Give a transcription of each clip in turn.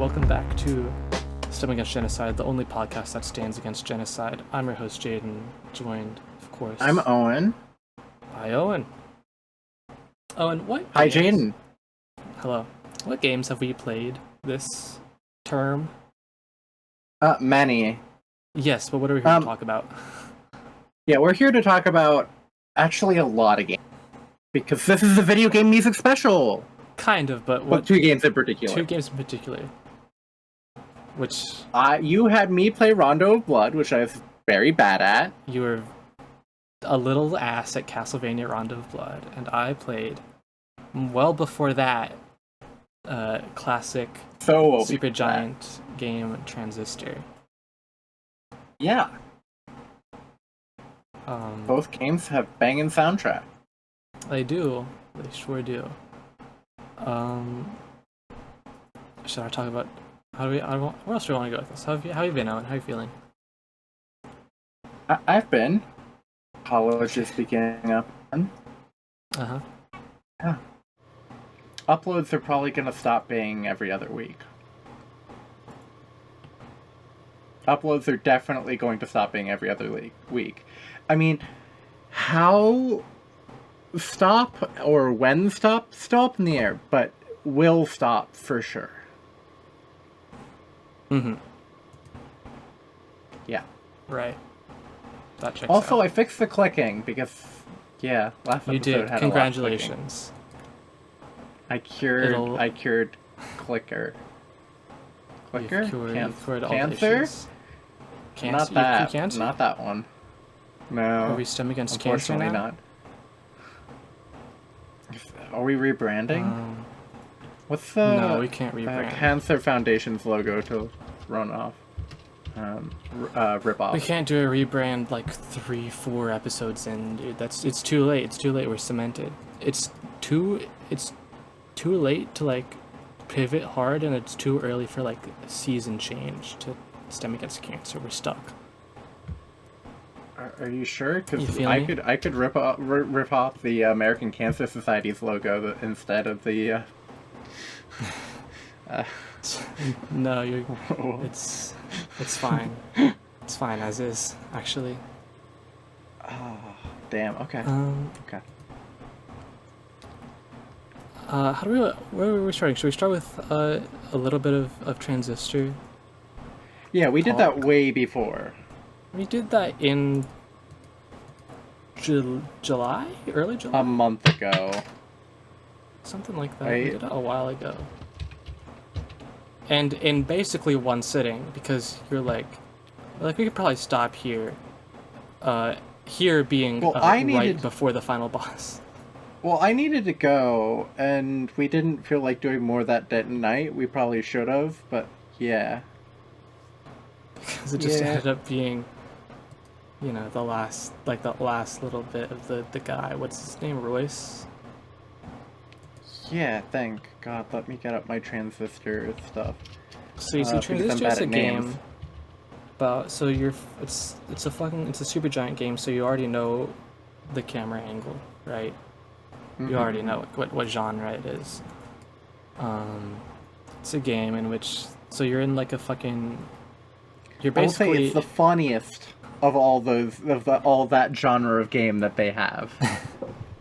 welcome back to Stemming Against Genocide, the only podcast that stands against genocide. I'm your host, Jaden, joined, of course... I'm Owen. Hi, Owen. Owen, what Hi, games... Jaden. Hello. What games have we played this term? Many. Yes, but what are we here to talk about? Yeah, we're here to talk about, actually, a lot of games. Because this is a video game music special! Kind of, but what... Two games in particular. Two games in particular. Which... You had me play Rondo of Blood, which I was very bad at. You were a little ass at Castlevania Rondo of Blood, and I played, well before that, classic Supergiant game Transistor. Yeah. Both games have banging soundtrack. They do. They sure do. Should I talk about where else do we want to go with this? How have you been, Owen? How are you feeling? I've been. College is beginning up. Uh-huh. Yeah. Uploads are probably going to stop being every other week. Uploads are definitely going to stop being every other week. I mean, how stop or when stop? Still up in the air, but will stop for sure. Mm-hmm. Yeah. Right. That checks also, out. I fixed the clicking because, yeah, last episode you did. had Congratulations. I cured clicker. Clicker? You cured all Cancer? Cancer? Not that one. No. Are we stemming against cancer now? Unfortunately not. Are we rebranding? What's the... No, we can't rebrand. Cancer Foundation's logo to run off. Rip off. We can't do a rebrand like 3-4 episodes in, dude. It's too late. It's too late. We're cemented. It's too late to like pivot hard, and it's too early for like a season change to stem against cancer. We're stuck. Are you sure? Because I could rip off the American Cancer Society's logo instead of the. No, it's fine. It's fine as is, actually. Oh, damn. Okay. Okay. Where were we starting? Should we start with a little bit of Transistor? Yeah, we did that way before. We did that in July? Early July? A month ago. Something like that. Right. We did it a while ago. And in basically one sitting, because you're like we could probably stop here. Here being right before the final boss. Well, I needed to go, and we didn't feel like doing more that night. We probably should have, but yeah. Because it just ended up being, the last little bit of the guy. What's his name? Royce? Yeah, thank God. Let me get up my Transistor stuff. So you see, Transistor is a game about. So it's a Supergiant game. So you already know the camera angle, right? You already know what genre it is. It's a game in which you're in like a fucking. You're basically. I would say it's the funniest of all that genre of game that they have,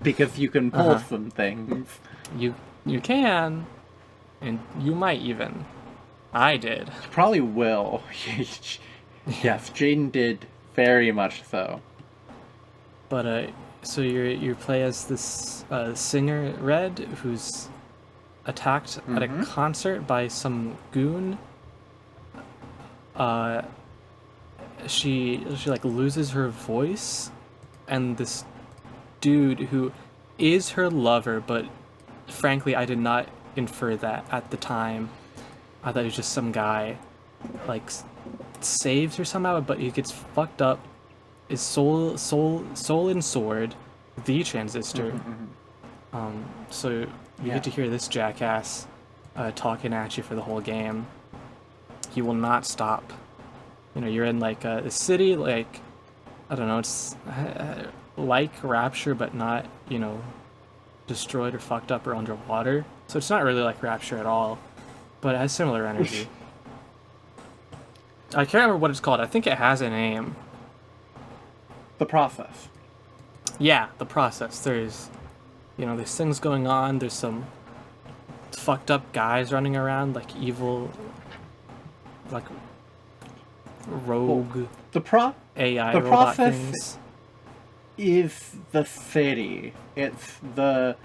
because you can pull some things. You can, and you might even. I did. You probably will. Yes, Jaden did very much so. But so you play as this singer Red, who's attacked at a concert by some goon. She like loses her voice, and this dude who is her lover, but frankly I did not infer that at the time. I thought he was just some guy, like saves her somehow, but he gets fucked up. Is soul and sword, the Transistor. So you get to hear this jackass talking at you for the whole game. He will not stop. You're in like a city, like I don't know, it's like Rapture, but not destroyed or fucked up or underwater. So it's not really like Rapture at all. but it has similar energy. I can't remember what it's called. I think it has a name. The process. Yeah, the process. There's, there's things going on. There's some fucked up guys running around, like evil, like rogue AI the robot process things. Is the city. It's the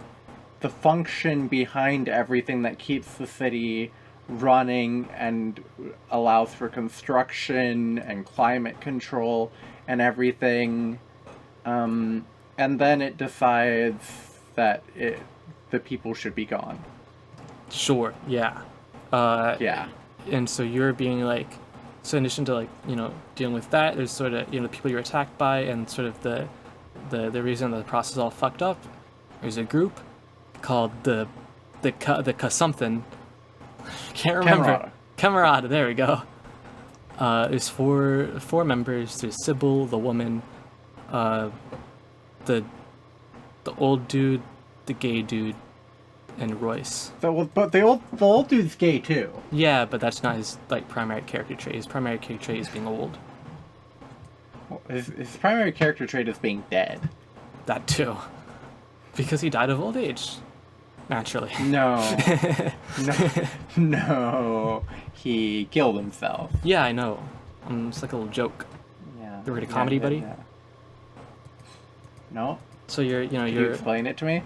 function behind everything that keeps the city running and allows for construction and climate control and everything. And then it decides that the people should be gone. Sure, yeah. Yeah. And so you're being like, so in addition to like, dealing with that, there's sort of, the people you're attacked by and sort of the reason the process is all fucked up. There's a group called the something. Can't remember. Camarada, there we go. There's four members. There's Sybil, the woman, the old dude, the gay dude, and Royce. But the old dude's gay too. Yeah, but that's not his like primary character trait. His primary character trait is being old. Well, his primary character trait is being dead. That too, because he died of old age, naturally. No, no, he killed himself. Yeah, I know. It's like a little joke. Yeah. You read a comedy, buddy? Yeah. No. So you're Can you explain it to me?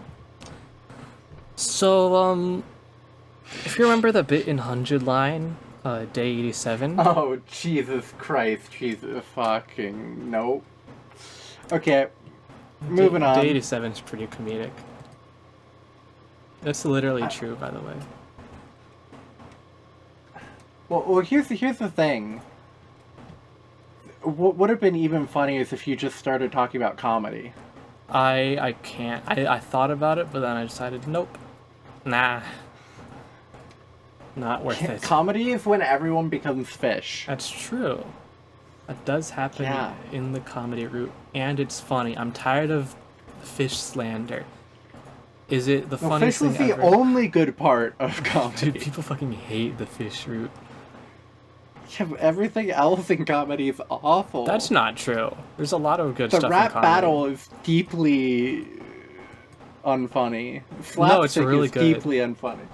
So, if you remember the bit in 100 line, day 87? Oh, Jesus Christ. Jesus fucking... Nope. Okay. Moving on. Day 87 is pretty comedic. That's literally true, by the way. Well, here's the thing. What would have been even funnier is if you just started talking about comedy. I can't. I thought about it, but then I decided, nope. Nah. Not worth it. Comedy is when everyone becomes fish. That's true. That does happen in the comedy route, and it's funny. I'm tired of fish slander. Is it the funniest thing ever? Fish was the only good part of comedy. Dude, people fucking hate the fish route. Yeah, but everything else in comedy is awful. That's not true. There's a lot of good stuff in comedy. The rap battle is deeply unfunny. No, it's really is good. Deeply unfunny.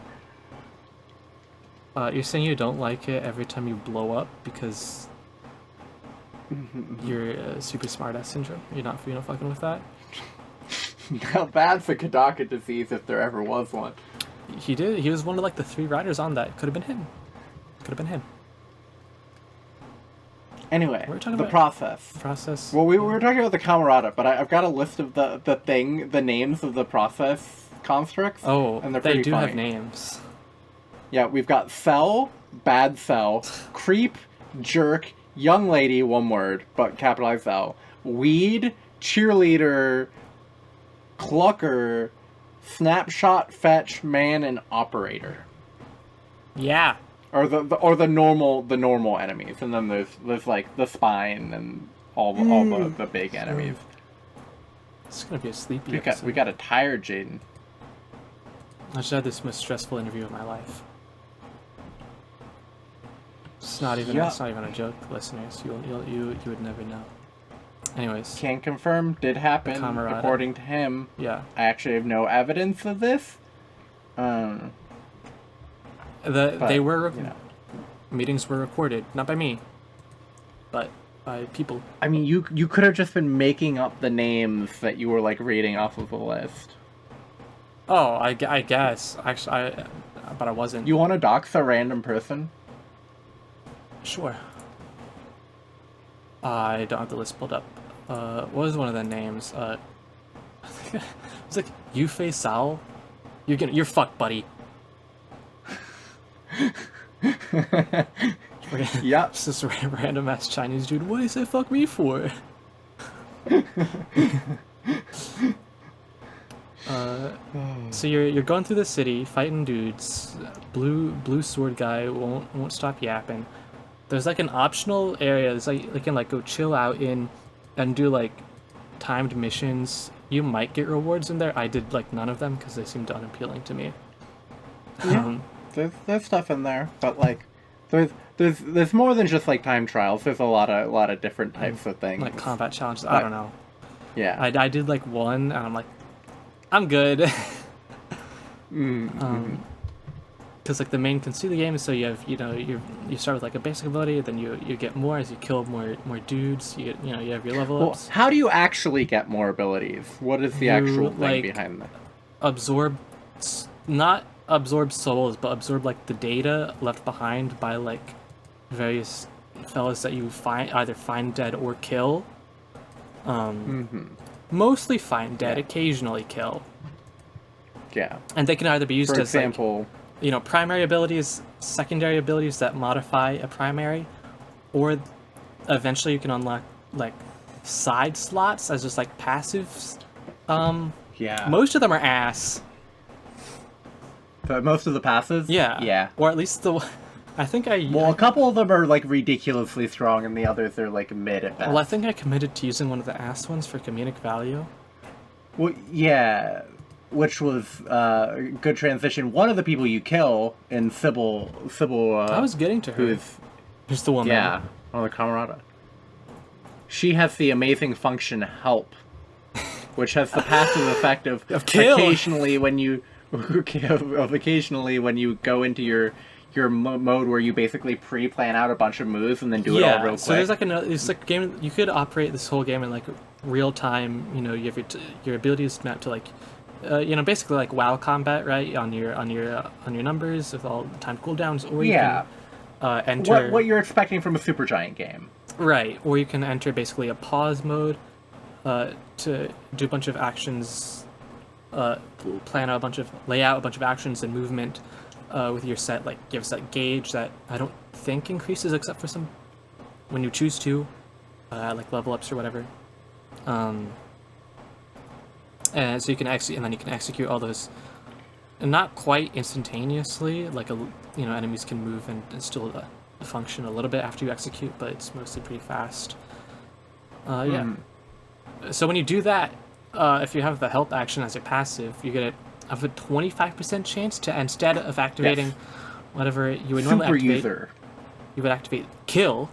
You're saying you don't like it every time you blow up because you're super smart-ass syndrome? You're not fucking with that? Now that's a Kadaka disease if there ever was one. He did. He was one of like the 3 writers on that. Could have been him. Could have been him. Anyway, the process. Well, we were talking about the Camarada, but I've got a list of the names of the process constructs. Oh, and they do funny. have names. Yeah, we've got cell, bad cell, creep, jerk, young lady, one word, but capitalized L, weed, cheerleader, clucker, snapshot, fetch, man, and operator. Yeah. Or the normal enemies, and then there's like the spine and all the big enemies. It's gonna be a sleepy episode. We got a tired Jaden. I just had this most stressful interview of my life. It's not even a joke, listeners. You would never know. Anyways. Can confirm, did happen, Camarada. According to him. Yeah. I actually have no evidence of this. Meetings were recorded, not by me, but by people. I mean, you could have just been making up the names that you were like reading off of the list. Oh, I guess. Actually, but I wasn't. You want to dox a random person? Sure. I don't have the list pulled up. What was one of the names? It's like Yufei Sao. You're fucked, buddy. Yep. It's this random ass Chinese dude. What do you say fuck me for? So you're going through the city, fighting dudes. Blue sword guy won't stop yapping. There's like an optional area. There's like you can like go chill out in, and do like timed missions. You might get rewards in there. I did like none of them because they seemed unappealing to me. Yeah. there's stuff in there, but like there's more than just like time trials. There's a lot of different types of things. Like combat challenges. I don't know. Yeah. I did like one, and I'm like, I'm good. Because like the main conceit of the game is so you have you start with like a basic ability, then you get more as you kill more dudes. You get you have your level ups. How do you actually get more abilities? What is the actual thing like, behind that? Not absorb souls, but absorb like the data left behind by like various fellas that you either find dead or kill. Mostly find dead, occasionally kill. Yeah. And they can either be used For as example, like, primary abilities, secondary abilities that modify a primary, or eventually you can unlock like side slots as just like passives. yeah. Most of them are ass. But most of the passes? Yeah. Yeah. Or at least Well, a couple of them are like ridiculously strong, and the others are like mid at best. Well, I think I committed to using one of the ass ones for comedic value. Well, yeah, which was good transition. One of the people you kill in Sybil. I was getting to her. Who's the woman? Yeah, one of the Camarada. She has the amazing function help, which has the passive effect of kill. occasionally when you go into your mode where you basically pre-plan out a bunch of moves and then do it all real quick. So there's like it's like a game you could operate this whole game in like real time. You have your abilities mapped to like basically like WoW combat, right? On your numbers with all the time cooldowns, or you can enter what you're expecting from a Supergiant game. Right, or you can enter basically a pause mode to do a bunch of actions, lay out a bunch of actions and movement with your set. Like you have a set gauge that I don't think increases except for some when you choose to, like level ups or whatever. And so you can execute all those, and not quite instantaneously. Like enemies can move and still function a little bit after you execute, but it's mostly pretty fast. Yeah. So when you do that, if you have the help action as your passive, you get a 25% chance to, instead of activating whatever you would normally activate, you would activate kill.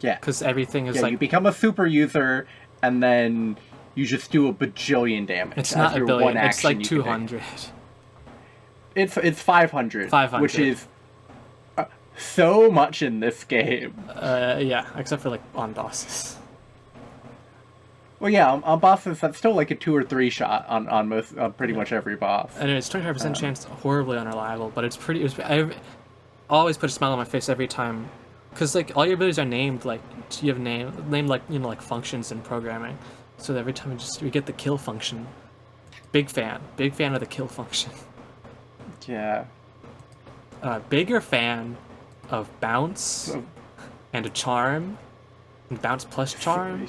Yeah. Because everything is like you become a super user, and then you just do a bajillion damage. It's not a billion. It's like 200. It's 500. 500. Which is so much in this game. Yeah, except for like on bosses. Well, yeah, on bosses that's still like a 2 or 3 shot on most pretty much every boss. And it's 25% chance, horribly unreliable, but it's pretty. I always put a smile on my face every time, because like all your abilities are named like you have named like like functions in programming. So every time we get the kill function. Big fan of the kill function. Yeah. Bigger fan of bounce and a charm, and bounce plus charm,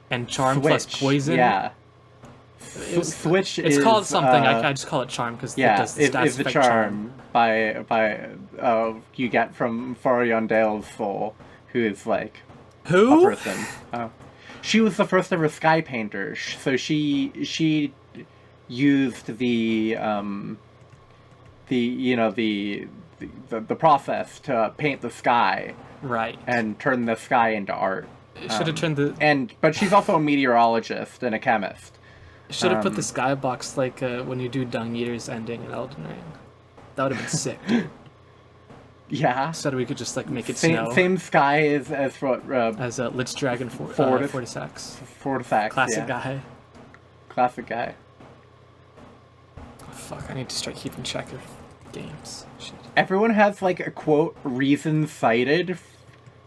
and charm plus poison. Yeah. Switch. It's called something. I just call it charm because it does the stats it's the charm by you get from Fariondale's soul, who is like who a person. She was the first ever sky painter, so she used the process to paint the sky, right, and turn the sky into art. Should have turned but she's also a meteorologist and a chemist. Should have put the skybox like when you do Dung Eater's ending in Elden Ring. That would have been sick, dude. Yeah. Instead we could just like make it snow. Same sky as what as Lich Dragon Fortisax. Classic guy. Classic guy. Oh, fuck! I need to start keeping track of games. Shit. Everyone has like a quote reason cited,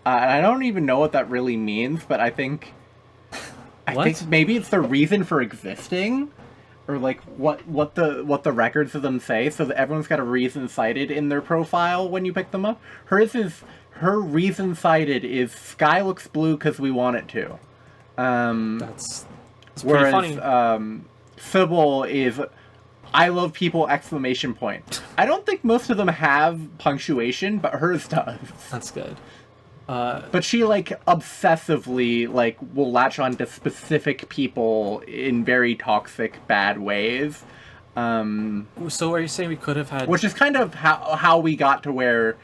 and I don't even know what that really means, but I think maybe it's the reason for existing, or like what the records of them say, so that everyone's got a reason cited in their profile when you pick them up. Her reason cited is sky looks blue because we want it to. That's pretty funny. Sybil is I love people ! I don't think most of them have punctuation, but hers does. That's good. But she like obsessively like will latch on to specific people in very toxic, bad ways. So are you saying we could have had... Which is kind of how we got to where...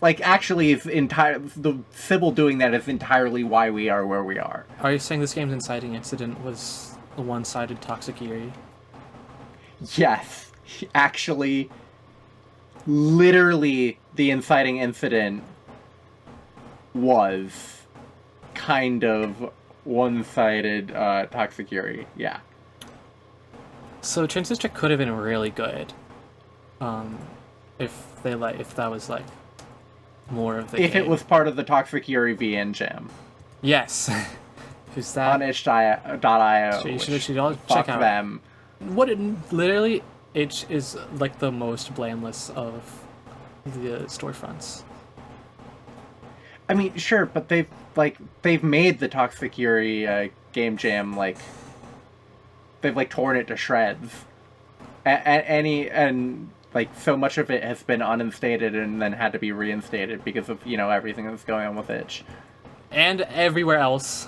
like, actually, the Sybil doing that is entirely why we are where we are. Are you saying this game's inciting incident was a one-sided toxic Eerie? Yes. Actually, literally, the inciting incident was kind of one-sided toxic Eerie. Yeah. So Transistor could have been really good. If that was like more of the If game. it was part of the Toxic Yuri VN Jam. Yes. Who's that? On itch.io. So you should all fuck check out them. literally itch is like the most blameless of the storefronts. I mean, sure, but they've made the Toxic Yuri game jam they've torn it to shreds. And so much of it has been uninstated and then had to be reinstated because of, everything that's going on with itch. And everywhere else.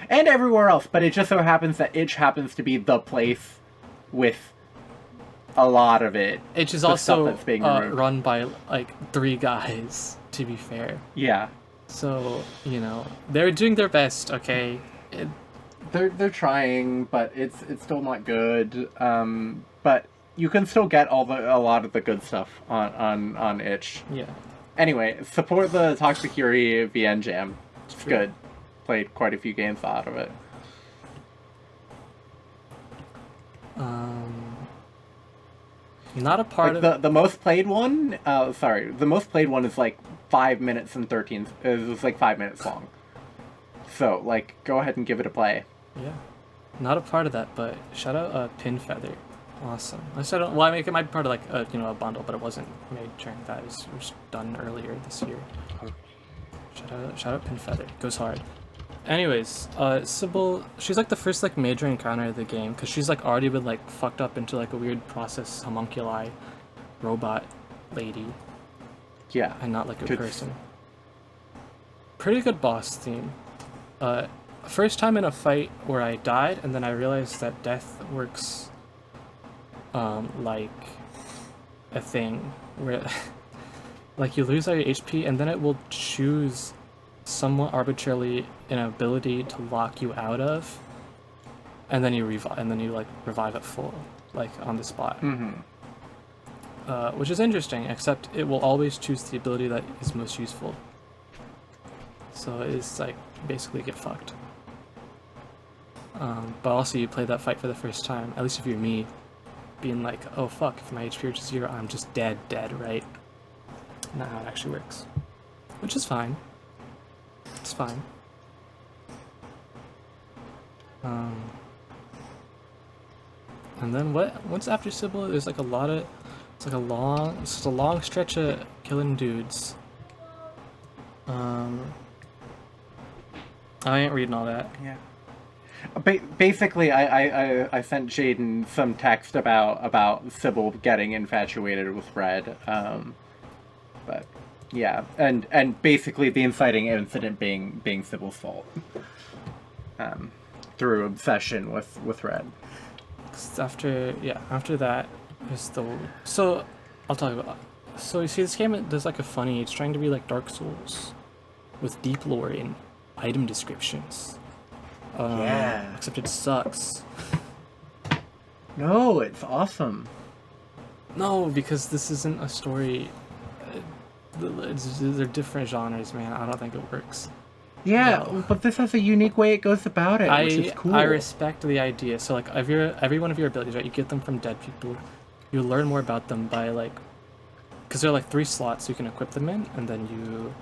And everywhere else, but it just so happens that itch happens to be the place with a lot of it. Itch is also that's being run by 3 guys, to be fair. Yeah. So, they're doing their best, okay? They're trying, but it's still not good. But you can still get a lot of the good stuff on itch. Yeah. Anyway, support the Toxic Yuri VN Jam. It's good. Played quite a few games out of it. Not a part of the most played one. The most played one is 5 minutes and 13. It was 5 minutes long. So go ahead and give it a play. Yeah. Not a part of that, but shout out Pinfeather. Awesome. I make it might be part of a bundle, but it wasn't made during that. It was done earlier this year. Shout out Pinfeather. Goes hard. Anyways, Sybil, she's the first major encounter of the game because she's already been fucked up into a weird process homunculi robot lady. Yeah. And not a person. Pretty good boss theme. First time in a fight where I died, and then I realized that death works like a thing where you lose all your HP and then it will choose somewhat arbitrarily an ability to lock you out of, and then you revive at full on the spot. Which is interesting, except it will always choose the ability that is most useful, so it's basically get fucked. But also you play that fight for the first time, at least if you're me, being oh fuck, if my HP reaches 0, I'm just dead, right? Not how it actually works. Which is fine. It's fine. And then what's after Sybil? There's a lot of... It's a long stretch of killing dudes. I ain't reading all that. Yeah. Basically, I sent Jaden some text about Sybil getting infatuated with Red, but yeah, and basically the inciting incident being Sybil's fault, through obsession with Red. After that is so I'll talk about. So you see, this game there's a funny. It's trying to be like Dark Souls, with deep lore in item descriptions. Yeah. Except it sucks. No, it's awesome. No, because this isn't a story. They're different genres, man. I don't think it works. Yeah, no. But this has a unique way it goes about it, which is cool. I respect the idea. So, every one of your abilities, right? You get them from dead people. You learn more about them by, because there are, 3 slots you can equip them in, and then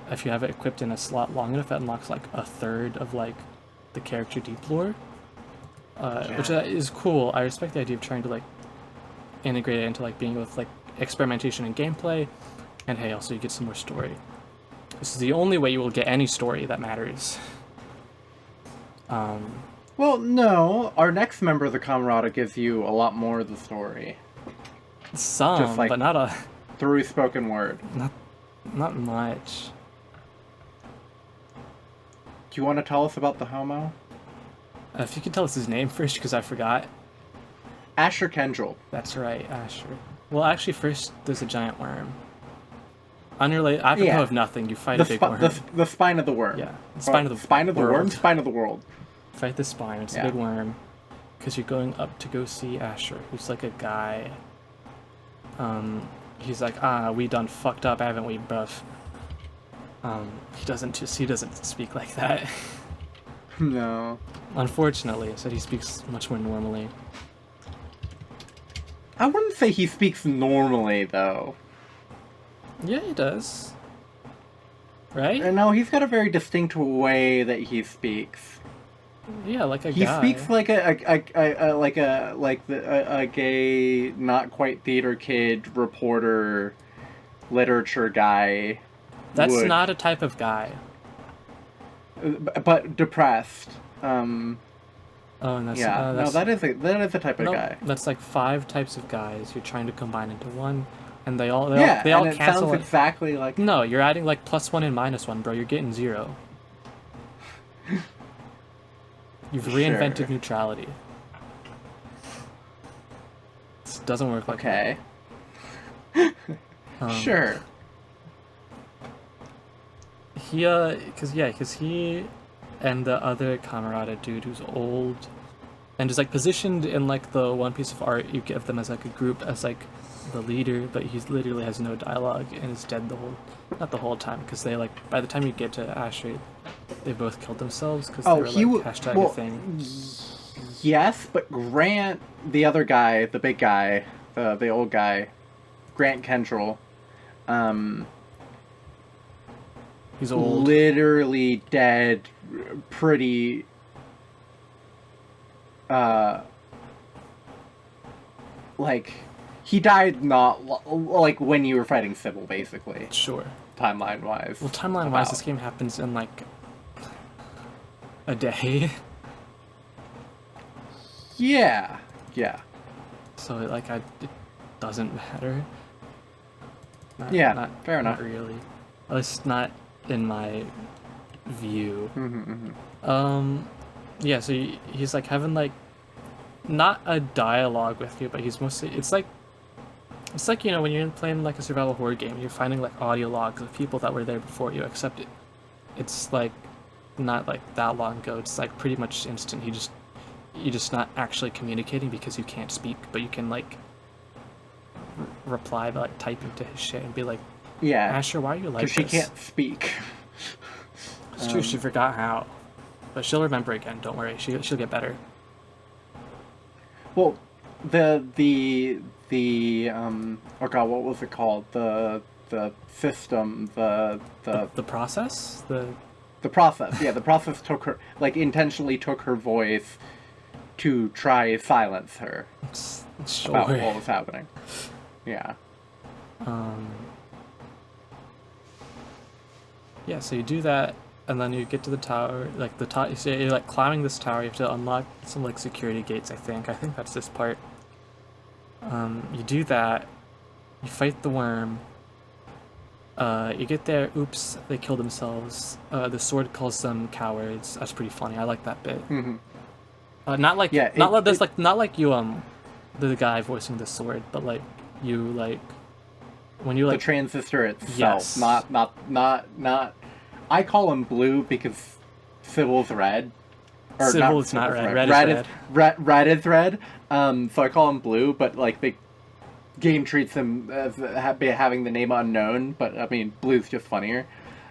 if you have it equipped in a slot long enough, that unlocks, a third of, the character deep lore. Which is cool. I respect the idea of trying to, integrate it into, being with, experimentation and gameplay, and, hey, also you get some more story. This is the only way you will get any story that matters. Well, no. Our next member of the Camerata gives you a lot more of the story. Some, just but not a... through spoken word. Not much. Do you want to tell us about the homo? If you could tell us his name first, because I forgot. Asher Kendrell. That's right, Asher. Well, actually, first there's a giant worm. Unrelated, apropos of nothing, you fight a big worm. The spine of the worm. Yeah, the spine of the worm. Spine of the world. Fight the spine. It's a big worm, because you're going up to go see Asher, who's like a guy. He's like, we done fucked up, haven't we, bruv? He doesn't speak like that. No. Unfortunately, I said he speaks much more normally. I wouldn't say he speaks normally, though. Yeah, he does. Right? No, he's got a very distinct way that he speaks. Yeah, like a guy. He speaks like a gay, not quite theater kid reporter, literature guy. That's not a type of guy. But depressed. Oh, and that's, no, that is a type of guy. That's like 5 types of guys you're trying to combine into one, and they all and cancel. Sounds exactly like. No, you're adding like +1 and -1, bro. You're getting 0. You've reinvented neutrality. This doesn't work like that. Sure. Because he and the other Camarada dude who's old and is like positioned in like the one piece of art you give them as like a group as like the leader, but he literally has no dialogue and is dead not the whole time, because they like by the time you get to Asher they both killed themselves because they were like hashtag a thing. Yes, but Grant, the other guy, the big guy, the old guy, Grant Kendrell, he's old. Literally dead pretty like he died not like when you were fighting Sybil, basically. Sure. Timeline wise. Well, timeline wise, this game happens in like a day. Yeah. So like it doesn't matter. Fair enough. Not really. At least not in my view. Yeah, so he's like having like not a dialogue with you, but he's mostly it's like you know when you're playing like a survival horror game, you're finding like audio logs of people that were there before you, except it's like not like that long ago. It's like pretty much instant. You're just not actually communicating because you can't speak, but you can like reply by like typing to his shit and be like, Asher, why are you like this? Because she can't speak. It's true, she forgot how. But she'll remember again, don't worry. She'll get better. Well, the oh god, what was it called? The system, the process? The process, yeah, the process took her, like, intentionally took her voice to try silence her. Sure. About what was happening. Yeah. Yeah, so you do that, and then you get to the tower, like the top. So you're like climbing this tower. You have to unlock some like security gates. I think that's this part. You do that. You fight the worm. You get there. Oops, they kill themselves. The sword calls them cowards. That's pretty funny. I like that bit. Not like you the guy voicing the sword, but like you like when you like the transistor itself. Yes. Not. I call him blue because Sybil's red. Or Sybil is not red. Red is red. So I call him blue, but like the game treats him as having the name unknown. But I mean, blue's just funnier.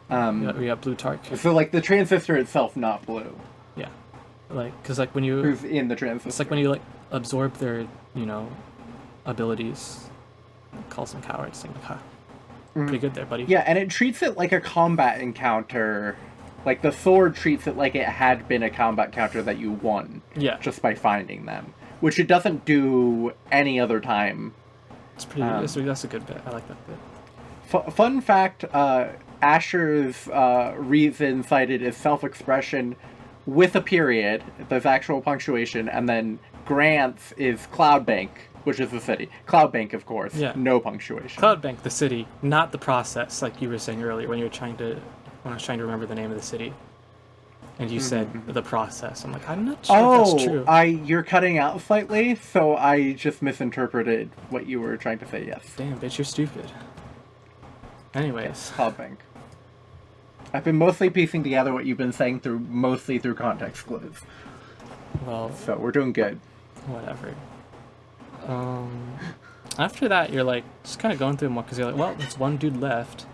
We got blue Tark. So like the transistor itself, not blue. Yeah, like because like when you who's in the transistor. It's like when you like absorb their abilities. It calls them cowards. Like, huh. Pretty good there, buddy. Yeah, and it treats it like a combat encounter. Like, the sword treats it like it had been a combat encounter that you won. Yeah. Just by finding them. Which it doesn't do any other time. It's pretty that's a good bit. I like that bit. Fun fact, Asher's reason cited is self-expression with a period. There's actual punctuation. And then Grant's is Cloudbank, which is the city. Cloudbank, of course. Yeah. No punctuation. Cloudbank, the city, not the process, like you were saying earlier when I was trying to remember the name of the city. and you said the process. I'm like, I'm not sure if that's true. You're cutting out slightly, so I just misinterpreted what you were trying to say, yes. Damn, bitch, you're stupid. Anyways. Helping. I've been mostly piecing together what you've been saying mostly through context clues. Well, so we're doing good. Whatever. After that, you're like just kind of going through more because you're like, well, there's one dude left.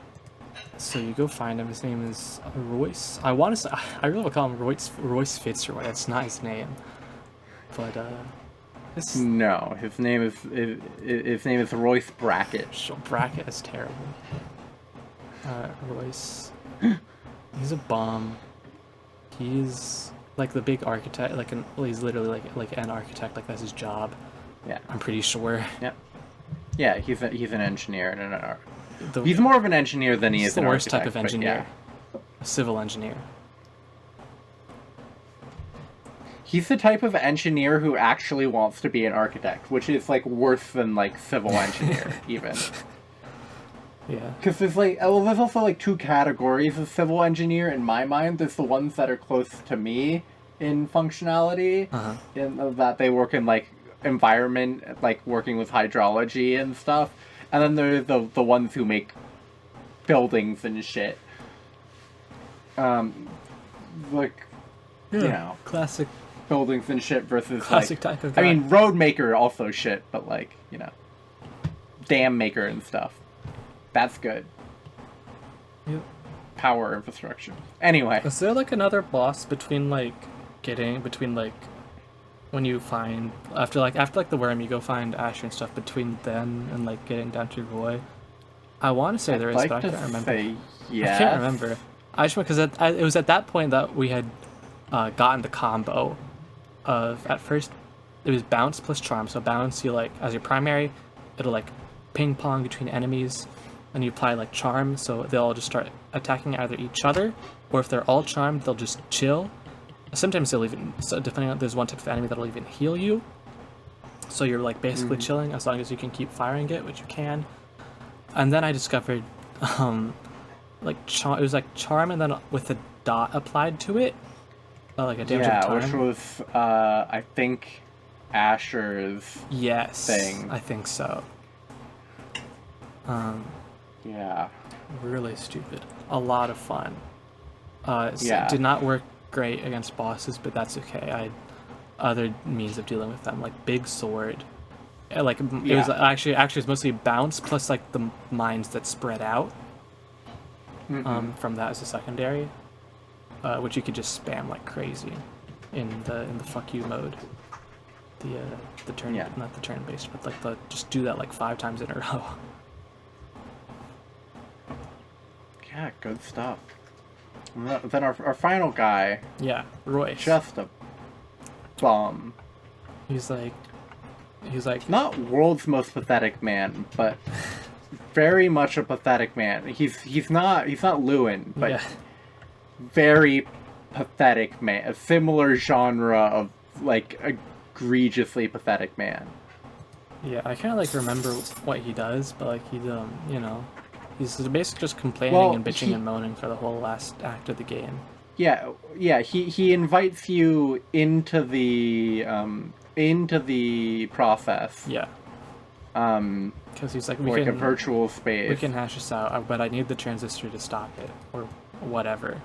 So you go find him. His name is Royce. I want to say, I really want to call him Royce Fitzroy. That's not his name. But no, his name is Royce Brackett. Brackett is terrible. Royce. He's a bum. He's like the big architect. He's literally like an architect. Like that's his job. Yeah, I'm pretty sure. Yep. Yeah, he's an engineer and an art. He's more of an engineer than he is an architect. He's the worst type of engineer. Yeah. A civil engineer. He's the type of engineer who actually wants to be an architect, which is like worse than like civil engineer even. Yeah. Because there's there's also like two categories of civil engineer in my mind. There's the ones that are close to me in functionality, in that they work in like environment, like working with hydrology and stuff. And then there's the ones who make buildings and shit. Classic buildings and shit versus classic type of guy. I mean, road maker also shit, but dam maker and stuff. That's good. Yep. Power infrastructure. Anyway. Is there like another boss between when you find after the worm you go find Asher and stuff between then and like getting down to Roy? I want to say there is, but I can't remember. Yeah. I can't remember. I just because it was at that point that we had gotten the combo of at first it was bounce plus charm. So bounce you like as your primary, it'll like ping pong between enemies, and you apply like charm, so they'll all just start attacking either each other, or if they're all charmed, they'll just chill. Sometimes they'll even, so depending on, there's one type of enemy that'll even heal you. So you're like basically chilling as long as you can keep firing it, which you can. And then I discovered, it was like charm and then with a dot applied to it, like a damage of time. Which was, I think, Asher's thing. I think so. Yeah. Really stupid. A lot of fun. It did not work great against bosses, but that's okay. I had other means of dealing with them, like big sword. It was actually it's mostly bounce plus like the mines that spread out. From that as a secondary, which you could just spam like crazy in the fuck you mode. The turn, not the turn based, but like just do that like 5 times in a row. Yeah, good stuff. And then our final guy. Yeah, Roy. Just a bum. He's like not world's most pathetic man, but very much a pathetic man. He's not Lewin, but very pathetic man. A similar genre of like egregiously pathetic man. Yeah, I kind of like remember what he does, but like he's basically just complaining and bitching and moaning for the whole last act of the game. Yeah. He invites you into the process. Yeah. Because he's like, a virtual space. We can hash this out, but I need the transistor to stop it or whatever.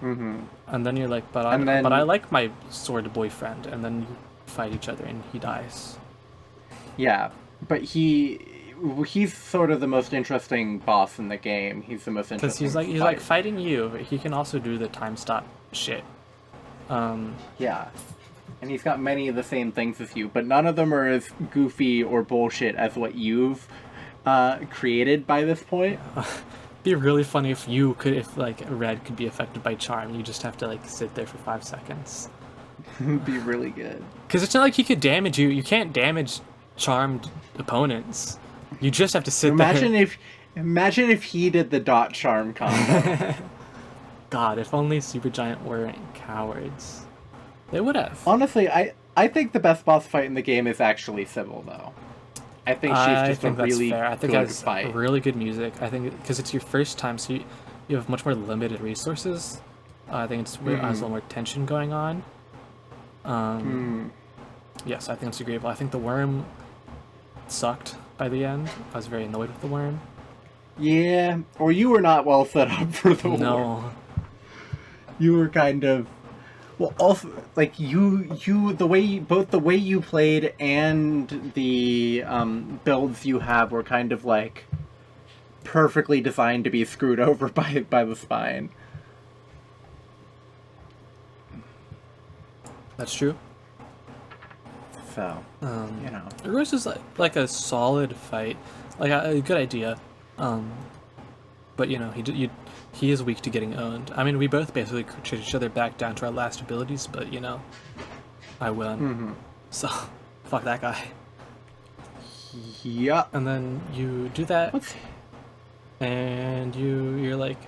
And then you're like, but I like my sword boyfriend, and then you fight each other and he dies. Yeah, but he's sort of the most interesting boss in the game. He's the most interesting. Because he's like fighting you. He can also do the time stop shit. Yeah, and he's got many of the same things as you, but none of them are as goofy or bullshit as what you've created by this point. Be really funny if Red could be affected by charm. You just have to like sit there for 5 seconds. Be really good. Because it's not like he could damage you. You can't damage charmed opponents. You just have to sit there. Imagine if he did the dot charm combo. God, if only Supergiant weren't cowards. They would have. Honestly, I think the best boss fight in the game is actually Sybil, though. I think she's just a really good fight. Really good music. I think because it's your first time, so you have much more limited resources. I think it's has a little more tension going on. Yes, I think it's agreeable. I think the worm sucked by the end. I was very annoyed with the worm. Yeah, or you were not well set up for the war. No. You were kind of... Well, also, like, the way you played and the builds you have were kind of, like, perfectly designed to be screwed over by the spine. That's true. So, you know. Rose is like a solid fight, like a good idea, but you know he is weak to getting owned. I mean, we both basically chase each other back down to our last abilities, but you know, I win. So, fuck that guy. Yeah. And then you do that, and you're like,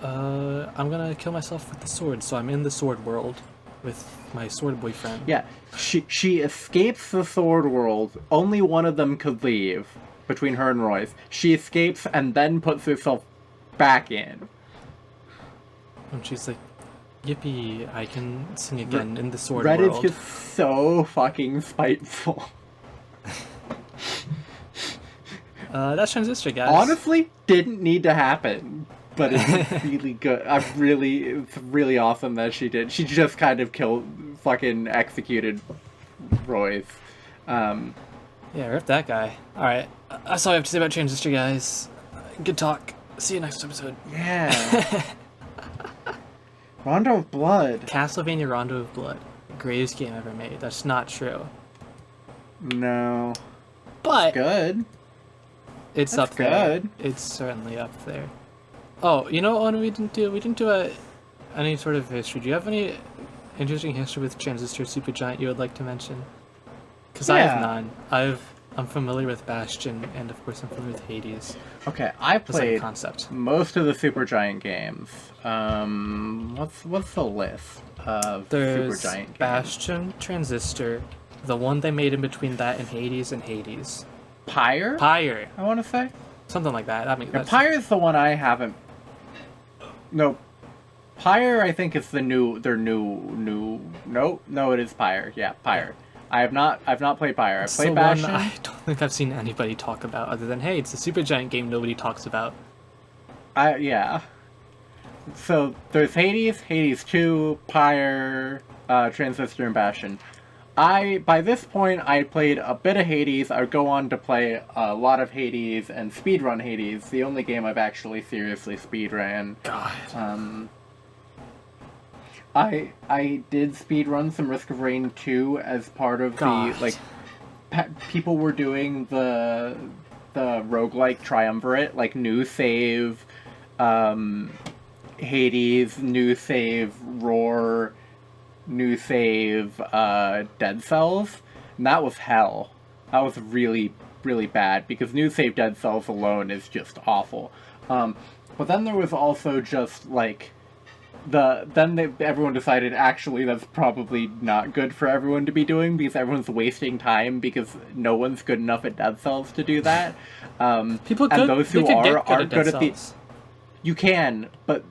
I'm gonna kill myself with the sword. So I'm in the sword world with my sword boyfriend. Yeah, she escapes the sword world. Only one of them could leave between her and Royce. She escapes and then puts herself back in. And she's like, yippee, I can sing again in the sword Red world. is just so fucking spiteful. That's Transistor, guys. Honestly, didn't need to happen. But it's really good. It's really awesome that she did. She just kind of fucking executed Royce. Yeah, rip that guy. Alright, that's all I have to say about Transistor, guys. Good talk. See you next episode. Yeah. Rondo of Blood. Castlevania Rondo of Blood. Greatest game ever made. That's not true. No. But Good. it's That's up there. good. It's certainly up there. Oh, you know what we didn't do? We didn't do any sort of history. Do you have any interesting history with Transistor Supergiant you would like to mention? Because I have none. I'm familiar with Bastion, and of course I'm familiar with Hades. Okay, I played concept. most of the Supergiant games. What's the list of There's Supergiant games? Bastion, Transistor, the one they made in between that and Hades. Pyre? Pyre. I want to say. Something like that. I mean, Yeah, Pyre is the one I haven't. No, Pyre I think is the new. No, it is Pyre. Yeah, Pyre. I've not played Pyre. I've played Bastion. One I don't think I've seen anybody talk about other than, hey, it's a Supergiant game nobody talks about. Yeah. So there's Hades 2, Pyre, Transistor, and Bastion. By this point, I played a bit of Hades. I would go on to play a lot of Hades and speedrun Hades, the only game I've actually seriously speedran. God. I did speedrun some Risk of Rain 2 as part of the, like, people were doing the roguelike triumvirate, like new save, Hades, new save, Roar, new save, Dead Cells, and that was hell. That was really, really bad, because new save Dead Cells alone is just awful. But then there was also just, like, everyone decided, actually, that's probably not good for everyone to be doing, because everyone's wasting time, because no one's good enough at Dead Cells to do that. People could, and those who are good at the... Cells. You can, but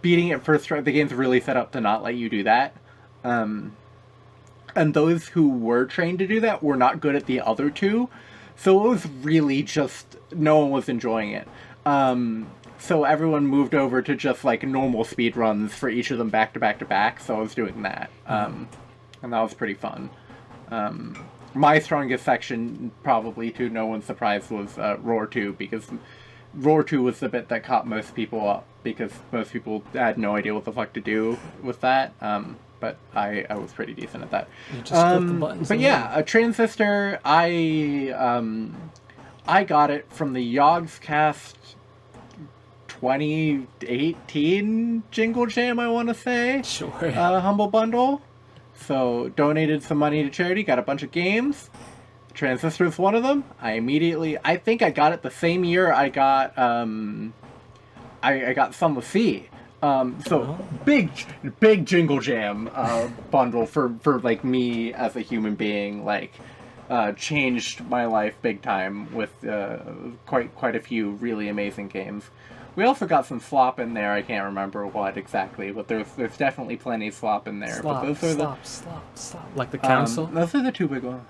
beating it first try, the game's really set up to not let you do that. And those who were trained to do that were not good at the other two, so it was really just, no one was enjoying it. So everyone moved over to just, like, normal speedruns for each of them back to back to back, so I was doing that. And that was pretty fun. My strongest section, probably to no one's surprise, was Roar 2, because Roar 2 was the bit that caught most people up, because most people had no idea what the fuck to do with that. But I was pretty decent at that. You just flip the buttons. But yeah, a Transistor, I got it from the Yogscast 2018 Jingle Jam, I want to say. Sure. Humble Bundle. So, donated some money to charity, got a bunch of games. Transistor's one of them. I think I got it the same year I got, I got Sunless. Big Jingle Jam bundle for like me as a human being, like changed my life big time with quite a few really amazing games. We also got some slop in there. I can't remember what exactly, but there's definitely plenty of slop in there. Slop, but those are slop. Like the council? Those are the two big ones.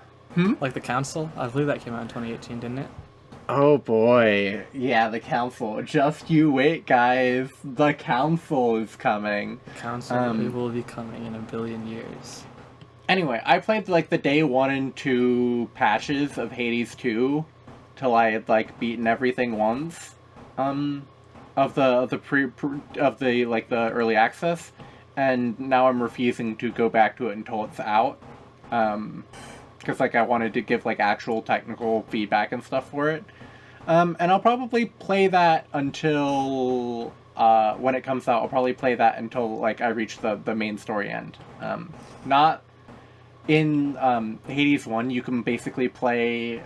Like the council? I believe that came out in 2018, didn't it? Oh boy. Yeah, the council. Just you wait, guys. The council is coming. The council will be coming in a billion years. Anyway, I played like the day 1 and 2 patches of Hades 2 till I had like beaten everything once. Of the early access, and now I'm refusing to go back to it until it's out. Because like I wanted to give like actual technical feedback and stuff for it. And I'll probably play that until when it comes out. I'll probably play that until like I reach the main story end. Not in Hades 1. You can basically play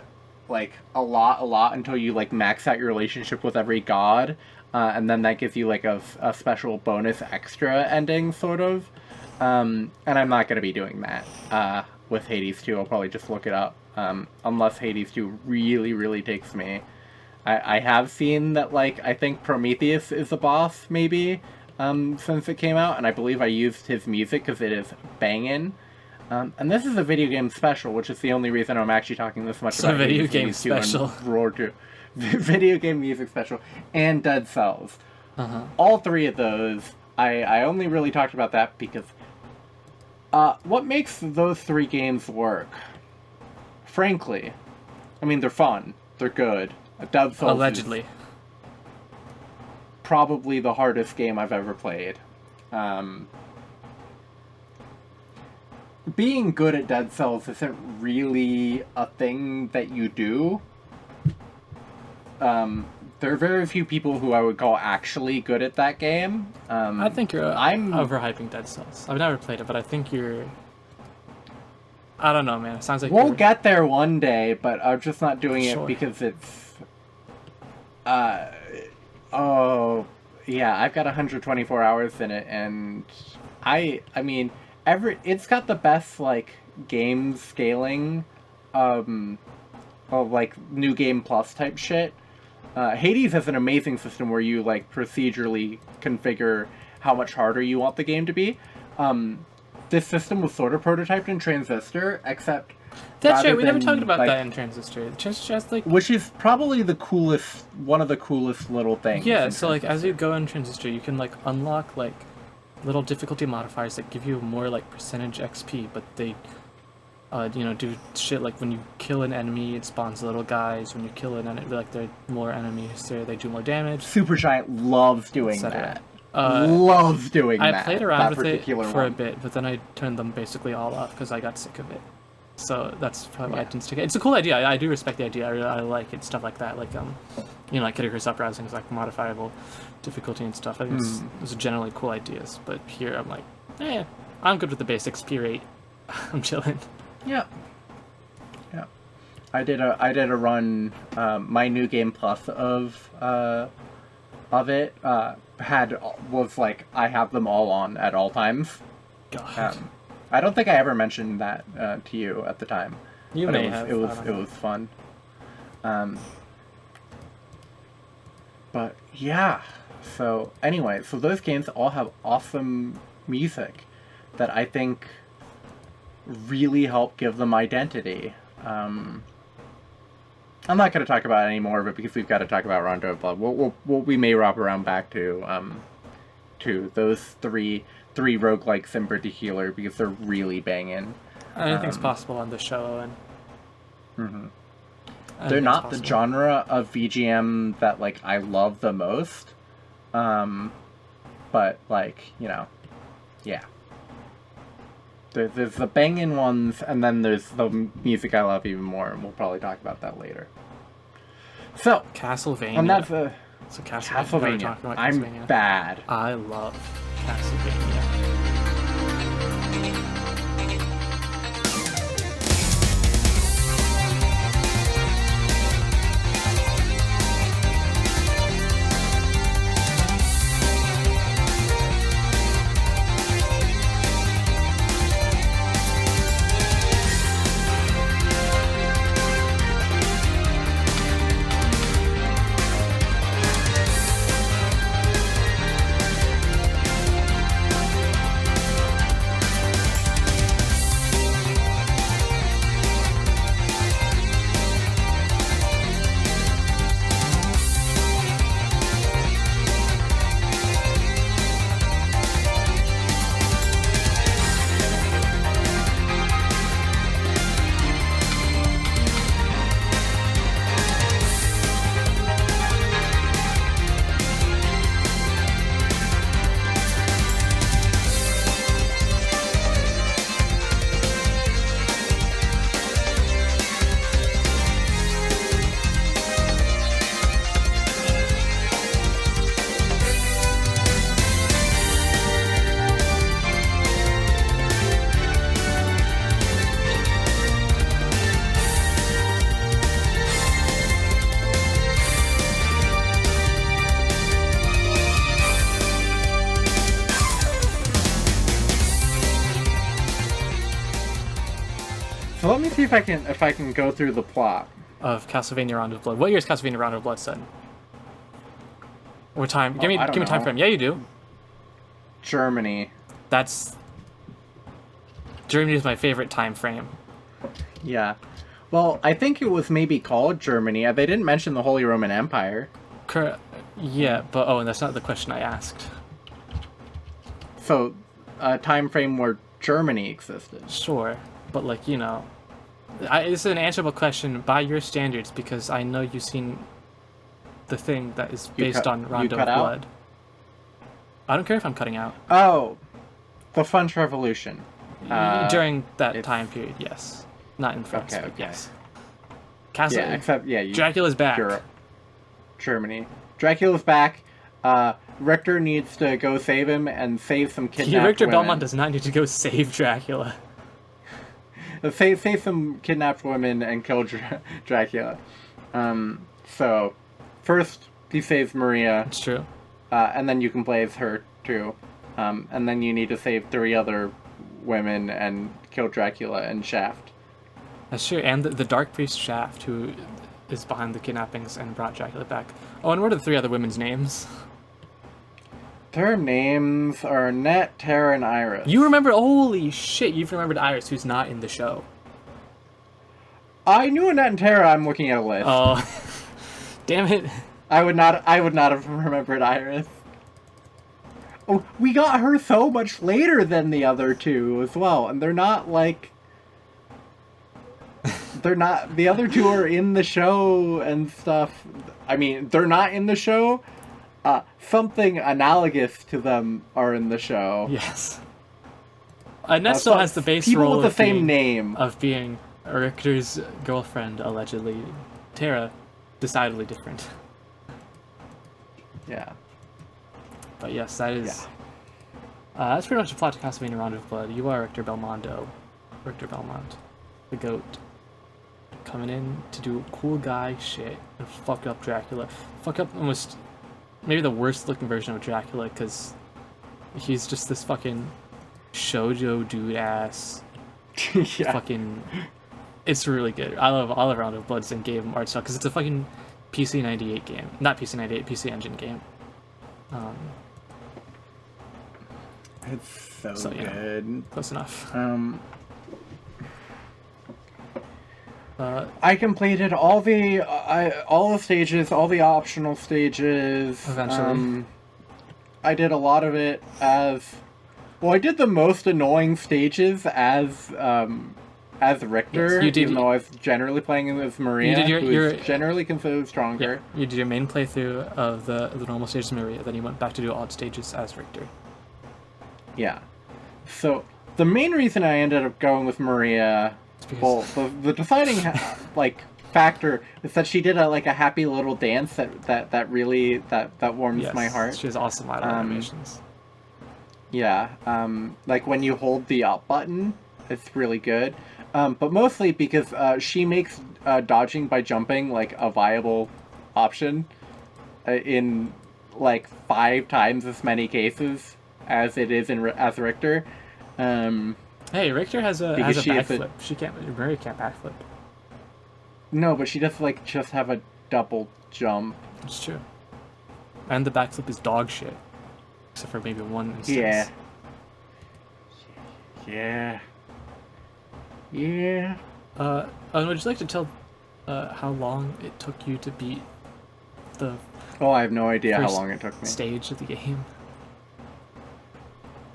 like a lot until you like max out your relationship with every god, and then that gives you like a special bonus extra ending sort of. And I'm not going to be doing that with Hades 2. I'll probably just look it up, unless Hades 2 really takes me. I have seen that, like, I think Prometheus is the boss, maybe, since it came out, and I believe I used his music because it is bangin'. And this is a video game special, which is the only reason I'm actually talking this much about video game special. Roar 2. Video game music special, and Dead Cells. All three of those, I only really talked about that because what makes those three games work? Frankly, I mean, they're fun, they're good. Dead Cells allegedly is probably the hardest game I've ever played. Being good at Dead Cells isn't really a thing that you do. There are very few people who I would call actually good at that game. I think I'm overhyping Dead Cells. I've never played it, but I think you're... I don't know, man. It sounds like we'll get there one day, but I'm just not doing Sure. it because it's... oh, yeah, I've got 124 hours in it, and I mean, it's got the best, like, game scaling, of, like, New Game Plus type shit. Hades has an amazing system where you, like, procedurally configure how much harder you want the game to be. This system was sort of prototyped in Transistor, except... That's right, we never talked about that in Transistor. Transistor has, like... Which is probably the coolest, one of the coolest little things. Yeah, so, like, as you go in Transistor, you can, like, unlock, like, little difficulty modifiers that give you more, like, percentage XP, but they... you know, do shit like when you kill an enemy, it spawns little guys. When you kill an enemy, like, there are more enemies, so they do more damage. Supergiant loves doing that. Loves doing that. I played around with it for a bit, but then I turned them basically all off because I got sick of it. So that's probably why I didn't stick it. It's a cool idea. I do respect the idea. I like it. Stuff like that. Like, you know, like Icarus Uprising is like modifiable difficulty and stuff. I think it's generally cool ideas. But here I'm like, I'm good with the basics. P8. I'm chilling. Yeah. Yeah. I did a run, my New Game Plus of it, was like, I have them all on at all times. God. I don't think I ever mentioned that, to you at the time. You may have. It was fun. But yeah. So anyway, so those games all have awesome music that I think really help give them identity. I'm not going to talk about any more of it because we've got to talk about Rondo of Blood. We may wrap around back to those three roguelikes in particular because they're really banging. Anything's possible on the show, and they're not the genre of VGM that, like, I love the most. But, like, you know, yeah. There's the banging ones, and then there's the music I love even more, and we'll probably talk about that later. So, Castlevania. And that's Castlevania. I'm bad. I love Castlevania. see if I can go through the plot of Castlevania Rondo of Blood. What year is Castlevania Rondo of Blood set? What time? Give me time frame. Yeah, you do. Germany. Germany is my favorite time frame. Yeah. Well, I think it was maybe called Germany. They didn't mention the Holy Roman Empire. Yeah, but and that's not the question I asked. So, a time frame where Germany existed. Sure, but it's an answerable question by your standards because I know you've seen the thing that is based on Rondo of Blood. I don't care if I'm cutting out. Oh, the French Revolution. During that time period, yes. Not in France, but yes. Dracula's back. Europe. Germany. Dracula's back. Richter needs to go save him and save some kidnapped Richter women. Belmont does not need to go save Dracula. Save some kidnapped women and kill Dracula. So, first he saves Maria. It's true. And then you can play as her too. And then you need to save 3 other women and kill Dracula and Shaft. That's true, and the Dark Priest Shaft, who is behind the kidnappings and brought Dracula back. Oh, and what are the 3 other women's names? Their names are Annette, Tara, and Iris. You remember? Holy shit! You've remembered Iris, who's not in the show. I knew Annette and Tara. I'm looking at a list. Oh, damn it! I would not have remembered Iris. Oh, we got her so much later than the other 2 as well, and they're not like. They're not. The other 2 are in the show and stuff. I mean, they're not in the show. Something analogous to them are in the show. Yes. Annette still has the base role with the same name of being Richter's girlfriend, allegedly. Tara, decidedly different. Yeah. But yes, that is. Yeah. That's pretty much the plot to Castlevania Rondo of Blood. You are Richter Belmont, the goat, coming in to do cool guy shit and fuck up Dracula. Fuck up almost maybe the worst looking version of Dracula because he's just this fucking shoujo dude ass. Yeah. Fucking. It's really good. I love Rondo of Blood's in-game art style because it's a fucking PC 98 game, not PC 98, PC Engine game. It's so good. Close enough. I completed all the stages, all the optional stages. Eventually. I did a lot of it as... Well, I did the most annoying stages as Richter, yes, you did, even though I was generally playing as Maria, who is generally considered stronger. Yeah, you did your main playthrough of the normal stages of Maria, then you went back to do odd stages as Richter. Yeah. So, the main reason I ended up going with Maria... Well, the deciding factor is that she did a happy little dance that really warms my heart. She has awesome idle animations. Yeah, like when you hold the up button, it's really good. But mostly because she makes dodging by jumping a viable option in 5 times as many cases as it is as Richter. Hey, Richter has a backflip. Maria can't backflip. No, but she does just have a double jump. It's true. And the backflip is dog shit. Except for maybe one instance. Yeah. Yeah. Yeah. Would you like to tell how long it took you to beat the I have no idea how long it took me. Stage of the game?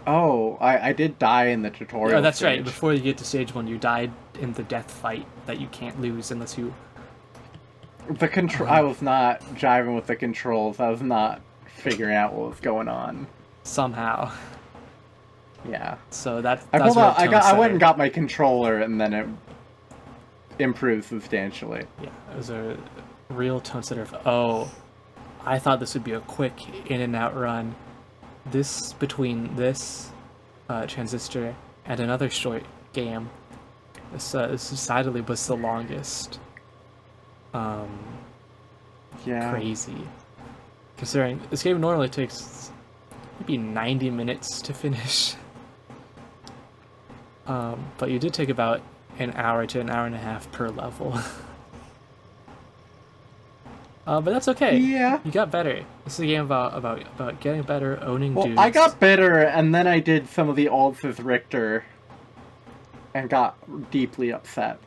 Oh, I did die in the tutorial. Oh, that's stage. right. Before you get to stage 1, you died in the death fight that you can't lose unless you... The control. I was not jiving with the controls. I was not figuring out what was going on. Somehow. Yeah. So that's I went and got my controller, and then it improved substantially. Yeah, it was a real tone setter of, I thought this would be a quick in and out run. Between this Transistor and another short game, this decidedly was the longest. Yeah. Crazy. Considering this game normally takes maybe 90 minutes to finish. But you did take about an hour to an hour and a half per level. But that's okay. Yeah. You got better. This is a game about getting better, owning dudes. I got better, and then I did some of the alts with Richter, and got deeply upset.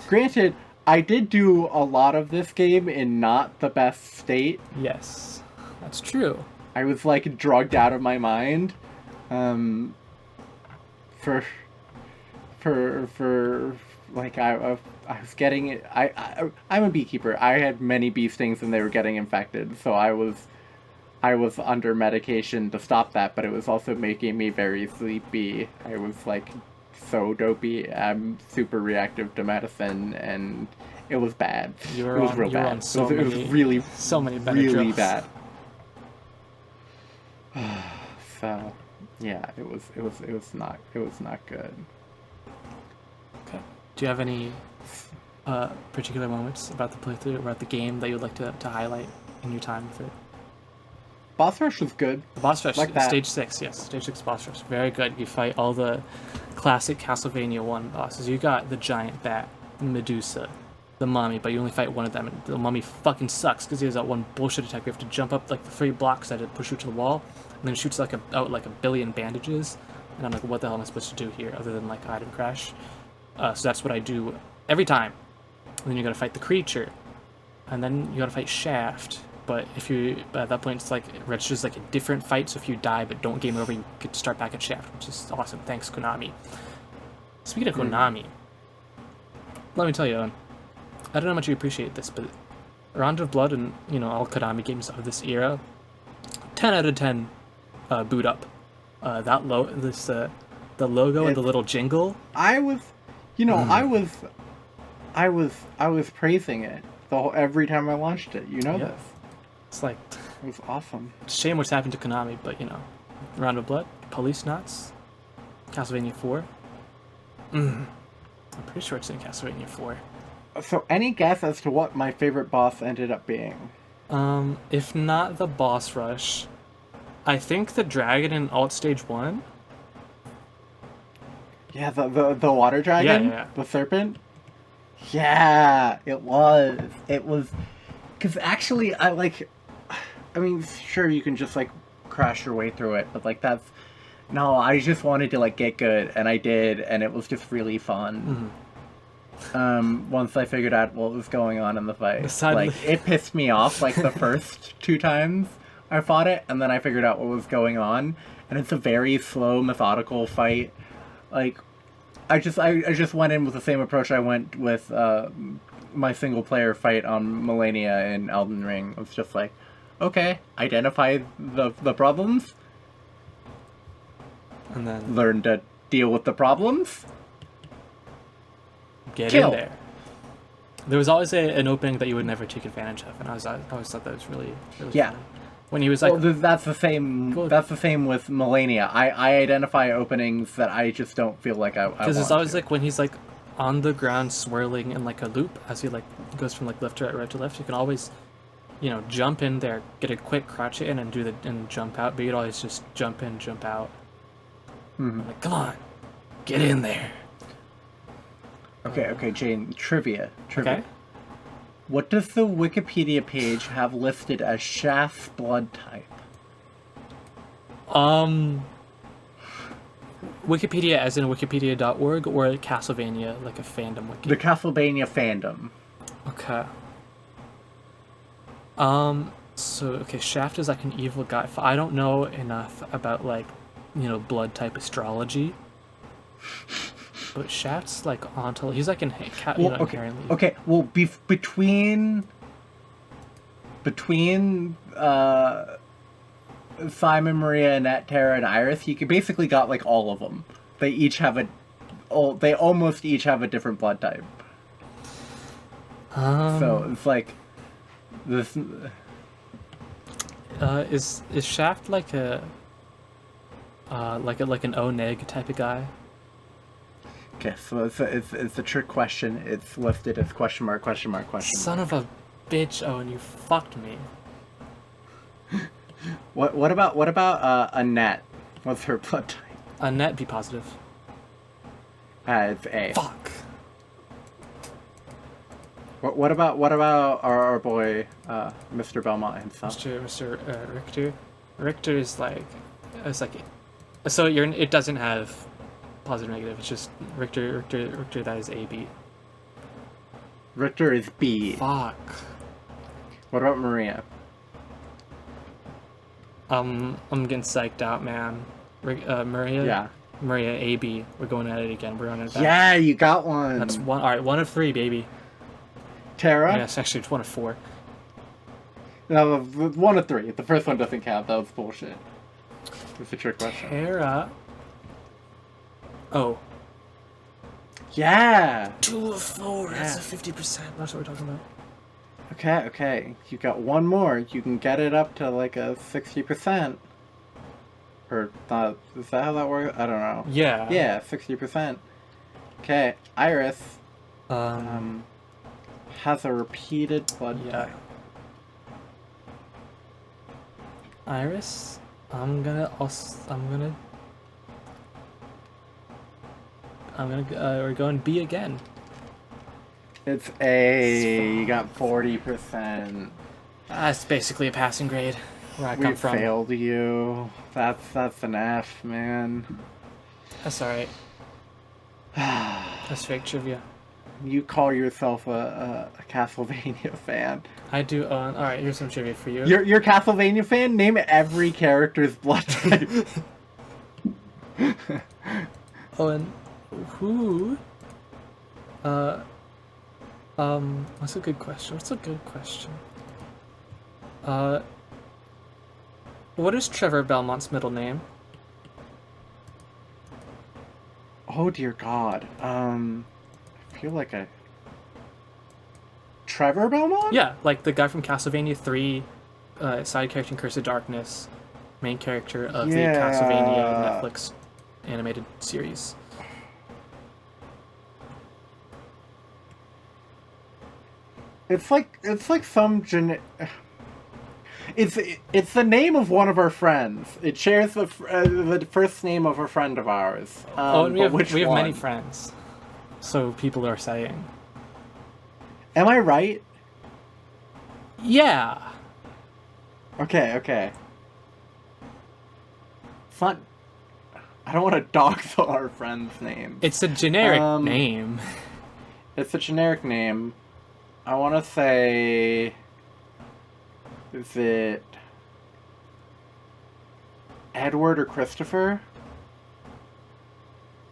Granted, I did do a lot of this game in not the best state. Yes, that's true. I was like drugged out of my mind. For like I was getting it. I'm a beekeeper. I had many bee stings and they were getting infected, so I was under medication to stop that, but it was also making me very sleepy. I was like so dopey. I'm super reactive to medicine, and it was bad. It was real bad. It was really so many really bad. So, yeah, it was not good. Okay. Do you have any particular moments about the playthrough, about the game that you would like to highlight in your time with it? Boss rush was good. The boss rush, like that. Stage 6, yes. Stage 6 boss rush. Very good. You fight all the classic Castlevania 1 bosses. You got the giant bat, Medusa, the mummy, but you only fight one of them, and the mummy fucking sucks because he has that one bullshit attack. You have to jump up like the 3 blocks that it push you to the wall, and then it shoots out like a billion bandages, and I'm like, what the hell am I supposed to do here other than like hide and crash? So that's what I do every time. And then you gotta fight the creature, and then you gotta fight Shaft. But if you at that point, it's like it registers like a different fight. So if you die but don't game over, you get to start back at Shaft, which is awesome. Thanks, Konami. Speaking of Konami, let me tell you, I don't know how much you appreciate this, but Rondo of Blood and all Konami games of this era, 10 out of 10 boot up. The logo and the little jingle. I was praising it every time I launched it. This. It's like it was awesome. Shame what's happened to Konami, but Rondo of Blood, Police Knots, Castlevania 4. I'm pretty sure it's in Castlevania 4. So, any guess as to what my favorite boss ended up being? If not the boss rush, I think the dragon in Alt Stage 1. Yeah, the water dragon? Yeah. The serpent? Yeah, it was. It was... Because actually, sure, you can just, crash your way through it, but, that's... No, I just wanted to, get good, and I did, and it was just really fun. Mm-hmm. Once I figured out what was going on in the fight. It pissed me off, the first 2 times I fought it, and then I figured out what was going on, and it's a very slow, methodical fight. I just went in with the same approach I went with my single player fight on Melania in Elden Ring. It was just okay, identify the problems, and then learn to deal with the problems. Get in there. There was always an opening that you would never take advantage of, and I always thought that was really yeah. Funny. When he was that's the same. That's the same with Melania. I identify openings that I just don't feel like I because it's always when he's on the ground swirling in a loop as he goes from left to right to left. You can always, jump in there, get a quick crouch in, and and jump out. But you'd always just jump in, jump out. Mm-hmm. Come on, get in there. Okay, Jane. Trivia. Okay. What does the Wikipedia page have listed as Shaft's blood type? Wikipedia as in wikipedia.org or Castlevania, a fandom wiki? The Castlevania fandom. Okay. Shaft is an evil guy. I don't know enough about blood type astrology. But Shaft's onto he's in inherently. Okay, well between Simon, Maria, Annette, Tara, and Iris, you basically got all of them. They almost each have a different blood type. So it's this. Is Shaft like an O-neg type of guy? Okay, so it's a trick question. It's listed as question mark. Son of a bitch, Owen, you fucked me. What about Annette? What's her blood type? Annette, be positive. It's A. Fuck. What about our boy Mr. Belmont himself? Mr. Richter. Richter is like, it's like, so it doesn't have positive negative. It's just Richter. That is AB. Richter is B. Fuck. What about Maria? I'm getting psyched out, man. Maria. Yeah. Maria AB. We're going at it again. We're on it back. Yeah, you got one. That's one. All right, 1 of 3, baby. Tara? Yes, actually, it's 1 of 4. No, 1 of 3. The first one doesn't count. That was bullshit. It's a trick question. Tara. Oh. Yeah. 2 of 4. Yeah. That's a 50%. That's what we're talking about. Okay. You got one more. You can get it up to like a 60%. Or not? Is that how that works? I don't know. Yeah. Yeah, 60%. Okay, Iris. Has a repeated blood type. Iris. We're going B again. It's A. You got 40%. That's basically a passing grade where I come from. We failed you. That's an F, man. That's alright. That's fake trivia. You call yourself a Castlevania fan. I do. Alright, here's some trivia for you. You're a Castlevania fan? Name every character's blood type. Oh, and who? What's a good question? What is Trevor Belmont's middle name? Oh dear God. I feel like Trevor Belmont? Yeah, like the guy from Castlevania 3, side character in Curse of Darkness, main character of the Castlevania Netflix animated series. It's like some It's the name of one of our friends. It shares the first name of a friend of ours. And we have one? many friends. So people are saying. Am I right? Yeah. Okay. It's not. I don't want to dox our friend's name. It's a generic name. It's a generic name. I want to say. Is it Edward or Christopher?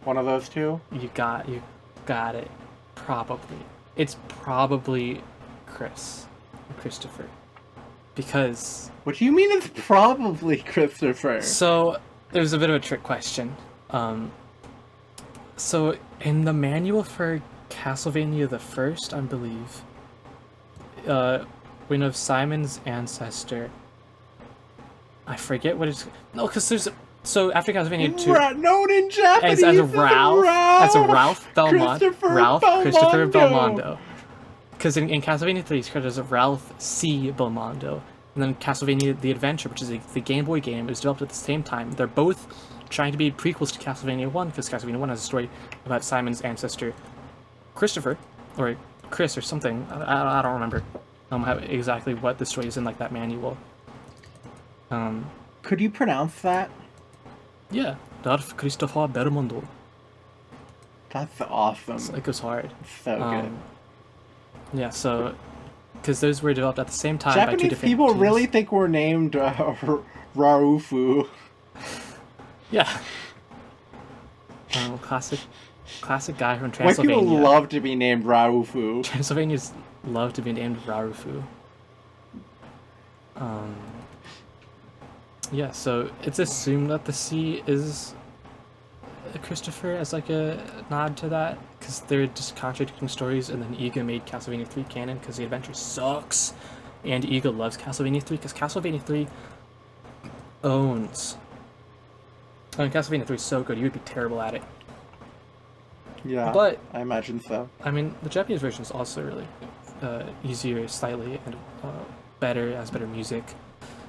One of those two? You got it. Probably. It's probably Christopher. Because... What do you mean it's probably Christopher? So, it was a bit of a trick question. So, in the manual for Castlevania the First, I believe, we know Simon's ancestor. I forget what it's... No, because there's... So, after Castlevania 2... Known in Japanese as a Ralph Belmont. Christopher Belmondo. Because in Castlevania 3, he's credited as Ralph C. Belmondo. And then Castlevania The Adventure, which is the Game Boy game, was developed at the same time. They're both trying to be prequels to Castlevania 1, because Castlevania 1 has a story about Simon's ancestor, Christopher, or Chris or something. I don't remember how exactly what the story is in like that manual. Could you pronounce that? Yeah, Darth Christopher Belmondo. That's awesome. It goes hard. So good. Yeah, so because those were developed at the same time Japanese by two different people teams. really think we're named Raufu. Yeah. Classic guy from White Transylvania. people love to be named Raufu. Transylvanians love to be named Rarufu. Yeah, so it's assumed that the C is Christopher as like a nod to that, because they're just contradicting stories, and then Iga made Castlevania 3 canon because The Adventure sucks, and Iga loves Castlevania 3 because Castlevania 3 owns. I mean, Castlevania 3 is so good, you would be terrible at it. Yeah, but I imagine so. I mean, the Japanese version is also really easier slightly, and better, has better music,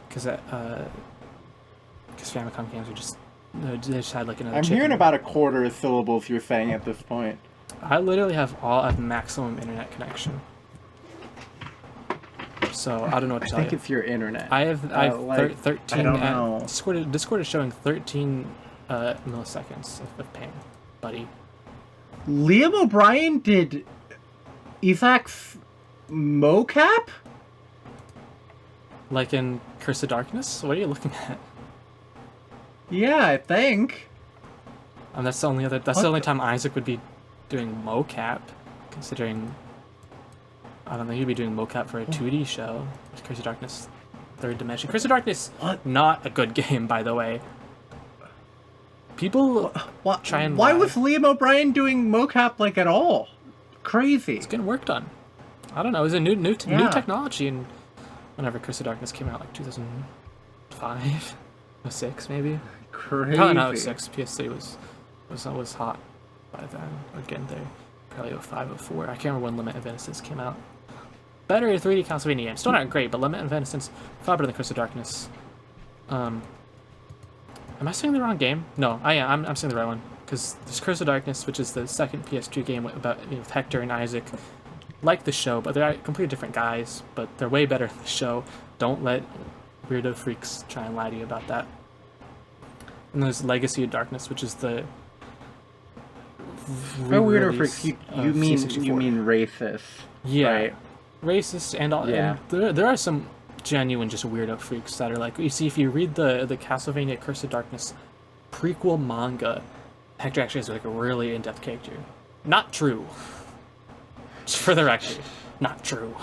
because Famicom games are just they just had like another. I'm hearing about a quarter of syllables you're saying at this point. I literally have maximum internet connection. So I don't know what to I tell think you. it's your internet. I have like, 13. I don't know. Discord is showing 13 milliseconds of ping, buddy. Liam O'Brien did Isaac's mocap? Like in Curse of Darkness? What are you looking at? Yeah, I think. And that's the only time Isaac would be doing mocap, considering I don't think he'd be doing mocap for a 2D show. Curse of Darkness, Third Dimension. Curse of Darkness, not a good game, by the way. People try and why lie. was Liam O'Brien doing mocap like at all? Crazy. It's getting work done. I don't know. It was a new technology, and whenever Curse of Darkness came out, like 2005, 06 maybe. Crazy. Probably not 06. PS3 was hot by then. Again, there probably 05, 04. I can't remember when Lament of Innocence came out. Better 3D Castlevania game. Still not great, but Lament of Innocence far better than Curse of Darkness. Am I saying the wrong game? No, I am. I'm saying the right one. Because there's Curse of Darkness, which is the second PS2 game about with Hector and Isaac. Like the show, but they're completely different guys. But they're way better than the show. Don't let weirdo freaks try and lie to you about that. And there's Legacy of Darkness, which is the weirdo freaks. You mean C64. racist? Yeah, right? Racist and all. Yeah. And there are some genuine just weirdo freaks that are like, you see, if you read the Castlevania Curse of Darkness prequel manga, Hector actually has like a really in-depth character. Not true. Just for the record, not true.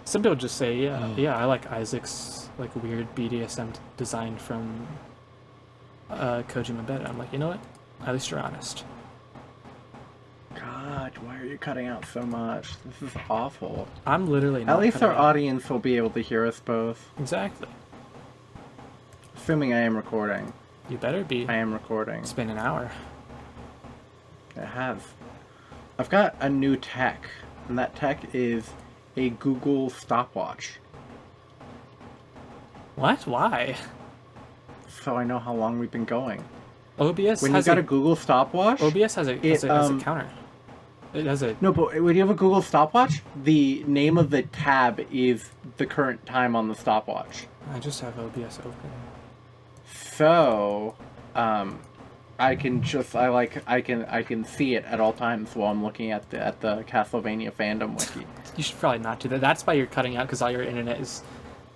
Some people just say, yeah, I like Isaac's like weird BDSM design from Kojima better. I'm like, you know what? At least you're honest. God, why are you cutting out so much? This is awful. I'm literally not. At least our cutting out. audience will be able to hear us both. Exactly. Assuming I am recording. You better be. I am recording. It's been an hour. It has. I've got a new tech, and that tech is a Google stopwatch. What? Why? So I know how long we've been going. OBS When you has got a Google stopwatch... OBS has a counter. It has a... No, but when you have a Google stopwatch, the name of the tab is the current time on the stopwatch. I just have OBS open. So, I can see it at all times while I'm looking at the Castlevania fandom wiki. You should probably not do that. That's why you're cutting out, because all your internet is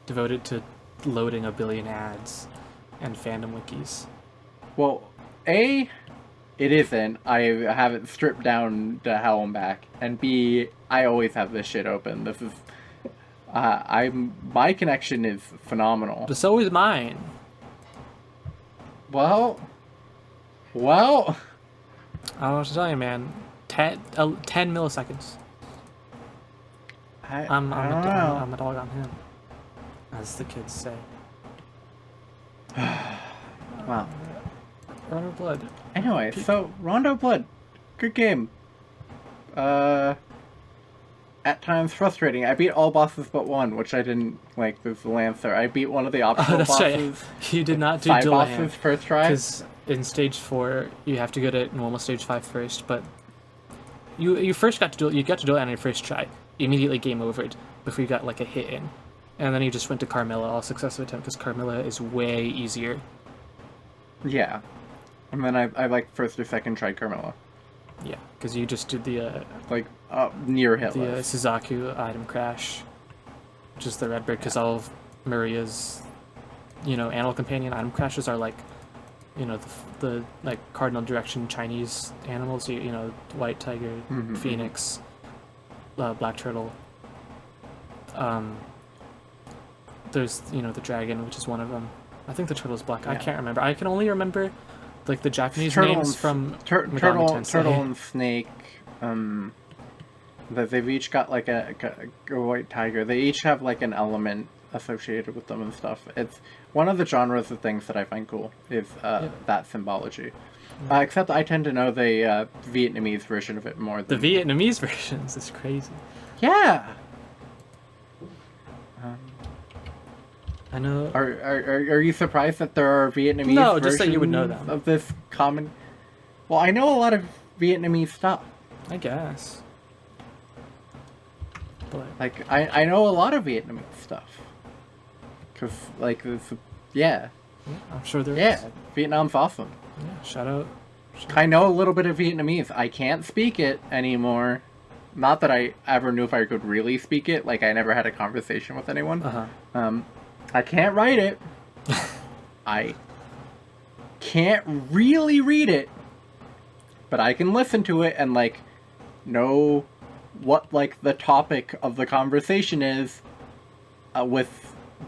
devoted to loading a billion ads and fandom wikis. Well, A, it isn't. I have it stripped down to hell and back. And B, I always have this shit open. This is... my connection is phenomenal. But so is mine. Well... I want to tell you, man. 10 milliseconds. I'm a dog on him, as the kids say. Wow. Rondo Blood. Anyway, so Rondo Blood, good game. At times frustrating. I beat all bosses but one, which I didn't like. There's the Lancer. I beat one of the optional That's bosses. right. You did not do 5 Dillahan. bosses first try. Because in stage 4, you have to go to normal stage 5 first, but you first got to do it on your first try. Immediately game overed before you got like a hit in. And then you just went to Carmilla, all successive attempt, because Carmilla is way easier. Yeah. And then I like first or second try Carmilla. Yeah, because you just did the near hitless. Suzaku item crash, which is the Redbird, because all of Maria's, animal companion item crashes are like, the like cardinal direction Chinese animals. White tiger, phoenix, black turtle. There's the dragon, which is one of them. I think the turtle is black. Yeah. I can't remember. I can only remember like the Japanese names from Megami Tensei. Turtle and snake. They've each got like a white tiger. They each have like an element associated with them and stuff. It's one of the genres of things that I find cool is that symbology. Except I tend to know the Vietnamese version of it more than... The Vietnamese versions is crazy. Yeah! I know... Are you surprised that there are Vietnamese No, versions just that you would know them. Of this common... Well, I know a lot of Vietnamese stuff. I guess. But Like, I know a lot of Vietnamese stuff. Because, like, yeah. I'm sure there Yeah, is. Vietnam's awesome. Yeah, shout out. I know a little bit of Vietnamese. I can't speak it anymore. Not that I ever knew if I could really speak it. Like, I never had a conversation with anyone. Uh-huh. I can't write it. I can't really read it. But I can listen to it and, like, know what, like, the topic of the conversation is.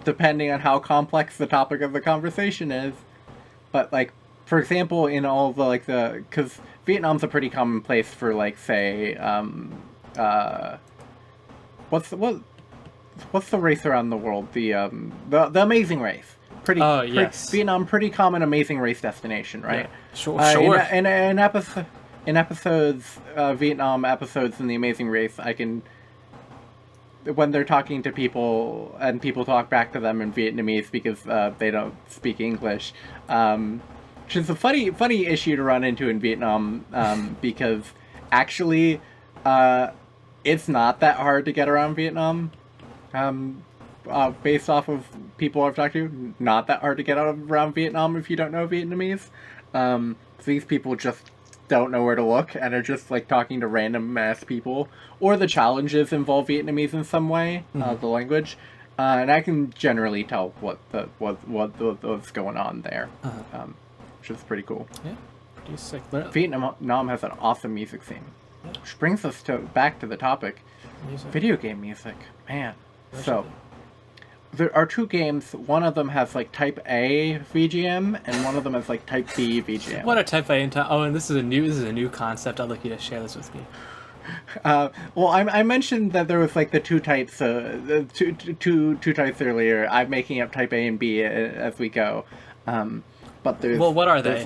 Depending on how complex the topic of the conversation is. But, like, for example, in all the, like, because Vietnam's a pretty common place for, like, say, what's the race around the world? The Amazing Race. Yes. Vietnam, pretty common Amazing Race destination, right? Yeah. Sure. In episodes, Vietnam episodes in the Amazing Race, I can, when they're talking to people and people talk back to them in Vietnamese because they don't speak English, which is a funny issue to run into in Vietnam, because actually it's not that hard to get around Vietnam. Based off of people I've talked to, not that hard to get around Vietnam if you don't know Vietnamese. So these people just don't know where to look and are just like talking to random ass people, or the challenges involve Vietnamese in some way, the language, and I can generally tell what's going on there, which is pretty cool. Yeah, pretty sick. Vietnam has an awesome music scene, which brings us back to the topic, video game music, man. So there are two games. One of them has like Type A VGM, and one of them has like Type B VGM. What are Type A and Type? Oh, and this is a new concept. I'd like you to share this with me. Well, I mentioned that there was like the two types, two types earlier. I'm making up Type A and B as we go. But there's what are they?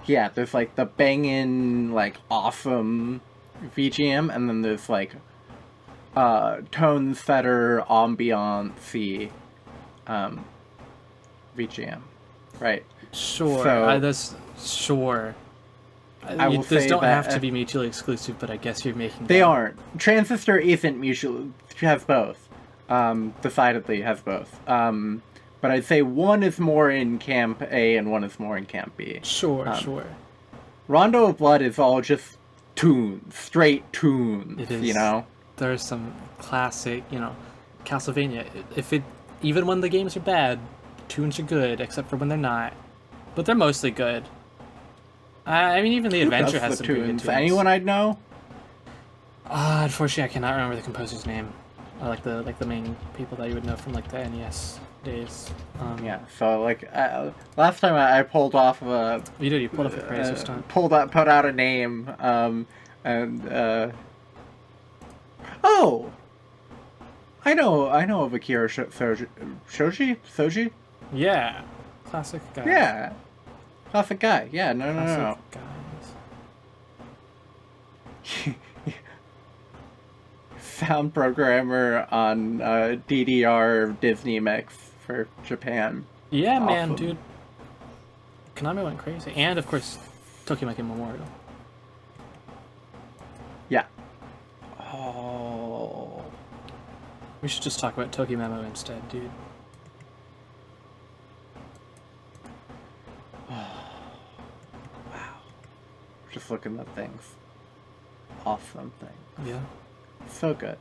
There's like the bangin', like awesome VGM, and then there's like tone setter ambiance VGM, right? Sure. So, that's sure. I will These say don't that, have to be mutually exclusive, but I guess you're making. They aren't. Transistor isn't mutually. Has both. Decidedly has both. But I'd say one is more in Camp A and one is more in Camp B. Sure. Rondo of Blood is all just tunes, straight tunes. It is. You know. There's some classic, Castlevania. Even when the games are bad, tunes are good, except for when they're not. But they're mostly good. I mean, even the adventure has some pretty good tunes. Anyone I'd know? Unfortunately, I cannot remember the composer's name. Or like the main people that you would know from like the NES days. Yeah. So like last time I pulled off you pulled off a praise this time. Put out a name. Oh, I know of Akira Shoji? Yeah, classic guy. Yeah, classic guy. Yeah, no. Guys. Sound programmer on DDR Disney Mix for Japan. Yeah, awesome. Man, dude. Konami went crazy, and of course, Tokimeki Memorial. Yeah. Oh. We should just talk about Tokimemo instead, dude. Wow. Just looking at things. Awesome things. Yeah. So good.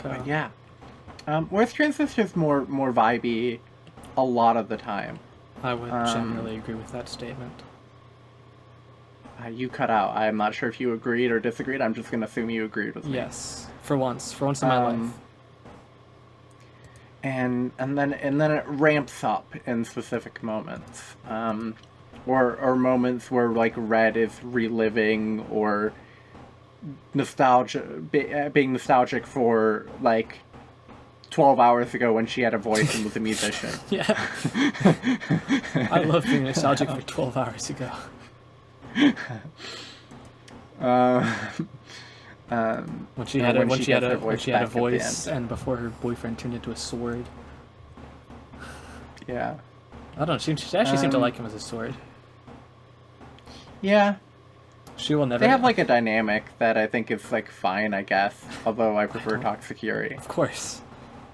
But yeah. Whereas Transistor's more vibey a lot of the time. I would generally agree with that statement. You cut out. I'm not sure if you agreed or disagreed. I'm just going to assume you agreed with me. Yes, for once in my life. And then it ramps up in specific moments, or moments where like Red is reliving or being nostalgic for like 12 hours ago when she had a voice and was a musician. Yeah, I love being nostalgic for 12 hours ago. When she had a voice and before her boyfriend turned into a sword. Yeah. I don't know. She actually seemed to like him as a sword. Yeah. She will never. They have like a dynamic that I think is like fine, I guess. Although I prefer Toxic Yuri. Of course.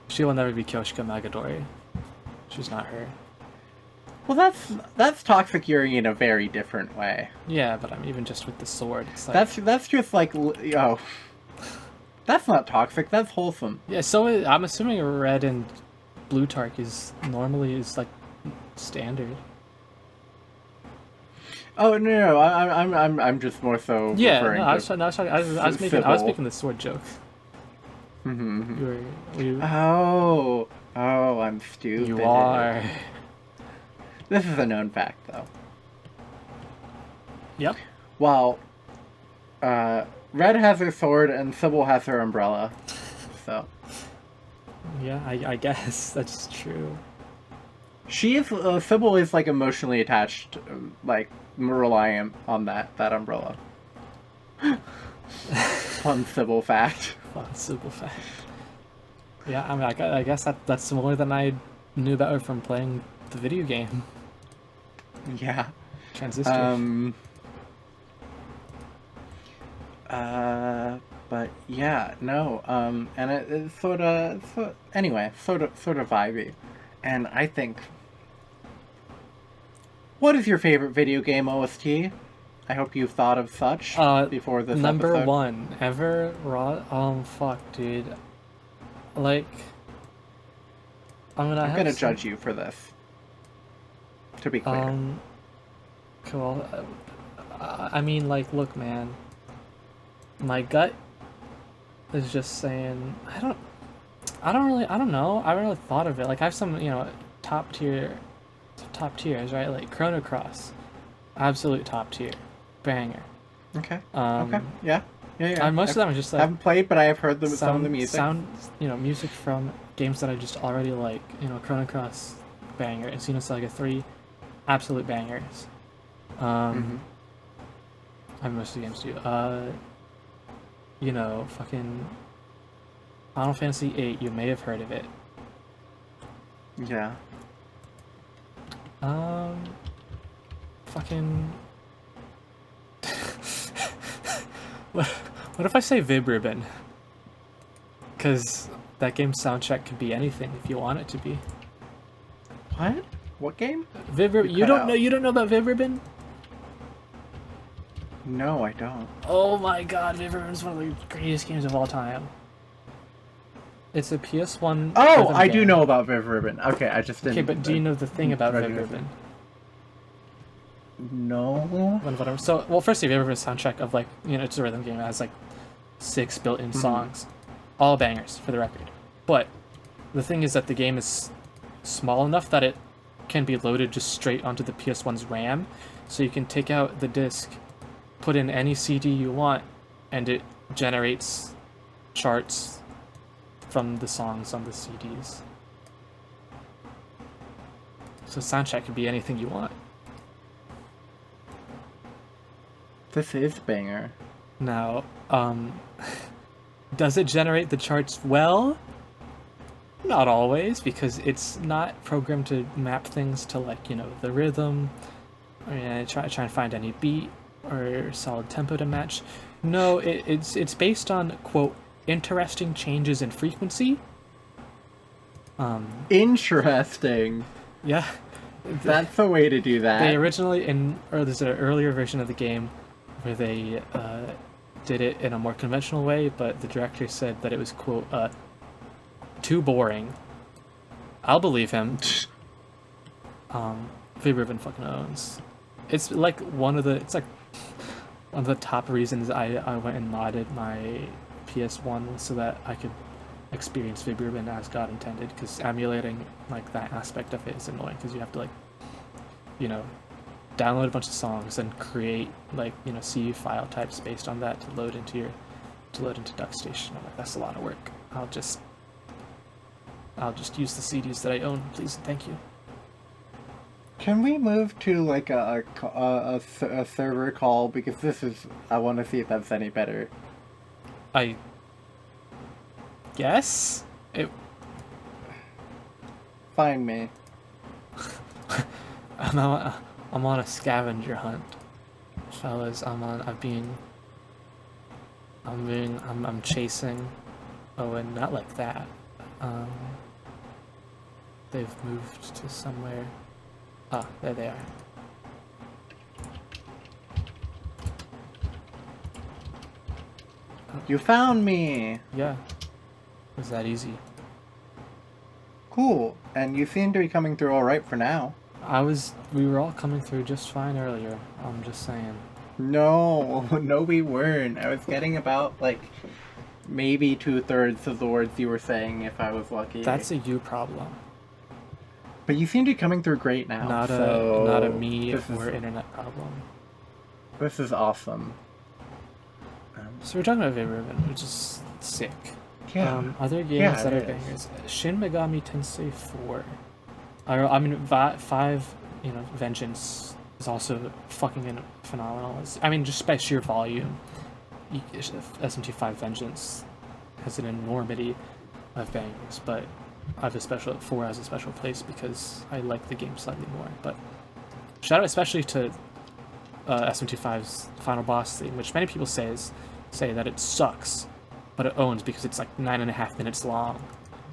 She will never be Kyoshika Magadori. She's not her. Well, that's Toxic Yuri in a very different way. Yeah, but I'm even just with the sword. It's like... That's just like, oh, that's not toxic. That's wholesome. Yeah, so I'm assuming red and blue Tark is like standard. Oh no, I'm just more so. Yeah, referring no, to I was making the sword joke. Mm-hmm. Oh, I'm stupid. You are. This is a known fact, though. Yep. Well, Red has her sword and Sybil has her umbrella. So. Yeah, I guess that's true. Sybil is like emotionally attached, like reliant on that umbrella. Fun Sybil fact. Fun Sybil fact. Yeah, I mean, I guess that's more than I knew about her from playing the video game. Yeah. Transistor. But yeah, no. And it's sort of vibey, and I think. What is your favorite video game OST? I hope you've thought of such before this number episode. one ever. Fuck, dude. Like, I'm gonna judge you for this. To be clear. Cool. I mean, like, look, man. My gut is just saying I don't know. I haven't really thought of it. Like, I have some, top tiers, right? Like Chrono Cross, absolute top tier, banger. Okay. Okay. Yeah. Most of them are just like, I haven't played, but I have heard some of the music. Music from games that I just already like. Chrono Cross, banger, and Xenosaga 3, absolute bangers. I have most of the games too. Fucking Final Fantasy VIII. You may have heard of it. Yeah. Fucking. What if I say Vib-Ribbon? Because that game's soundtrack could be anything if you want it to be. What? What game? Vib-Ribbon. You don't know about Vib-Ribbon? No, I don't. Oh my god, Vib-Ribbon is one of the greatest games of all time. It's a PS1. Oh, I do know about Vib-Ribbon. Okay, I just didn't. Okay, but do you know the thing about Vib-Ribbon? No. Whatever. So, well, firstly, Vib-Ribbon's soundtrack of it's a rhythm game. It has like 6 built-in songs, all bangers for the record. But the thing is that the game is small enough that it can be loaded just straight onto the PS1's RAM, so you can take out the disc, put in any CD you want, and it generates charts from the songs on the CDs. So soundtrack could be anything you want. This is banger. Now, does it generate the charts well? Not always, because it's not programmed to map things to the rhythm, or try and find any beat or solid tempo to match. No, it's based on, quote, interesting changes in frequency. Interesting. Yeah. That's the way to do that. They originally, there's an earlier version of the game where they did it in a more conventional way, but the director said that it was, quote, too boring. I'll believe him. Vib-Ribbon fucking owns. It's like one of the top reasons I went and modded my PS1 so that I could experience Vib-Ribbon as God intended, because emulating that aspect of it is annoying, because you have to download a bunch of songs and create C file types based on that to load into DuckStation. I'm like, that's a lot of work. I'll just use the CDs that I own, please and thank you. Can we move to a server call, because I want to see if that's any better. I guess it. Find me. I'm on a scavenger hunt. fellas, I'm chasing Owen, not like that. They've moved to somewhere. Ah, there they are. You found me! Yeah. It was that easy. Cool. And you seem to be coming through alright for now. We were all coming through just fine earlier. I'm just saying. No, no we weren't. I was getting about, like, maybe 2/3 of the words you were saying if I was lucky. That's a you problem. But you seem to be coming through great now. Not a me or internet problem. This is awesome. So we're talking about Vib-Ribbon, which is sick. Yeah. Other games that are bangers. Shin Megami Tensei 4. I mean, 5, you know, Vengeance is also fucking phenomenal. I mean, just by sheer volume, SMT5 Vengeance has an enormity of bangers, but I have 4 has a special place because I like the game slightly more. But shout out especially to SMT5's final boss theme, which many people say that it sucks, but it owns because it's like 9.5 minutes long,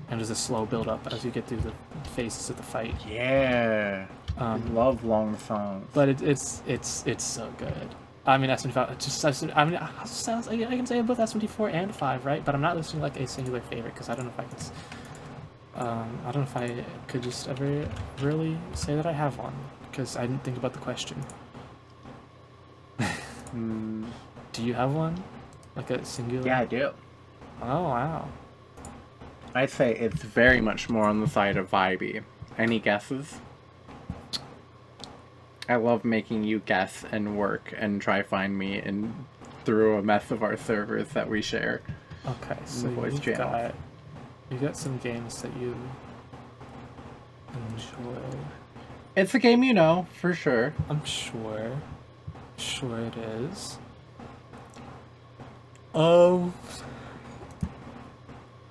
and there's a slow build up as you get through the phases of the fight. Yeah. I love long songs. But it's so good. I mean, SMT5. I mean, I can say both SMT4 and 5, right? But I'm not listing like a singular favorite because I don't know if I can. I don't know if I could just ever really say that I have one because I didn't think about the question. Do you have one? Like a singular? Yeah, I do. Oh, wow. I'd say it's very much more on the side of vibey. Any guesses? I love making you guess and work and try find me through a mess of our servers that we share. Okay, so you got some games that you enjoy. It's a game you know, for sure. I'm sure. Sure it is.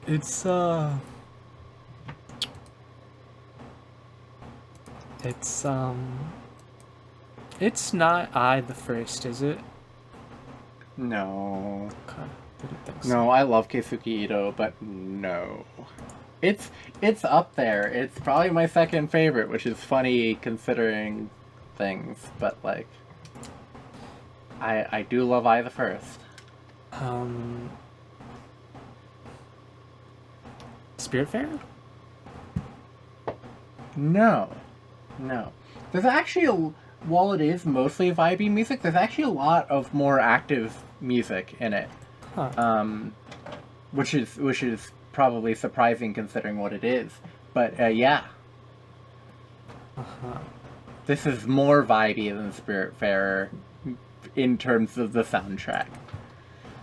It's not I the First, is it? No. Okay, didn't think so. No, I love Keisuke Ito, but no. It's up there. It's probably my second favorite, which is funny considering things, but like I do love I the First. Spiritfarer? No. There's actually while it is mostly vibey music, there's actually a lot of more active music in it. Huh. Which is probably surprising considering what it is. But yeah. Uh-huh. This is more vibey than Spiritfarer in terms of the soundtrack.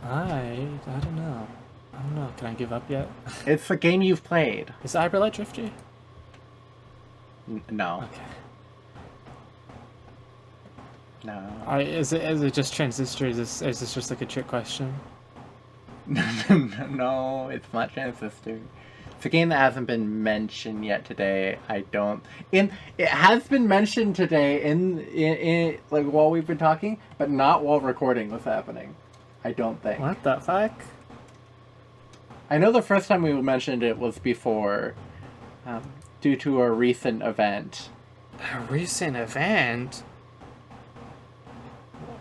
I don't know. Can I give up yet? It's a game you've played. Is Hyperlight Drifty? No. Okay. No. Is it just Transistor? Is this just like a trick question? No, it's not Transistor. It's a game that hasn't been mentioned yet today. It has been mentioned today in like while we've been talking, but not while recording was happening. I don't think. What the fuck? I know the first time we mentioned it was before, due to a recent event. A recent event?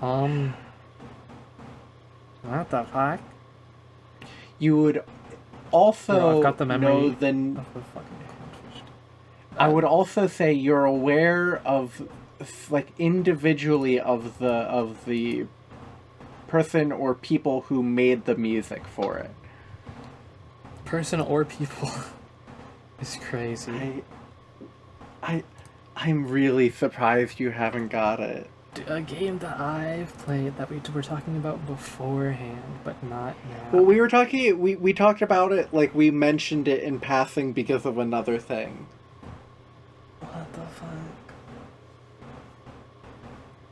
What the fuck? You would also Bro, I've got the memory know then. of the fucking confused. I would also say you're aware of, like, individually of the person or people who made the music for it. Person or people is crazy. I'm really surprised you haven't got it. A game that I've played that we were talking about beforehand, but not now. Well, we talked about it, like, we mentioned it in passing because of another thing. What the fuck?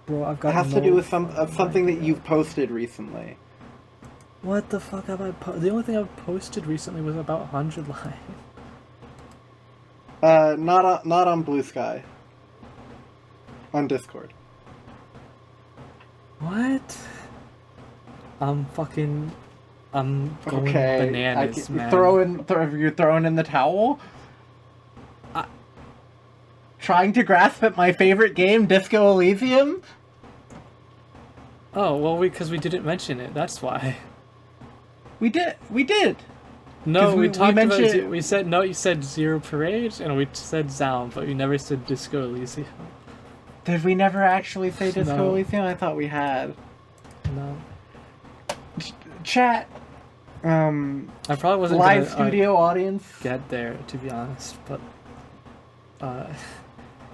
Bro, I've got It has to do with something that you've posted recently. What the fuck have I The only thing I've posted recently was about 100 Live. Not on Blue Sky. On Discord. What? I'm fucking... I'm going Okay, bananas, man. you're throwing in the towel? I- Trying to grasp at my favorite game, Disco Elysium? Oh, well, because we didn't mention it, that's why. We did. No, we talked about... mentioned... We said... No, you said Zero Parade, and we said Zaun, but we never said Disco Elysium. Did we never actually say Disco No. Elysium? I thought we had. No. Chat. I probably wasn't Live gonna, studio audience. get there, to be honest, but...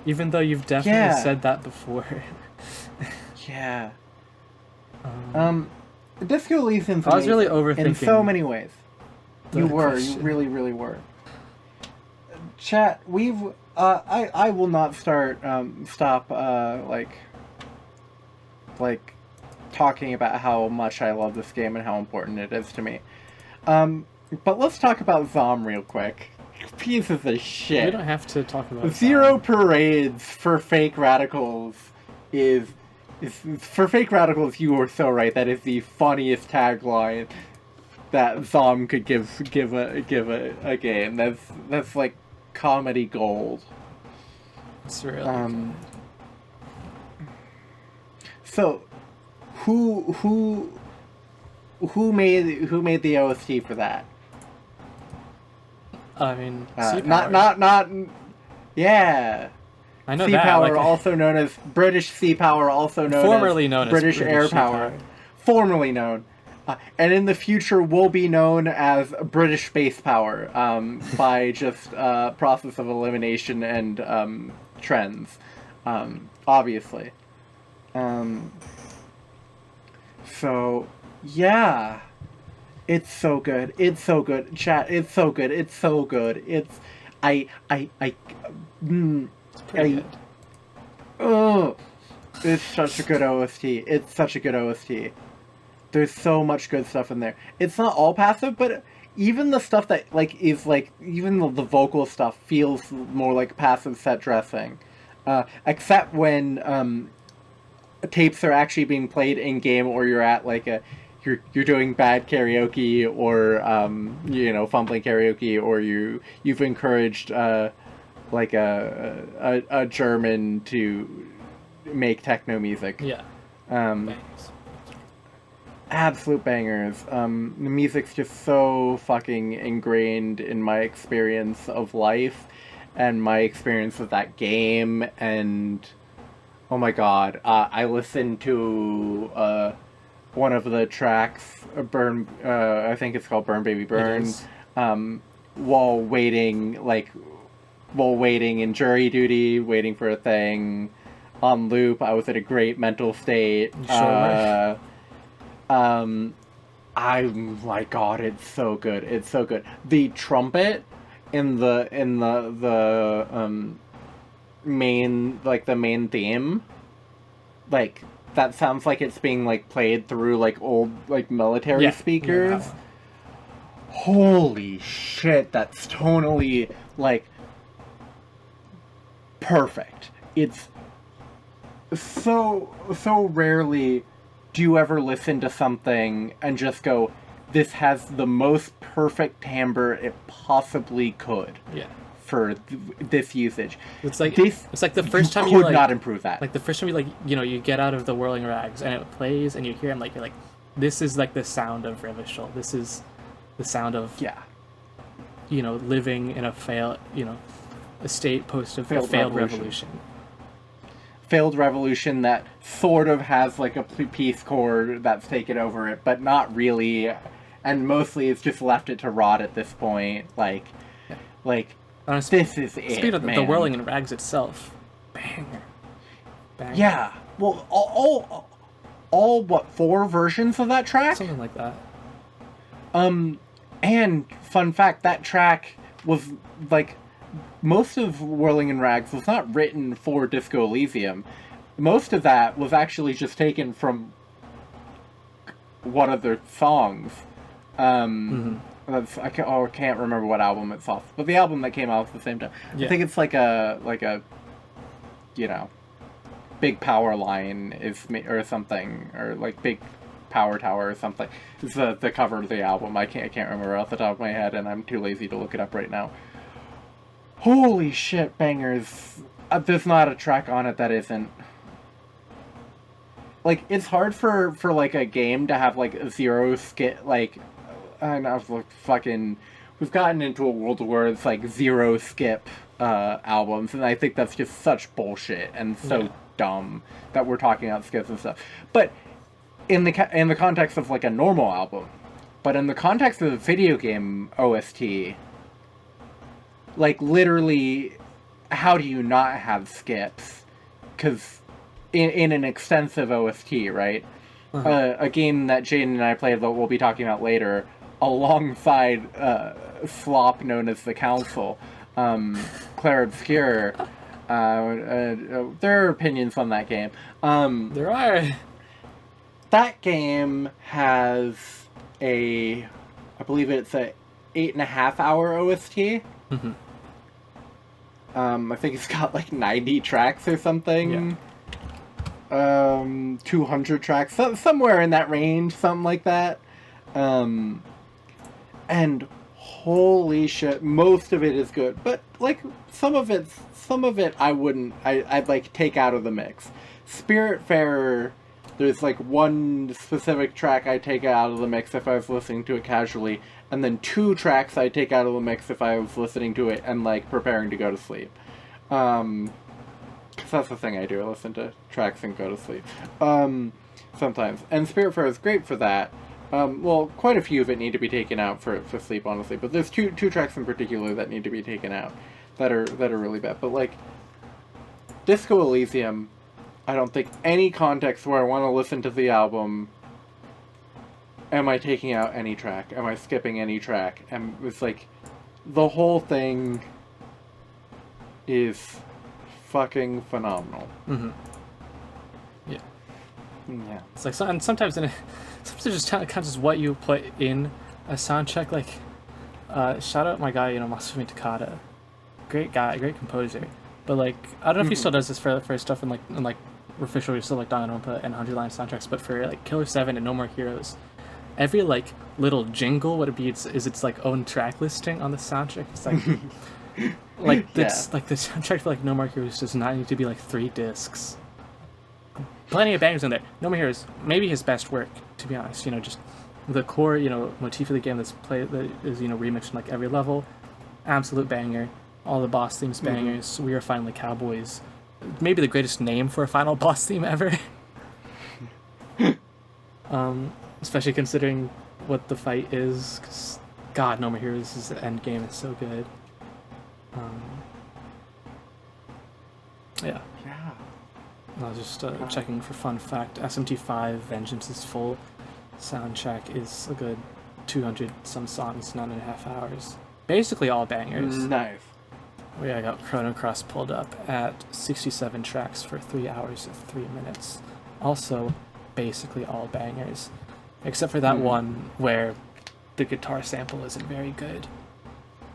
even though you've definitely said that before. Yeah. Disco Elysium's I was really amazing overthinking in so many ways. the You were. question. You really, really were. Chat, we've... I will not stop, talking about how much I love this game and how important it is to me. But let's talk about Zom real quick. Pieces of shit. We don't have to talk about Zero Zaun. Parades for fake radicals is for fake radicals. You are so right. That is the funniest tagline that Zom could give a game. That's like comedy gold. It's really good. So, who made the OST for that? I mean, Not. Yeah. I know Sea that. Power, Like, also known as British Sea Power, also known formerly as known as British Air Sea Power, formerly known, and in the future will be known as British Space Power by just process of elimination and trends, obviously. So yeah, it's so good. It's so good. Chat. It's so good. It's so good. It's pretty good. It's such a good OST. It's such a good OST. There's so much good stuff in there. It's not all passive, but even the stuff that even the vocal stuff feels more like passive set dressing, except when tapes are actually being played in game, or you're at you're doing bad karaoke, or fumbling karaoke, or you've encouraged a German to make techno music. Yeah. Bangs. Absolute bangers. The music's just so fucking ingrained in my experience of life and my experience with that game, and oh my god, I listened to one of the tracks, I think it's called Burn Baby Burn, while waiting in jury duty, waiting for a thing on loop. I was in a great mental state. Sure. My god, it's so good. It's so good. The trumpet in the main the main theme, that sounds like it's being played through old military speakers. Yeah. Holy shit, that's tonally perfect. It's so rarely do you ever listen to something and just go, this has the most perfect timbre it possibly could. Yeah. For this usage. It's like the first time you could not improve that. Like the first time you get out of the Whirling Rags and it plays and you hear him, you're like, this is the sound of Revachol. This is the sound of living in a a state post of a failed revolution. Failed revolution that sort of has a peace corps that's taken over it, but not really, and mostly it's just left it to rot at this point. This is it. Speaking of man. the Whirling in Rags itself, banger. Yeah. Well, all what, 4 versions of that track? Something like that. And fun fact, that track was most of Whirling in Rags was not written for Disco Elysium. Most of that was actually just taken from one of their songs. I can't remember what album it's off, but the album that came out at the same time. Yeah. I think it's big power line or something, or like big power tower or something. It's the cover of the album. I can't remember off the top of my head, and I'm too lazy to look it up right now. Holy shit, bangers! There's not a track on it that isn't. Like, it's hard for like a game to have like zero skip. Like, I know, like fucking. We've gotten into a world where it's like zero skip albums, and I think that's just such bullshit and so dumb that we're talking about skips and stuff. But in the context of like a normal album, but in the context of a video game OST, like literally, how do you not have skips? Because in an extensive OST, right? A game that Jaden and I played that we'll be talking about later, alongside flop known as the Council, Clair Obscur. There are opinions on that game. There are. That game has I believe it's a 8.5 hour OST. Mm-hmm. I think it's got like 90 tracks or something. Yeah. 200 tracks, somewhere in that range, something like that. And holy shit, most of it is good, but like some of it I'd like take out of the mix. Spiritfarer, there's like one specific track I take out of the mix if I was listening to it casually, and then 2 tracks I take out of the mix if I was listening to it and like preparing to go to sleep. Cause that's the thing I do, I listen to tracks and go to sleep. Sometimes. And Spiritfarer is great for that. Well, quite a few of it need to be taken out for sleep, honestly. But there's two tracks in particular that need to be taken out that are really bad. But like Disco Elysium, I don't think any context where I want to listen to the album am I taking out any track? Am I skipping any track? And it's like the whole thing is fucking phenomenal. Mm-hmm. Yeah. Yeah. It's like and sometimes it's just kind of just what you put in a soundtrack. Like, shout out my guy, Masumi Takada, great guy, great composer. But like, I don't know if he still does this for stuff in like official still like Danganronpa and 100 Line soundtracks. But for like Killer 7 and No More Heroes, every like little jingle, what it be, is its like own track listing on the soundtrack. It's like. Like this, like the soundtrack for like No More Heroes does not need to be like 3 discs. Plenty of bangers in there. No More Heroes, maybe his best work, to be honest. Just the core, motif of the game that is remixed in like every level. Absolute banger. All the boss themes bangers. We Are Finally Cowboys. Maybe the greatest name for a final boss theme ever. Especially considering what the fight is. 'Cause God, No More Heroes' end game is so good. Yeah. I was just checking for fun fact. SMT5 Vengeance's full soundtrack is a good 200 some songs, 9.5 hours. Basically all bangers. Nice. I got Chrono Cross pulled up at 67 tracks for 3 hours and 3 minutes. Also, basically all bangers, except for that one where the guitar sample isn't very good.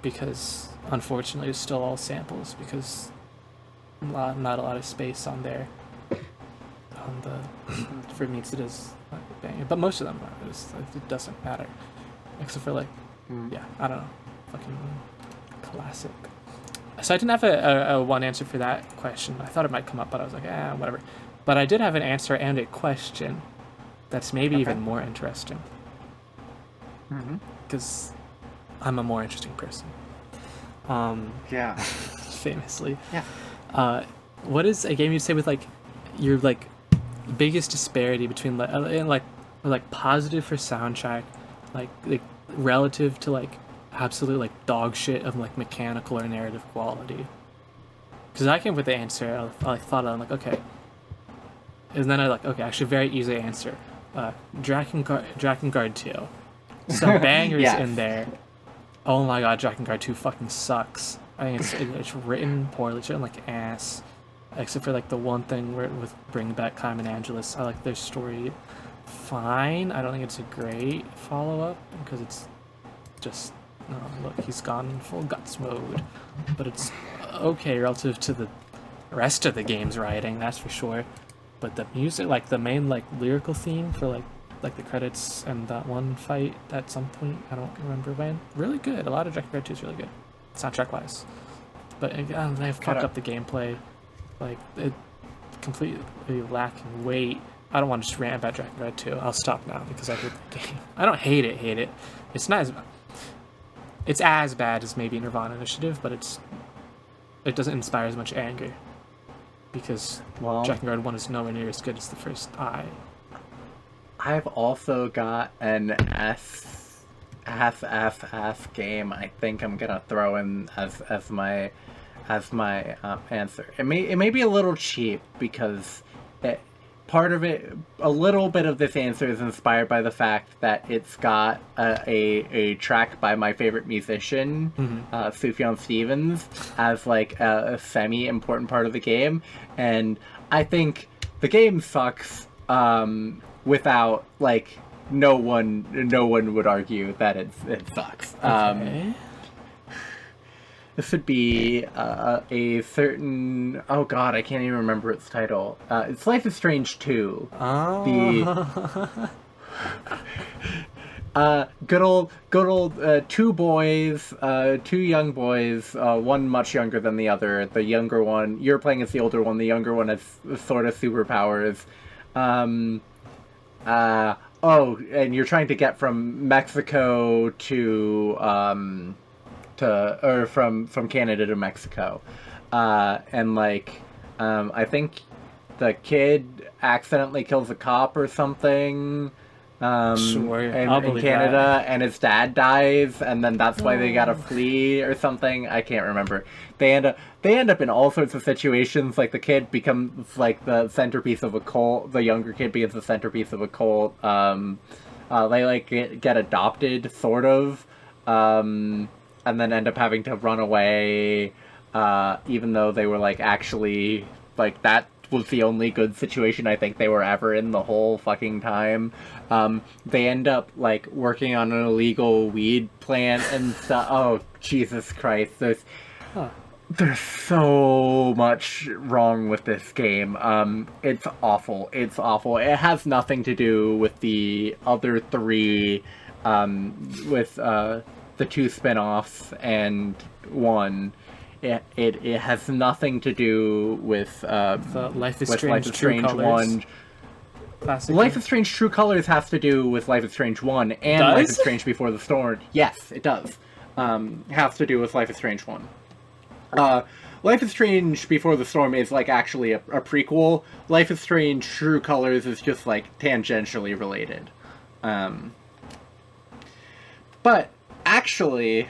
Because unfortunately it's still all samples because not a lot of space on there. On the for meets it is banging, but most of them it doesn't matter, except for like I don't know, fucking classic. So I didn't have a one answer for that question. I thought it might come up, but I was like whatever. But I did have an answer and a question that's maybe even more interesting. Because I'm a more interesting person. Yeah. Famously. Yeah. What is a game you'd say with like your like biggest disparity between like positive for soundtrack, like relative to like absolute like dog shit of like mechanical or narrative quality? Because I came with the answer, I thought I'm like okay, and then I like okay, actually very easy answer. Drakengard 2. Some bangers in there. Oh my god, Drakengard 2 fucking sucks. I think it's written poorly, it's written like ass. Except for like the one thing where with bringing back Carmen Angeles, I like their story fine. I don't think it's a great follow-up because it's just look, he's gone full guts mode. But it's okay relative to the rest of the game's writing, that's for sure. But the music, like the main like lyrical theme for like the credits and that one fight at some point, I don't remember when. Really good. A lot of Drakengard 2 is really good, soundtrack wise. But again, they've fucked up the gameplay, like it completely lacking weight. I don't want to just rant about Drakengard 2. I'll stop now because I hate the game. I don't hate it. It's not as it's as bad as maybe Nirvana Initiative, but it doesn't inspire as much anger because Drakengard 1 is nowhere near as good as the first Eye. I've also got an S game. I think I'm gonna throw in as my answer. It may be a little cheap because a little bit of this answer is inspired by the fact that it's got a track by my favorite musician, Sufjan Stevens, as like a semi-important part of the game, and I think the game sucks without like no one would argue that it sucks. Okay. This would be a certain... Oh god, I can't even remember its title. It's Life is Strange 2. Oh. Good old two young boys, one much younger than the other. The younger one, you're playing as the older one, the younger one has sort of superpowers. And you're trying to get from Mexico to from Canada to Mexico, and like I think the kid accidentally kills a cop or something in Canada, and his dad dies, and then that's why they gotta flee or something. I can't remember. They end up in all sorts of situations. Like the kid becomes like the centerpiece of a cult. The younger kid becomes the centerpiece of a cult. They like get adopted, sort of. And then end up having to run away, even though they were like actually like that was the only good situation I think they were ever in the whole fucking time. They end up like working on an illegal weed plant and stuff. Oh Jesus Christ! There's so much wrong with this game. It's awful. It's awful. It has nothing to do with the other three, with the two spin-offs and one. It has nothing to do with Life is with Strange, Life is Strange True 1. Classic Life game. is Strange True Colors has to do with Life is Strange 1 and Life is Strange Before the Storm. Yes, it does. Has to do with Life is Strange 1. Life is Strange Before the Storm is like actually a prequel. Life is Strange True Colors is just like tangentially related. But actually,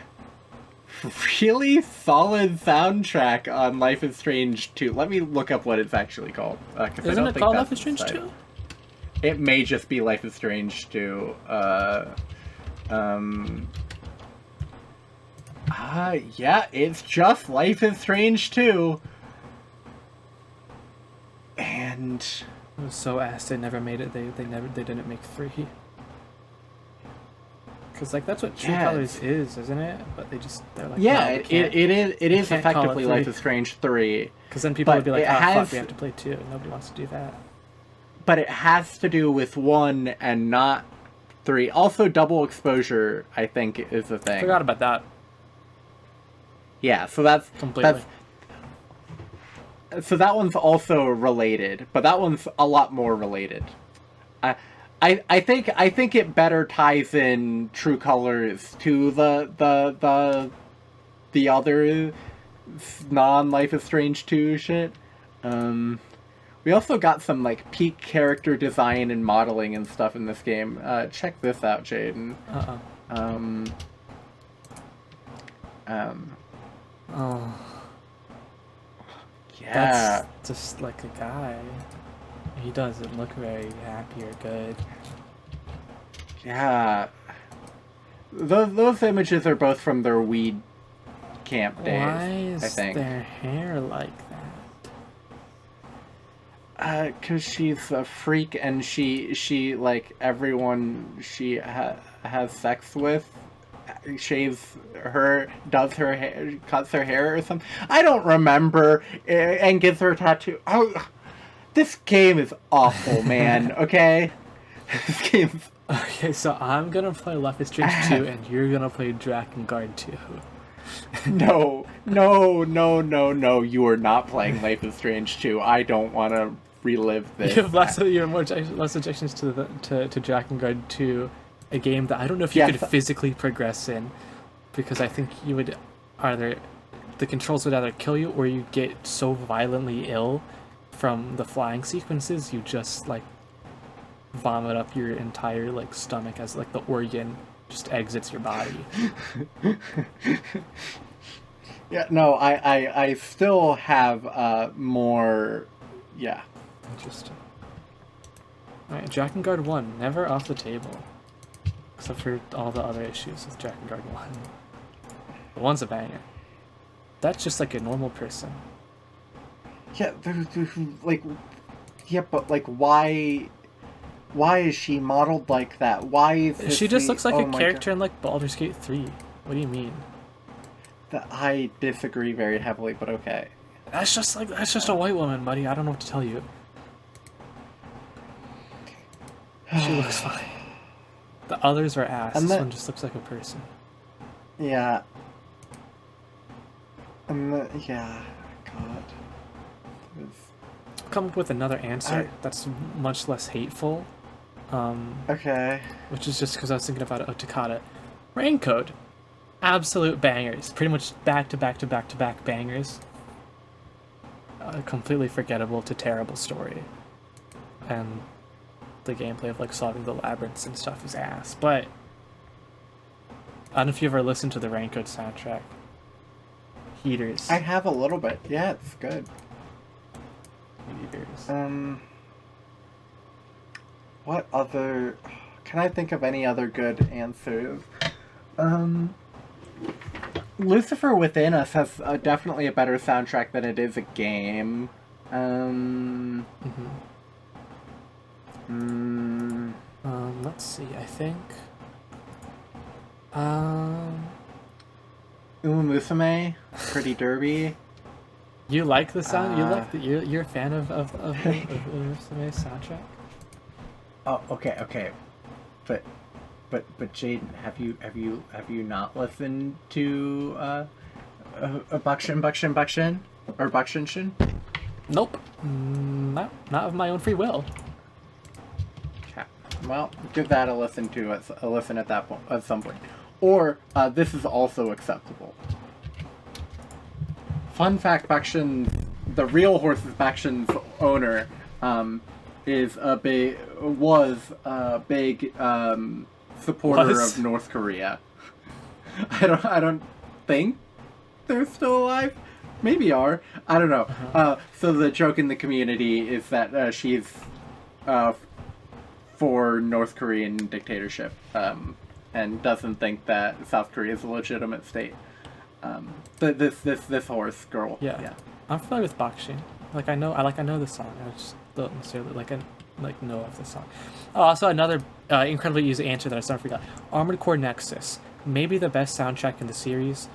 really solid soundtrack on Life is Strange 2. Let me look up what it's actually called. Isn't it called Life is Strange 2? It may just be Life is Strange 2. Yeah, it's just Life is Strange 2. And it was so ass they never made it. They didn't make 3. Because like that's what True Colors is, isn't it? But they're like, yeah, no, it is effectively Life is Strange 3. Because then people would be like, fuck, we have to play 2. Nobody wants to do that. But it has to do with 1 and not 3. Also, double exposure, I think, is the thing. Forgot about that. Yeah, so that's completely. So that one's also related, but that one's a lot more related. I think it better ties in True Colors to the other non-Life is Strange 2 shit. We also got some like peak character design and modeling and stuff in this game. Check this out, Jaden. Oh. Yeah. That's just like a guy. He doesn't look very happy or good. Yeah. Those images are both from their weed camp days. Why is I think. their hair like that? 'Cause she's a freak and she like everyone she has sex with shaves her, does her hair, cuts her hair or something. I don't remember, and gives her a tattoo. Oh, this game is awful, man. Okay, this game's... Okay, so I'm gonna play Life is Strange 2, and you're gonna play Drakengard 2. No. You are not playing Life is Strange 2. I don't want to relive this. You have less objections to Drakengard 2, a game that I don't know if you could physically progress in, because I think you would either... the controls would either kill you, or you get so violently ill from the flying sequences, you just, like, vomit up your entire, like, stomach as, like, the organ just exits your body. Yeah, no, I still have more... Yeah. Interesting. Alright, Drakengard 1, never off the table. Except for all the other issues with Drakengard 1. The one's a banger. That's just like a normal person. Yeah, like... Yeah, but, like, why is she modeled like that? Why is this she just looks like a character in, like, Baldur's Gate 3. What do you mean? I disagree very heavily, but okay. That's just a white woman, buddy. I don't know what to tell you. She looks fine. The others are ass. This one just looks like a person. Yeah. Yeah. God. Come up with another answer that's much less hateful. Okay. Which is just because I was thinking about Takata. Raincoat. Absolute bangers. Pretty much back to back to back to back bangers. Completely forgettable to terrible story. And the gameplay of, like, solving the labyrinths and stuff is ass. But I don't know if you ever listened to the Raincoat soundtrack. Heaters. I have a little bit. Yeah, it's good. Heaters. What other... Can I think of any other good answers? Lucifer Within Us has definitely a better soundtrack than it is a game. Let's see, I think... Umamusume, Pretty Derby. You like the sound? You like the... You're a fan of Umamusume's soundtrack? Oh, okay. But Jaden, have you not listened to Buckshin? Or Buckshin? Nope. Not of my own free will. Okay. Well, give that a listen at that point, at some point. Or this is also acceptable. Fun fact: the real horse's Bakshin's owner, was a big supporter of North Korea. I don't think they're still alive. Maybe are. I don't know. So the joke in the community is that she's for North Korean dictatorship, and doesn't think that South Korea is a legitimate state. This horse girl. Yeah. I'm familiar with Bakshin. I know the song. I just don't necessarily know of the song. Oh, also another incredibly easy answer that I sort of forgot. Armored Core Nexus, maybe the best soundtrack in the series.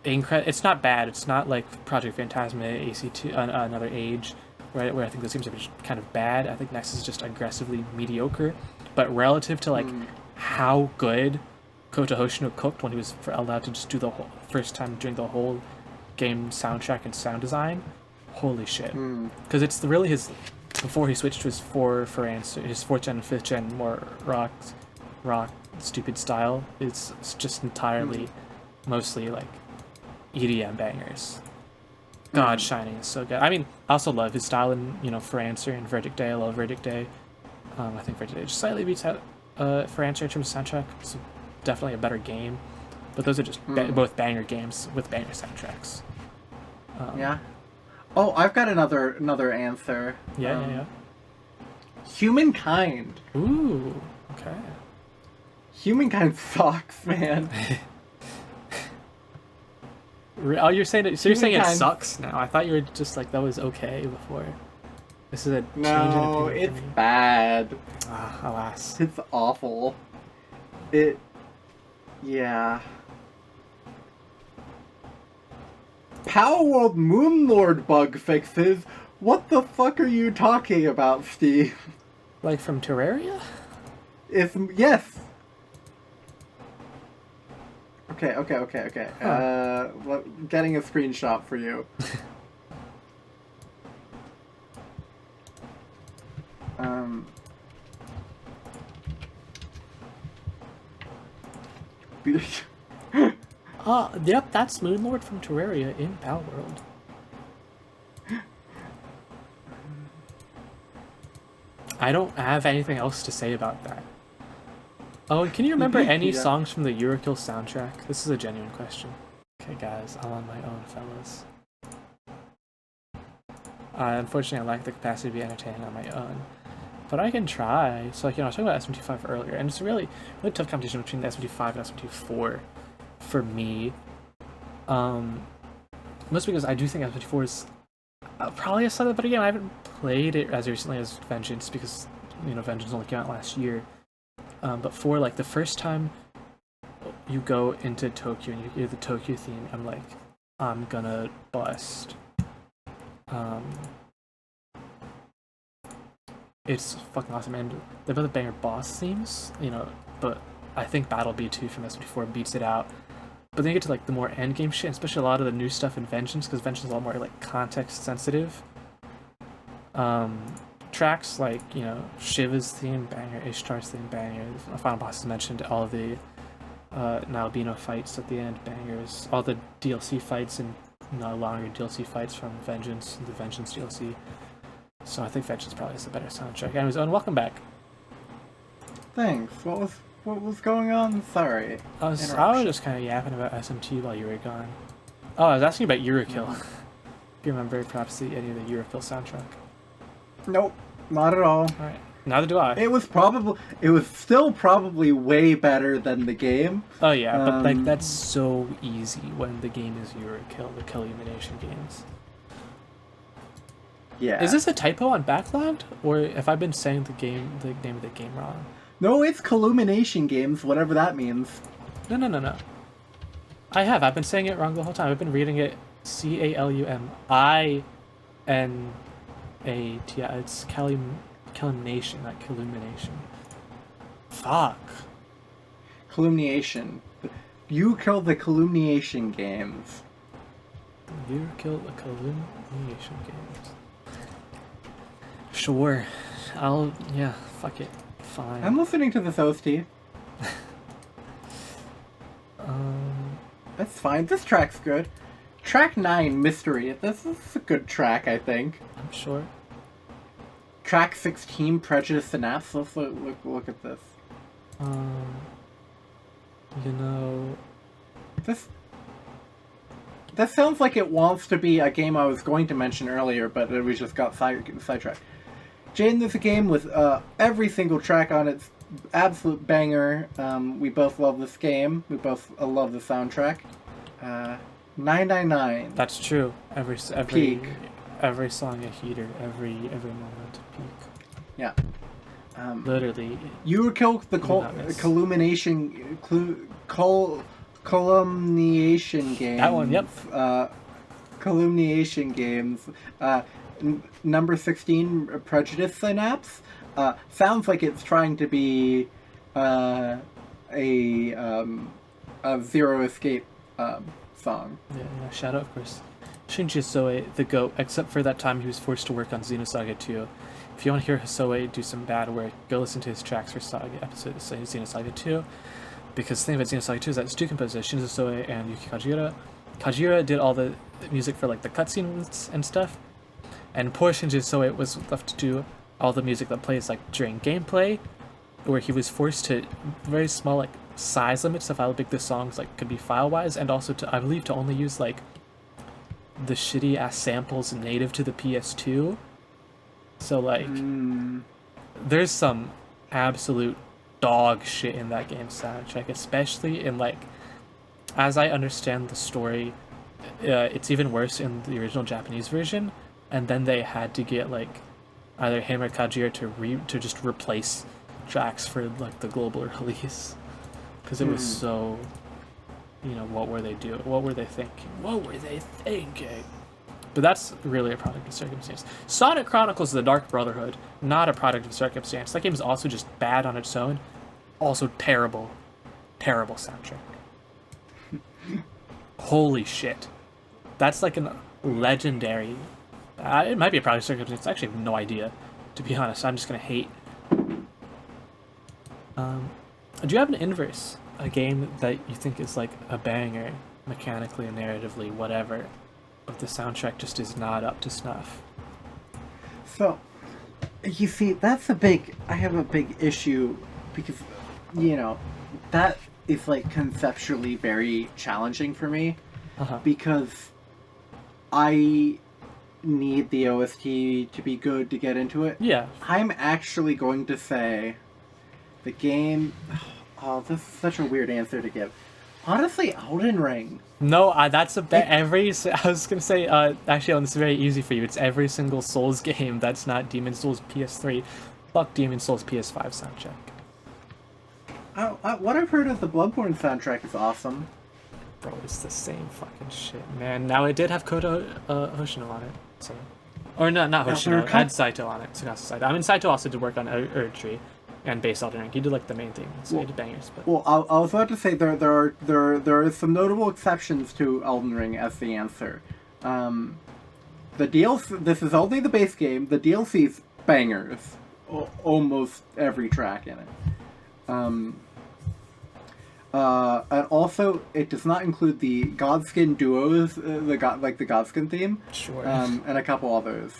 It's not bad. It's not like Project Phantasma, AC2, Another Age, right? Where I think those games are just kind of bad. I think Nexus is just aggressively mediocre. But relative to how good Kota Hoshino cooked when he was allowed to just do the whole first time doing the whole game soundtrack and sound design, holy shit! Because it's really his before he switched to his his 4th gen and 5th gen more rock stupid style. It's just entirely mostly like EDM bangers. God, Shining is so good. I mean, I also love his style in For Answer and Verdict Day. I love Verdict Day. I think Verdict Day just slightly beats out For Answer in terms of soundtrack. It's definitely a better game, but those are just both banger games with banger soundtracks. Yeah. Oh, I've got another answer. Yeah. Humankind. Ooh. Okay. Humankind sucks, man. Oh, you're saying it? So you're saying it sucks now? I thought you were just like that was okay before. This is a change in opinion. No, it's bad. Alas. It's awful. Yeah. Power World Moonlord bug fixes? What the fuck are you talking about, Steve? Like from Terraria? Yes. Okay. Huh. Getting a screenshot for you. Yep, that's Moonlord from Terraria in Power World. I don't have anything else to say about that. Oh, and can you remember any Yeah. songs from the Yurukill soundtrack? This is a genuine question. Okay, guys, I'm on my own, fellas. Unfortunately, I lack the capacity to be entertaining on my own. But I can try. So, like, I was talking about SMT5 earlier, and it's a really tough competition between the SMT5 and SMT4 for me. Mostly because I do think SMT4 is probably a slightly better game. I haven't played it as recently as Vengeance because, Vengeance only came out last year. But for, like, the first time you go into Tokyo and you hear the Tokyo theme, I'm like, I'm gonna bust. It's fucking awesome, and they're both banger boss themes, but I think Battle B2 from SMT4 beats it out. But then you get to, like, the more endgame shit, especially a lot of the new stuff in Vengeance, because Vengeance is a lot more, like, context-sensitive. Tracks like, Shiva's theme, banger, Ishtar's theme, banger, Final Boss is mentioned, all of the Naobino fights at the end, bangers, all the DLC fights and no longer DLC fights from Vengeance, the Vengeance DLC. So I think Vengeance probably is the better soundtrack. Anyways, Owen, welcome back. Thanks. What was going on? Sorry. I was just kind of yapping about SMT while you were gone. Oh, I was asking about Yurukill. If you remember perhaps any of the Yurukill soundtrack. Nope, not at all. Alright, neither do I. It was still probably way better than the game. Oh yeah, but like that's so easy when the game is Yurukill, the Calumniation games. Yeah. Is this a typo on Backland, or have I been saying the name of the game wrong? No, it's Calumniation games, whatever that means. No. I've been saying it wrong the whole time. I've been reading it Calumniation. It's Calumniation, not Calumniation. Fuck. Calumniation. You killed the Calumniation games. You killed the Calumniation games. Sure. Fuck it. Fine. I'm listening to this OST. That's fine. This track's good. Track 9, Mystery. This is a good track, I think. I'm sure. Track 16, Prejudice Synapse. Let's look at this. This sounds like it wants to be a game I was going to mention earlier, but we just got sidetracked. Jane, there's a game with every single track on its absolute banger. We both love this game. We both love the soundtrack. 999. That's true. Every Peak. Every song a heater. Every moment a peak. Yeah. Literally. Yurukill, the Calumniation games. That one, yep. Calumniation games. Number 16, Prejudice Synapse. Sounds like it's trying to be a Zero Escape song. Yeah, shout out, of course. Shin Hisoe, the GOAT, except for that time he was forced to work on Xenosaga 2. If you want to hear Hisoe do some bad work, go listen to his tracks for Saga episode Xenosaga 2. Because the thing about Xenosaga 2 is that it's two composers, Shin Hisoe and Yuki Kajira. Kajira did all the music for like the cutscenes and stuff. And poor Shin Hisoe was left to do all the music that plays like during gameplay, where he was forced to very small like size limits of how big the songs like could be file wise, and also to, I believe, to only use like the shitty ass samples native to the PS2. So like there's some absolute dog shit in that game soundtrack, especially in like, as I understand the story, it's even worse in the original Japanese version, and then they had to get like either him or Kajira to just replace tracks for like the global release. because it was so, what were they doing? What were they thinking? What were they thinking? But that's really a product of circumstance. Sonic Chronicles of the Dark Brotherhood, not a product of circumstance. That game is also just bad on its own. Also terrible, terrible soundtrack. Holy shit. That's like a legendary... it might be a product of circumstance. I actually have no idea, to be honest. I'm just going to hate. Do you have an inverse? A game that you think is like a banger, mechanically and narratively, whatever, but the soundtrack just is not up to snuff? So, you see, I have a big issue because, that is like conceptually very challenging for me because I need the OST to be good to get into it. Yeah. I'm actually going to say the game... Oh, this is such a weird answer to give. Honestly, Elden Ring. No, that's a bet. I was gonna say, actually, this is very easy for you. It's every single Souls game that's not Demon Souls PS3. Fuck Demon Souls PS5 soundtrack. What I've heard of the Bloodborne soundtrack is awesome. Bro, it's the same fucking shit, man. Now, it did have Koto Hoshino on it, so... Or no, not Hoshino. It had Saito on it. Tsunasu Saito. I mean, Saito also did work on Erdtree and base Elden Ring. He did like the main thing, so he did bangers. But... Well, I was about to say there are some notable exceptions to Elden Ring as the answer. The DLC. This is only the base game. The DLC's bangers. Almost every track in it. And also, it does not include the Godskin duos, the Godskin theme, sure, and a couple others.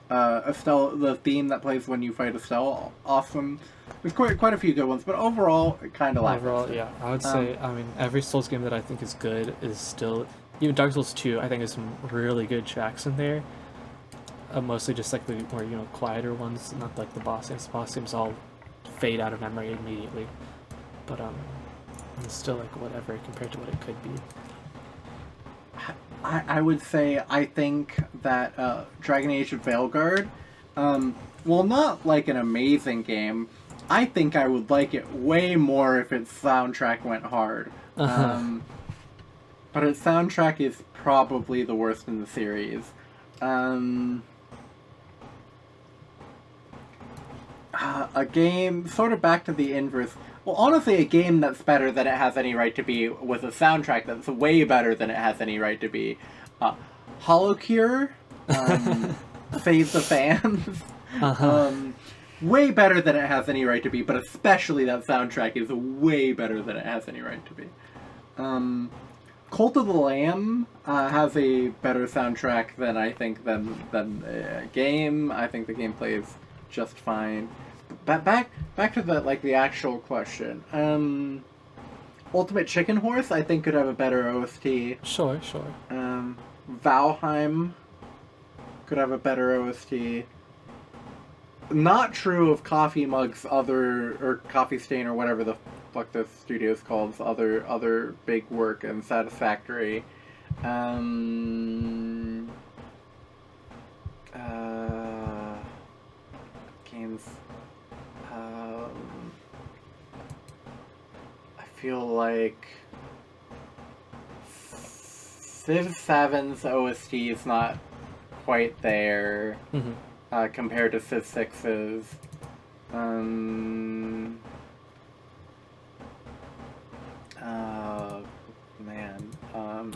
Estelle, the theme that plays when you fight Estelle, awesome. There's quite a few good ones, but overall, it kind of lacks. Overall, yeah, I would say, I mean, every Souls game that I think is good is still, even Dark Souls 2, I think there's some really good tracks in there. Mostly just like the more, quieter ones, not like the boss themes. Boss themes all fade out of memory immediately. But, it's still like whatever compared to what it could be. I would say I think that Dragon Age of Veilguard, while not like an amazing game, I think I would like it way more if its soundtrack went hard. But its soundtrack is probably the worst in the series. A game, sort of back to the inverse. Well, honestly, a game that's better than it has any right to be with a soundtrack that's way better than it has any right to be. Holocure, Save the Fans. Way better than it has any right to be, but especially that soundtrack is way better than it has any right to be. Cult of the Lamb has a better soundtrack than I think than game. I think the gameplay is just fine. Back to the actual question. Ultimate Chicken Horse, I think, could have a better OST. Sure. Valheim could have a better OST. Not true of Coffee Mug's or Coffee Stain or whatever the fuck the studio's called, other big work and Satisfactory. Games. I feel like Civ 7's OST is not quite there compared to Civ 6's.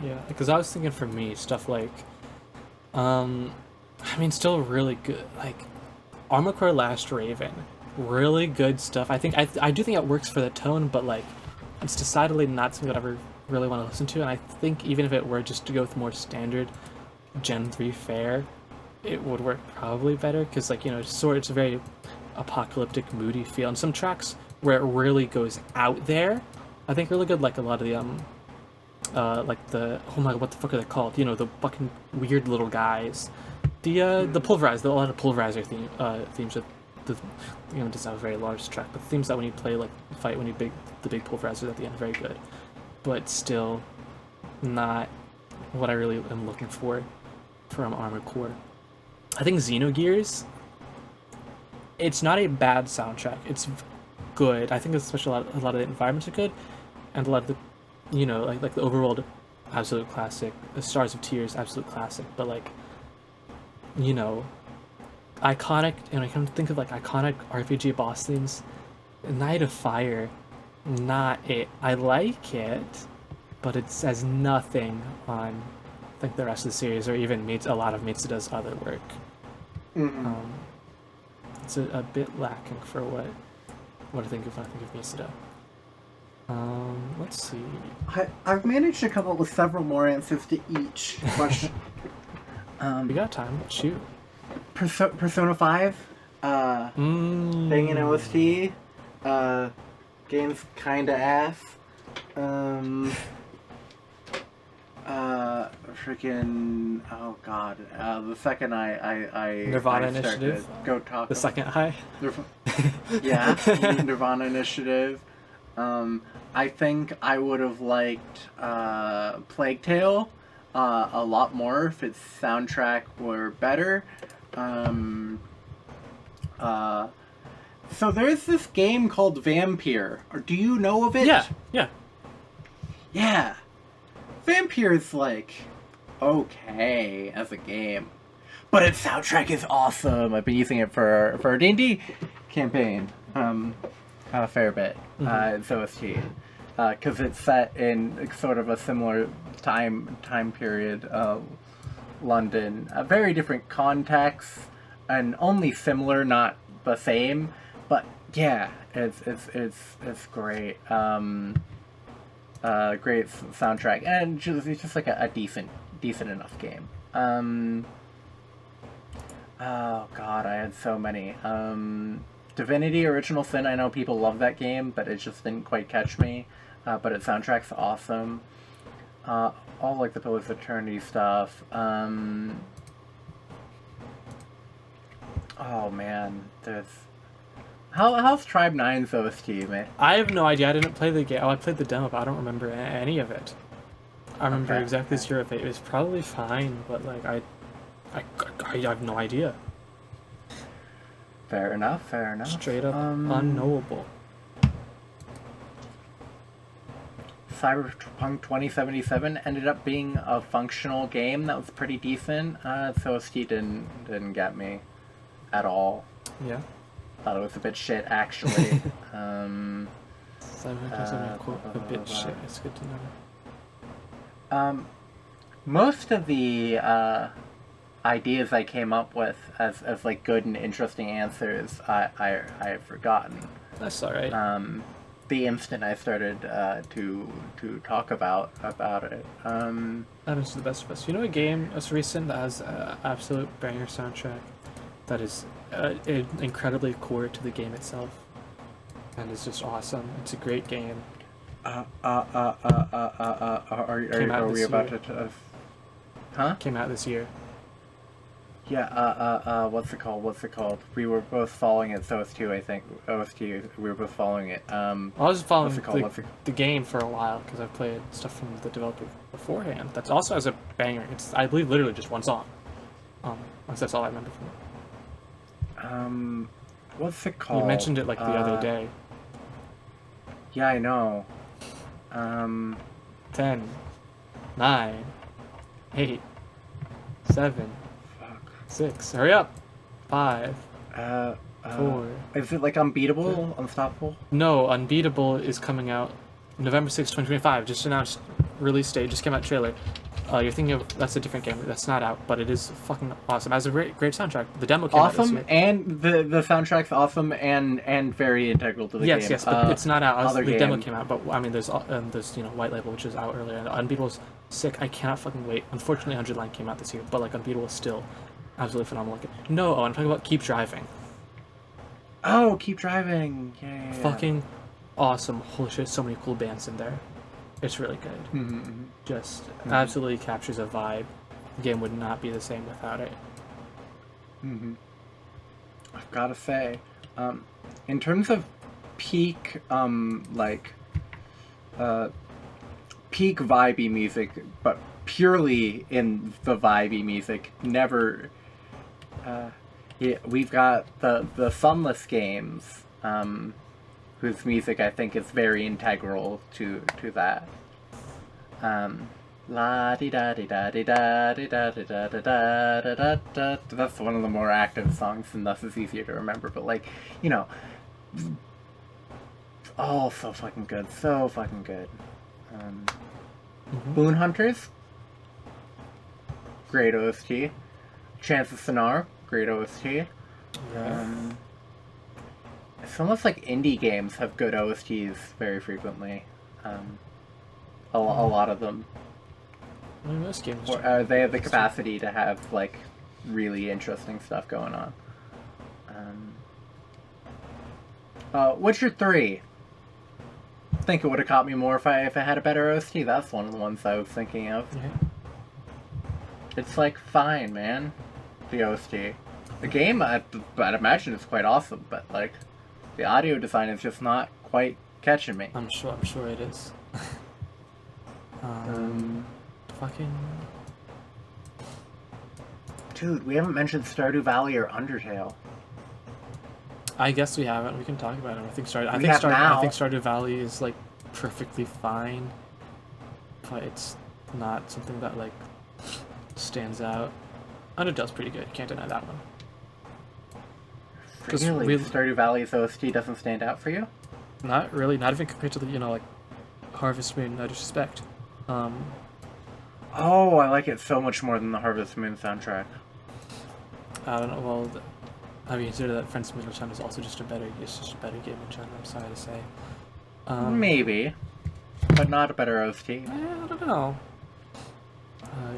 Yeah, because I was thinking for me, stuff like, still really good, like, Armored Core Last Raven, really good stuff. I do think it works for the tone, but, like, it's decidedly not something that I ever really want to listen to, and I think even if it were just to go with more standard Gen 3 fare, it would work probably better, because, like, it's a very apocalyptic, moody feel, and some tracks where it really goes out there, I think really good, like a lot of the, oh my god, what the fuck are they called? The fucking weird little guys. The pulverizer, a lot of pulverizer themes with the, just have a very large track, but themes that when you play, like, fight when the big pulverizers at the end, very good. But still not what I really am looking for from Armored Core. I think Xenogears, it's not a bad soundtrack. It's good. I think especially a lot of the environments are good, and a lot of the, like the overworld, absolute classic. The Stars of Tears, absolute classic. But like, iconic, and I can think of like iconic RPG boss themes. Night of Fire, not it. I like it, but it says nothing on, I think, the rest of the series, or even a lot of Mitsuda's other work. Mm-hmm. It's a bit lacking for what I think of when I think of Mitsuda. Let's see. I've managed to come up with several more answers to each question. We got time. Shoot. Persona 5, thing in OST, game's kinda ass. Freaking, oh god, the second Nirvana I Initiative? go talk The second high? yeah, Nirvana Initiative. I think I would have liked Plague Tale a lot more if its soundtrack were better. So there's this game called Vampire. Do you know of it? Yeah. Yeah. Vampire's like okay as a game, but its soundtrack is awesome. I've been using it for our D&D campaign a fair bit. It's OST because it's set in sort of a similar time period of London, a very different context, and only similar, not the same. But yeah, it's great. Great soundtrack, and it's just like a decent enough game. Oh god, I had so many. Divinity Original Sin, I know people love that game, but it just didn't quite catch me. But its soundtrack's awesome. All like the Pillars of Eternity stuff. Oh man, there's... How's Tribe 9's OST, mate? I have no idea. I didn't play the game. I played the demo, but I don't remember any of it. I remember exactly Zero Fate. It was probably fine, but like I have no idea. Fair enough. Straight up unknowable. Cyberpunk 2077 ended up being a functional game that was pretty decent. So OST didn't get me at all. Yeah. Thought it was a bit shit, actually. Cyberpunk a bit shit. It's good to know. Most of the ideas I came up with as like good and interesting answers, I have forgotten. That's all right. The instant I started to talk about it. That is the best of us. You know a game as recent that has absolute banger soundtrack that is incredibly core to the game itself and is just awesome. It's a great game. Are we about to? Huh? Came out this year. Yeah. What's it called? We were both following it. So it's two, I think. OST. We were both following it. I was following the game for a while because I've played stuff from the developer beforehand. That's also has a banger. It's, I believe, literally just one song. That's all I remember from it. What's it called? You mentioned it like the other day. Yeah, I know. 10, 9, 8, 7, 6. Hurry up. 5, 4. Is it like Unbeatable, Unstoppable? No, Unbeatable is coming out November 6, 2025. Just announced release date. Just came out trailer. You're thinking of, that's a different game. That's not out, but it is fucking awesome. It has a great soundtrack. The demo came out this year. And the soundtrack's awesome and very integral to the game. Yes, but it's not out. The demo game. came out, but I mean, there's White Label, which is out earlier. And Unbeatable's sick. I cannot fucking wait. Unfortunately, 100 Line came out this year, but like Unbeatable is still absolutely phenomenal. No, I'm talking about Keep Driving. Oh, Keep Driving. Yeah. Fucking awesome. Holy shit, so many cool bands in there. It's really good. Just absolutely captures a vibe. The game would not be the same without it. I've got to say, in terms of peak, peak vibey music, but purely in the vibey music, never. We've got the Sunless games. whose music I think is very integral to that. La di da di da di da di da di da da da da da da. That's one of the more active songs, and thus is easier to remember. But like, you know, oh, so fucking good, so fucking good. Boon Hunters, great OST. Chance of Sonar, great OST. Yeah. It's almost like indie games have good OSTs very frequently. A lot of them. I mean, most games. Or, they have the capacity to have like really interesting stuff going on. Witcher 3. I think it would have caught me more if I had a better OST. That's one of the ones I was thinking of. Yeah. It's like fine, man. The OST. The game, I'd imagine it's quite awesome, but like the audio design is just not quite catching me. I'm sure it is. Fucking. Dude, we haven't mentioned Stardew Valley or Undertale. I guess we haven't. We can talk about it. I think We have now. I think Stardew Valley is like perfectly fine, but it's not something that like stands out. Undertale's pretty good. Can't deny that one. Really? Stardew Valley's OST doesn't stand out for you? Not really. Not even compared to the like Harvest Moon. No disrespect. Oh, I like it so much more than the Harvest Moon soundtrack. I don't know. Well, I mean, consider that Friends Middle Town is also just a better game in general. I'm sorry to say. Maybe, but not a better OST. I don't know.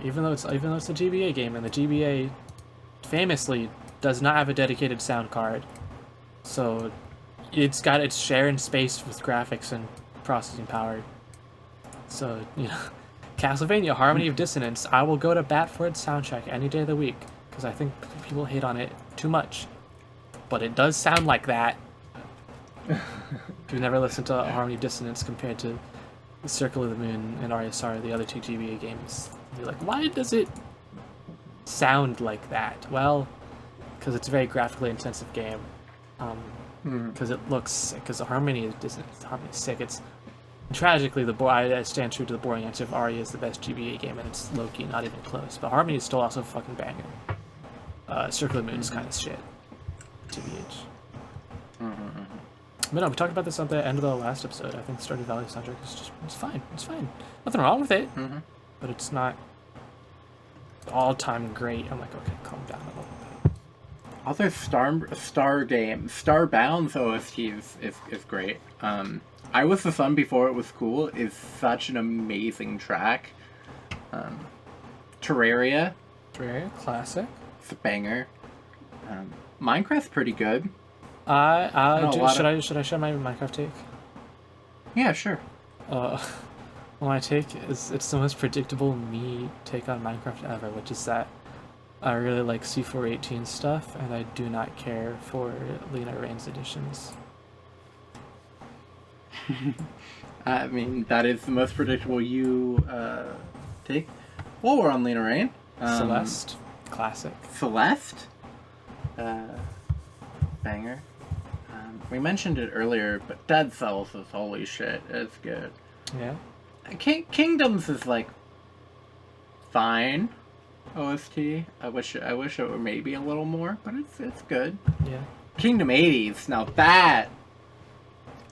Even though it's a GBA game, and the GBA famously does not have a dedicated sound card, so it's got its share in space with graphics and processing power. So Castlevania Harmony of Dissonance, I will go to bat for its soundtrack any day of the week because I think people hate on it too much, but it does sound like that. If you've never listened to Harmony of Dissonance compared to Circle of the Moon and RSR, the other two GBA games, you're like, why does it sound like that? Well, because it's a very graphically intensive game. Because Harmony is sick. It's tragically I stand true to the boring answer of Aria is the best GBA game, and it's low-key not even close. But Harmony is still also a fucking banger. Circle of the Moon is kind of shit. TBH. But no, we talked about this at the end of the last episode. I think Stardew Valley soundtrack is it's fine. It's fine. Nothing wrong with it. But it's not all-time great. I'm like, okay, calm down a little bit. Other Star games, Starbound's OST is great. I Was the Sun Before It Was Cool is such an amazing track. Terraria, classic. It's a banger. Minecraft's pretty good. Should I share my Minecraft take? Yeah, sure. Well, my take is it's the most predictable me take on Minecraft ever, which is that I really like C418 stuff, and I do not care for Lena Raine's editions. I mean, that is the most predictable you take. Well, we're on Lena Raine. Celeste, classic. Celeste, banger. We mentioned it earlier, but Dead Cells is holy shit. It's good. Yeah. Kingdoms is like fine. OST. I wish it were maybe a little more, but it's good. Yeah. Kingdom 80s. Now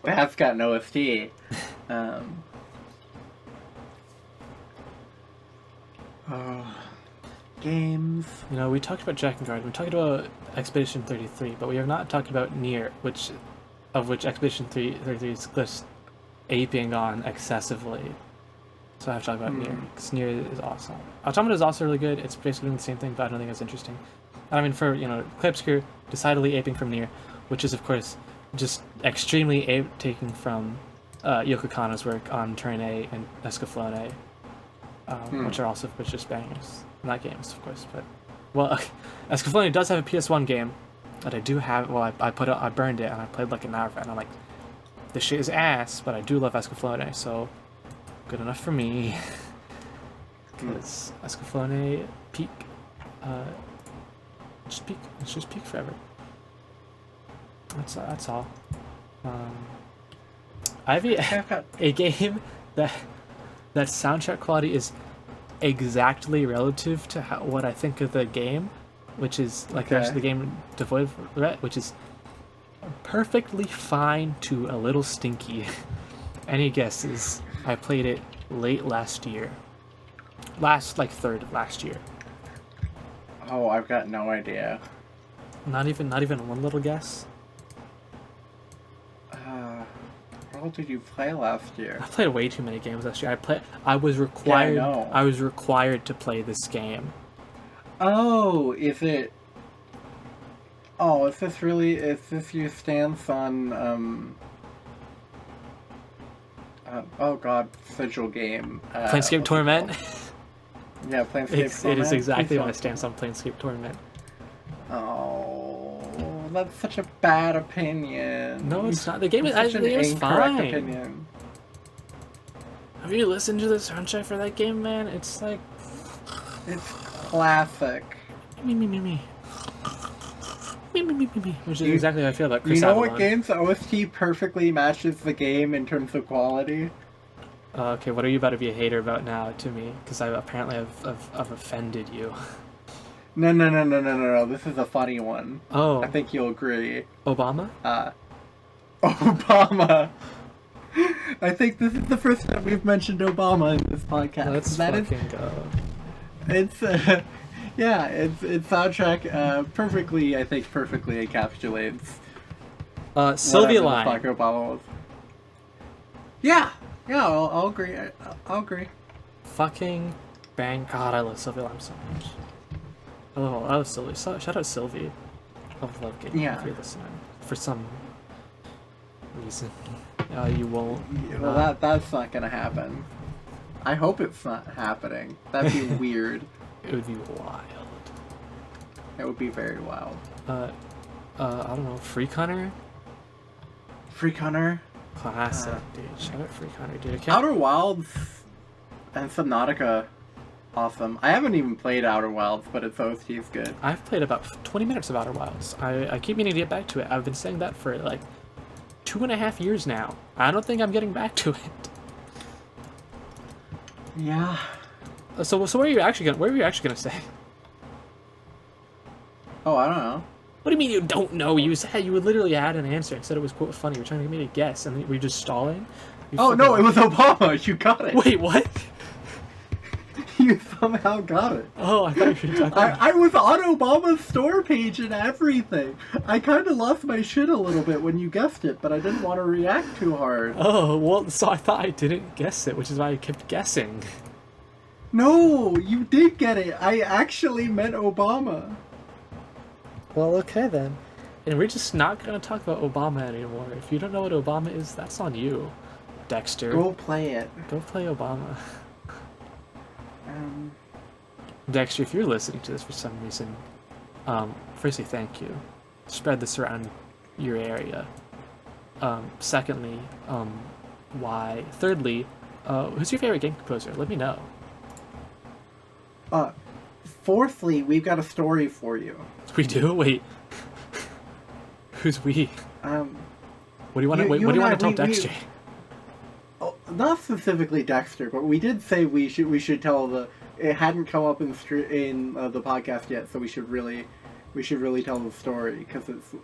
that's got an OST. Games. We talked about Drakengard. We talked about Expedition 33, but we have not talked about Nier, which Expedition 33 is just aping on excessively. So I have to talk about Nier, because Nier is awesome. Automata is also really good. It's basically doing the same thing, but I don't think it's interesting. And I mean, for, Obscur, decidedly aping from Nier, which is, of course, just extremely taking from Yoko Kanno's work on Turn A and Escaflowne, which are also just bangers. Not games, of course, but... Well, Escaflowne does have a PS1 game that I do have... Well, I burned it, and I played like an hour of it, and I'm like, this shit is ass, but I do love Escaflowne, so... Good enough for me. Because Escaflowne peak. Just peak. It's just peak forever. That's all. I've got a game that soundtrack quality is exactly relative to what I think of the game, which is like Okay. actually the game devoid of regret, which is perfectly fine to a little stinky. Any guesses? I played it late last year. Third of last year. Oh, I've got no idea. Not even one little guess. What all did you play last year? I played way too many games last year. I was required. Yeah, I know. I was required to play this game. Oh, is it? Oh, is this really? Is this your stance on? Oh God, sigil game. Planescape what's it Torment. called? Yeah, Planescape Torment. It is exactly Please my stance on Planescape Torment. Oh, that's such a bad opinion. No, it's not. The game is Such an incorrect fine. opinion. Have you listened to the soundtrack for that game, man? It's like It's classic. me. Which is exactly how I feel about Chris You know Avalon. what game's OST perfectly matches the game in terms of quality? Okay, what are you about to be a hater about now to me? Because I apparently I've offended you. No. This is a funny one. Oh, I think you'll agree. Obama? Obama. I think this is the first time we've mentioned Obama in this podcast. Let's fucking go. It's yeah, it's soundtrack perfectly encapsulates Sylvia whatever the Line. fuck Obama was. Yeah, I'll agree. I'll agree. Fucking bang. God, I love Sylvia Line so much. I love Sylvie. Shout out Sylvie. Love game. Yeah. If you're listening. For some reason. You won't. Well, that's not gonna happen. I hope it's not happening. That'd be weird. It would be wild. It would be very wild. I don't know. Freak Hunter? Freak Hunter, Classic, dude. Shout out Freak Hunter, dude. I can't... Outer Wilds, and Subnautica, awesome. I haven't even played Outer Wilds, but its OST is good. I've played about 20 minutes of Outer Wilds. I keep meaning to get back to it. I've been saying that for like 2.5 years now. I don't think I'm getting back to it. Yeah. So what are you actually gonna say? Oh, I don't know. What do you mean you don't know? You would literally add an answer and said it was quote funny. You're trying to get me to guess, and we're just stalling. Oh no, it was Obama. You got it. Wait, what? You somehow got it. Oh, I thought you were. I was on Obama's store page and everything. I kind of lost my shit a little bit when you guessed it, but I didn't want to react too hard. Oh well, so I thought I didn't guess it, which is why I kept guessing. No, you did get it. I actually meant Obama. Well, okay then. And we're just not gonna talk about Obama anymore. If you don't know what Obama is, that's on you, Dexter. Go play it. Go play Obama. Dexter, if you're listening to this for some reason, firstly, thank you. Spread this around your area. Secondly, why? Thirdly, who's your favorite game composer? Let me know. Fourthly, we've got a story for you. We do? Wait. Who's we? What do you want to? What do you want to tell Dexter? Oh, not specifically Dexter, but we did say we should tell the. It hadn't come up in the podcast yet, so we should really tell the story because it's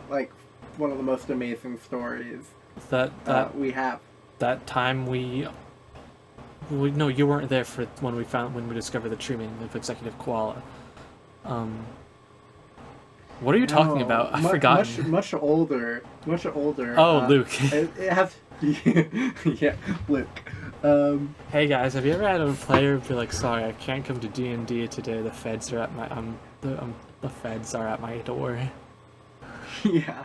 like one of the most amazing stories That we have. That time we no, you weren't there for when we discovered the true meaning of executive koala. What are you talking about? I forgot. Much older. Oh, Luke. It has. Yeah, Luke. Hey guys, have you ever had a player be like, "Sorry, I can't come to D&D today. The feds are at my the feds are at my door." Yeah.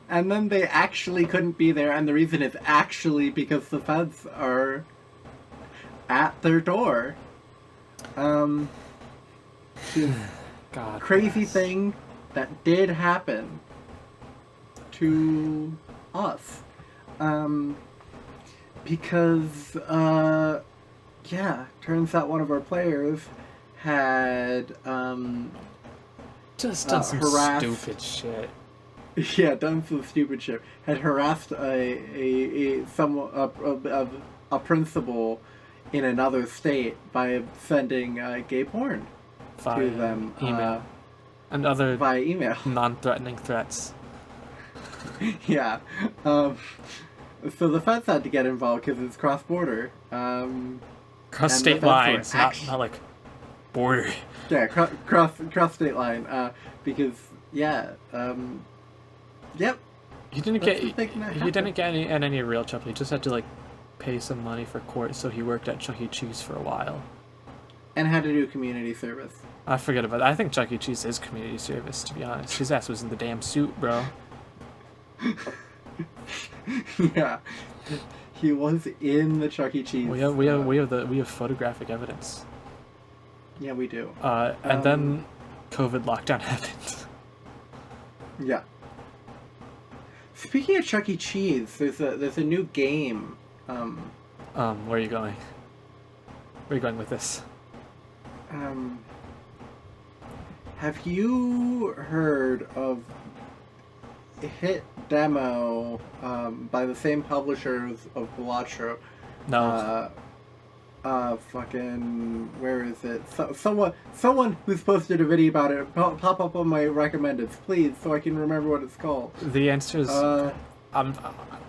And then they actually couldn't be there, and the reason is actually because the feds are at their door. God. Crazy bless. thing that did happen to us. Because, yeah, turns out one of our players had, Just done some harassed. stupid shit. yeah, done some stupid shit, had harassed a principal in another state by sending gay porn to via them email and other via email. non-threatening threats. Yeah. So the feds had to get involved because it's cross-border. Cross And the state feds were lines, act- not like border. Yeah, cross state line. Because yep. You didn't That's get the thing that he didn't happened. get any real trouble. He just had to like pay some money for court, so he worked at Chuck E. Cheese for a while. And had to do community service. I forget about that. I think Chuck E. Cheese is community service, to be honest. His ass was in the damn suit, bro. Yeah. He was in the Chuck E. Cheese. We have photographic evidence. Yeah, we do. And then COVID lockdown happened. Yeah. Speaking of Chuck E. Cheese, there's a new game. Where are you going? Where are you going with this? Have you heard of a hit demo by the same publishers of Balatro? No. Fucking, where is it? Someone who's posted a video about it, pop up on my recommendeds, please, so I can remember what it's called. The answer is I'm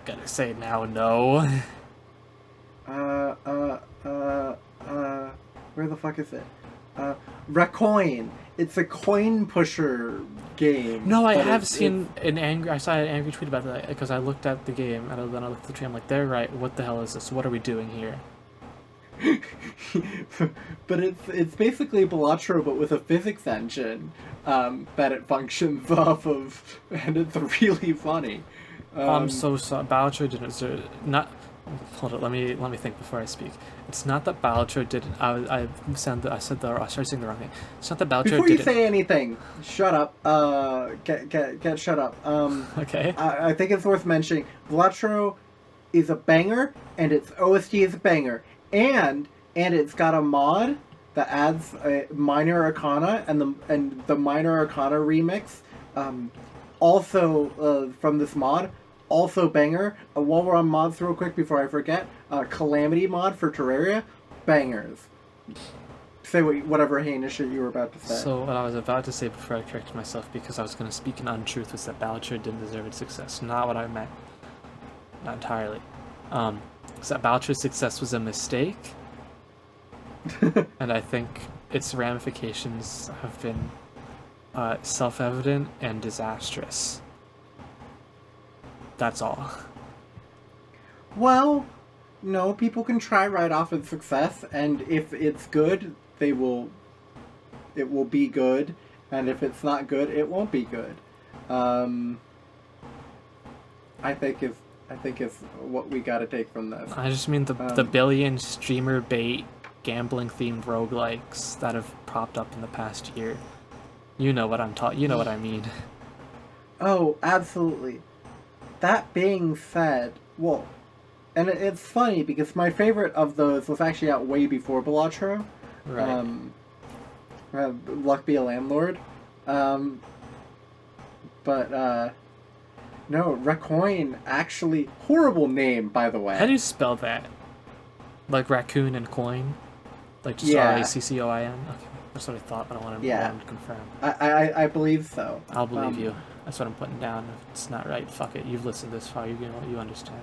gonna say now no. Where the fuck is it? Recoin. It's a coin pusher game. No, I have seen I saw an angry tweet about that because I looked at the game and then I looked at the tree. I'm like, they're right. What the hell is this? What are we doing here? But it's basically Balatro, but with a physics engine that it functions off of, and it's really funny. I'm so sorry. Balatro didn't deserve not. Hold on, let me think before I speak. It's not that Balatro didn't. I started saying the wrong thing. It's not that Balatro Before you didn't. say anything, shut up. Get shut up. Okay. I think it's worth mentioning. Balatro is a banger, and its OST is a banger, and it's got a mod that adds a minor arcana, and the minor arcana remix, also from this mod. Also banger. While we're on mods real quick before I forget, Calamity mod for Terraria, bangers. Say whatever heinous shit you were about to say. So what I was about to say before I corrected myself because I was going to speak an untruth was that Balatro didn't deserve its success. Not what I meant. Not entirely. So that Balatra's success was a mistake. And I think its ramifications have been self-evident and disastrous. That's all. Well, no, people can try right off its success, and if it's good, it will be good, and if it's not good, it won't be good. I think is what we got to take from this. I just mean the billion streamer bait gambling themed roguelikes that have popped up in the past year. You know what you know what I mean. Oh, absolutely. That being said, well, and it's funny because my favorite of those was actually out way before Balatro. Right. Luck be a landlord. No, Recoin actually horrible name, by the way. How do you spell that? Like raccoon and coin? Like just Yeah. RACCOIN? Okay, that's what I thought, but I wanted to confirm. I believe so. I'll believe you. That's what I'm putting down. If it's not right, fuck it. You've listened this far. You understand.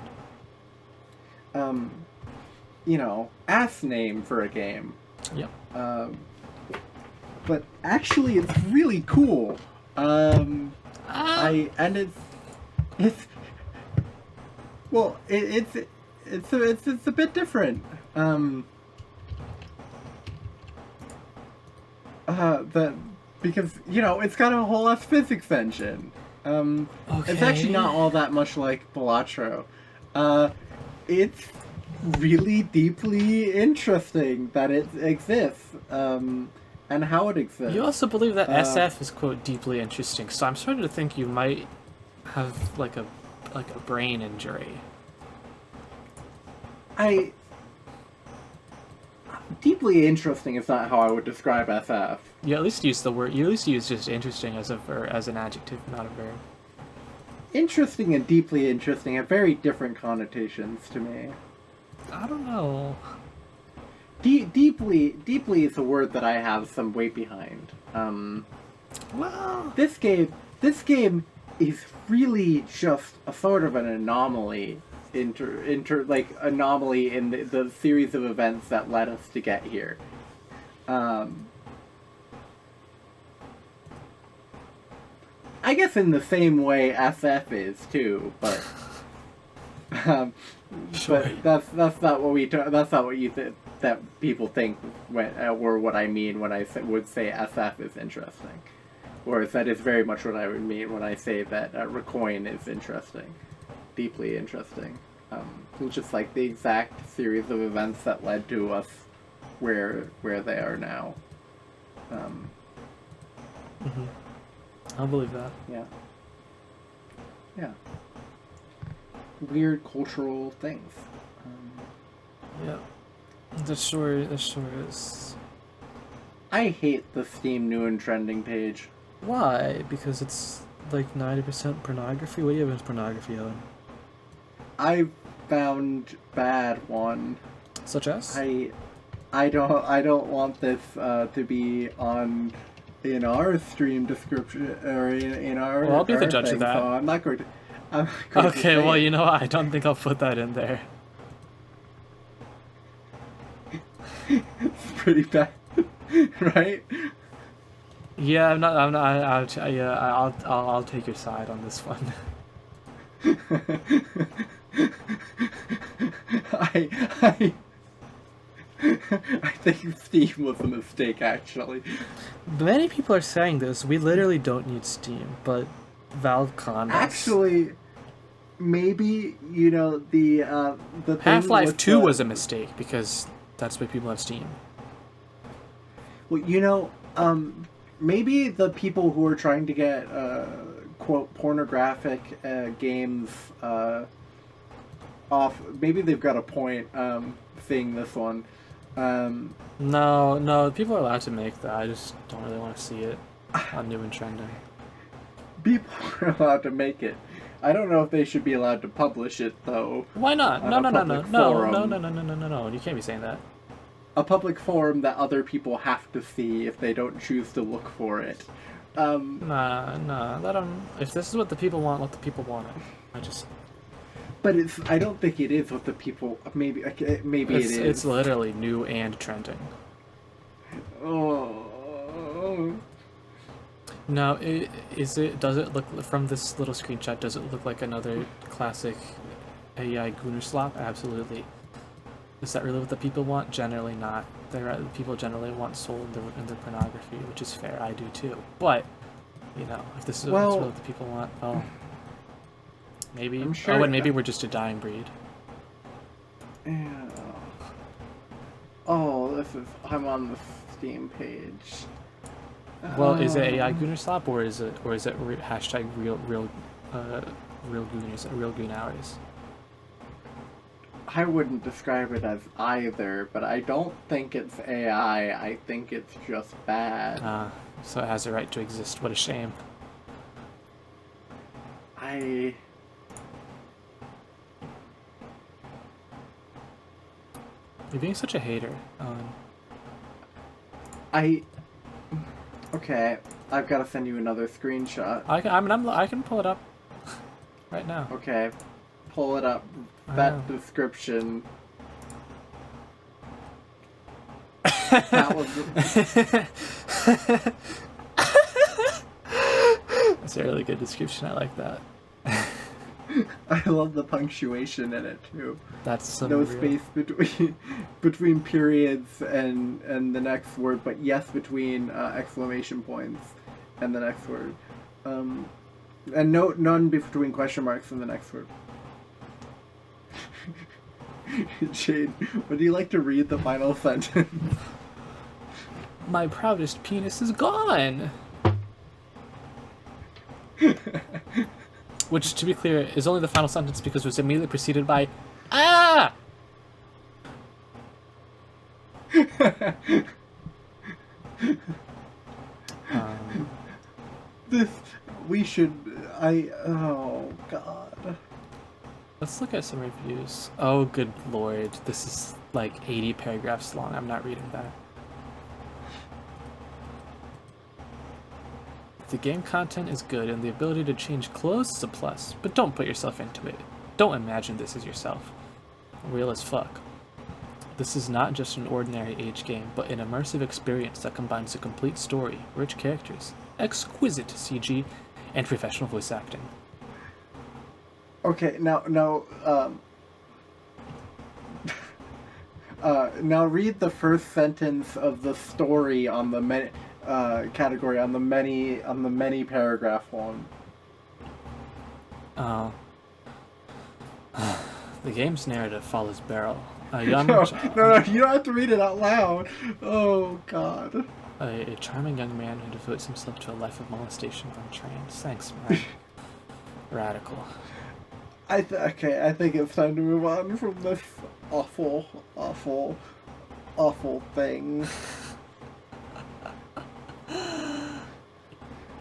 Ass name for a game. Yep. But actually, it's really cool. It's a bit different. Because it's got a whole ass physics engine. It's actually not all that much like Balatro. It's really deeply interesting that it exists, and how it exists. You also believe that SF is quote deeply interesting, so I'm starting to think you might have like a brain injury. Deeply interesting is not how I would describe SF. You at least use the word. You at least use just interesting as an adjective, not a verb. Interesting and deeply interesting have very different connotations to me. I don't know. Deeply is a word that I have some weight behind. Well, This game is really just a sort of an anomaly, anomaly in the series of events that led us to get here. I guess in the same way SF is too, but sure. but that's not what that's not what you that people think when or what I mean when I would say SF is interesting, whereas that is very much what I would mean when I say that Recoin is interesting, deeply interesting. It's just like the exact series of events that led to us where they are now. Mm-hmm. I'll believe that. Yeah. Yeah. Weird cultural things. Yeah. The story is... I hate the Steam new and trending page. Why? Because it's like 90% pornography? What do you have against pornography, Owen? I found bad one. Such as? I don't want this to be on in our stream description or in our. Well, I'll be the our judge thing, of that. So I'm not going to. Okay, well, you know what? I don't think I'll put that in there. It's pretty bad, right? Yeah, I'll take your side on this one. I think Steam was a mistake, actually. Many people are saying this. We literally don't need Steam, but Valve conned us. Actually, maybe the thing Half-Life 2 the, was a mistake because that's why people have Steam. Well, maybe the people who are trying to get quote pornographic games off, maybe they've got a point seeing this one. No, people are allowed to make that. I just don't really want to see it on new and trending. People are allowed to make it. I don't know if they should be allowed to publish it though. Why not? No. You can't be saying that. A public forum that other people have to see if they don't choose to look for it. Nah. Let them. If this is what the people want, let the people want it. But I don't think it is what the people. Maybe it is. It's literally new and trending. Oh. Now, does it look from this little screenshot? Does it look like another classic AI Gooner slop? Absolutely. Is that really what the people want? Generally not. People generally want soul in their pornography, which is fair. I do too. But if this is what the people want, well, maybe. I'm sure, and maybe we're just a dying breed. Yeah. Oh, I'm on the Steam page. Well, is it AI Gooner slop or is it hashtag real Gooners, real Goon hours? I wouldn't describe it as either, but I don't think it's AI. I think it's just bad. So it has a right to exist. What a shame. You're being such a hater. Okay, I've got to send you another screenshot. I can pull it up right now. Okay, pull it up. That description. That was. That's a really good description. I like that. I love the punctuation in it too. That's no space between periods and the next word, but yes between exclamation points and the next word, and none between question marks and the next word. Shane, would you like to read the final sentence? My proudest penis is gone. Which, to be clear, is only the final sentence because it was immediately preceded by "Ah!" We should. Oh god. Let's look at some reviews. Oh, good lord. This is like 80 paragraphs long. I'm not reading that. The game content is good and the ability to change clothes is a plus, but don't put yourself into it. Don't imagine this as yourself. Real as fuck. This is not just an ordinary age game, but an immersive experience that combines a complete story, rich characters, exquisite CG, and professional voice acting. Okay, now, now read the first sentence of the story on the category on the many paragraph one. The game's narrative follows Beryl, a young No, you don't have to read it out loud. Oh god. a charming young man who devotes himself to a life of molestation on trains. Thanks, man. Radical. I think it's time to move on from this awful thing.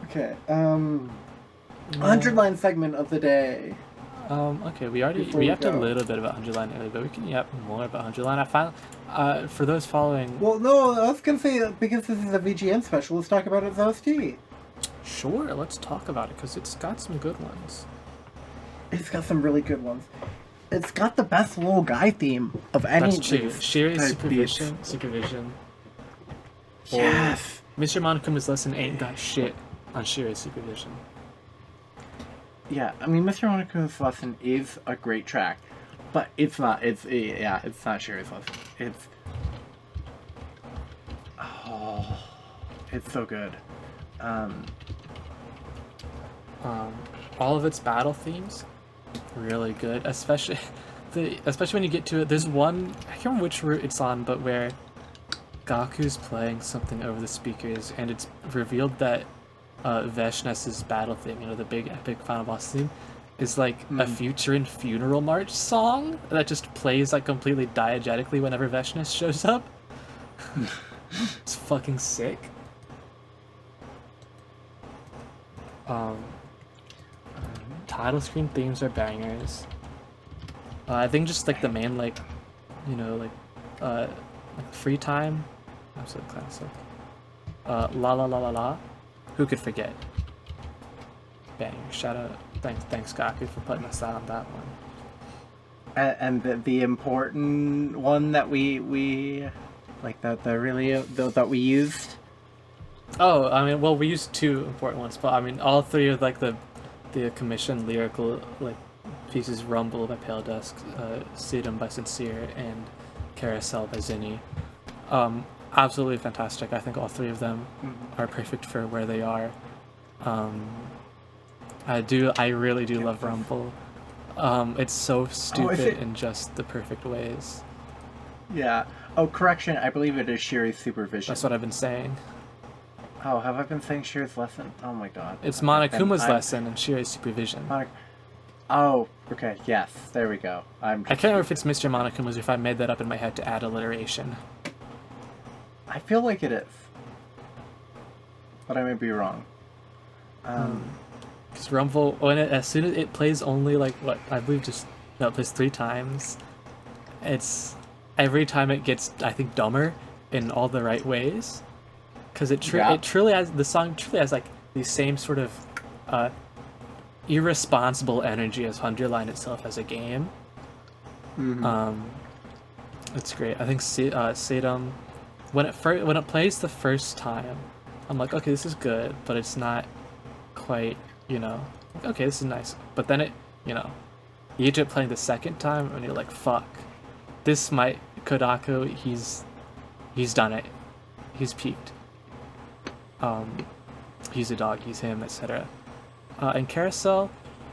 Okay, 100-line segment of the day. Okay, we yapped a little bit about 100 line earlier, but we can yap more about 100 line. I found, for those following... Well, no, I was gonna say, because this is a VGN special, let's talk about its OST. Sure, let's talk about it, because it's got some good ones. It's got some really good ones. It's got the best little guy theme of any... That's true. Shiri's supervision. Yes! Mr. Monokuma's lesson ain't got shit on Shiri's supervision. Yeah, I mean, Mr. Monokuma's lesson is a great track, but it's not. It's not Shiri's lesson. It's so good. All of its battle themes, really good. Especially when you get to it. There's one, I can't remember which route it's on, but where Gaku's playing something over the speakers, and it's revealed that Veshness's battle theme, the big epic final boss theme, is like a future funeral march song that just plays like completely diegetically whenever Veshness shows up. It's fucking sick. Title screen themes are bangers. I think just like the main like free time, absolute classic. La la la la la. Who could forget? Bang! Shout out! Thanks, Gaku, for putting us on that one. And the important one that we like that we used. Oh, I mean, well, we used two important ones, but I mean, all three of like the commissioned lyrical like pieces: Rumble by Pale Dusk, Sedum by Sincere, and Carousel by Zinni. Absolutely fantastic. I think all three of them are perfect for where they are. I really do love Rumble. It's so stupid in just the perfect ways. Yeah. Oh, correction. I believe it is Shiri's supervision. That's what I've been saying. Oh, have I been saying Shiri's lesson? Oh my god. It's Monokuma's lesson and Shiri's supervision. Oh, okay. Yes. There we go. I can't remember if it's Mr. Monokuma's or if I made that up in my head to add alliteration. I feel like it is, but I may be wrong. Because Rumble, as soon as it plays only like what I believe it plays 3 times. It's every time it gets, I think, dumber in all the right ways. Because it truly has, the song truly has like the same sort of irresponsible energy as Underline itself as a game. It's great. I think Sedum, when it plays the first time, I'm like, okay, this is good, but it's not quite, okay, this is nice. But then you get to it playing the second time, and you're like, fuck, this might, Kodaku, he's done it. He's peaked. He's a dog, he's him, etc. And Carousel,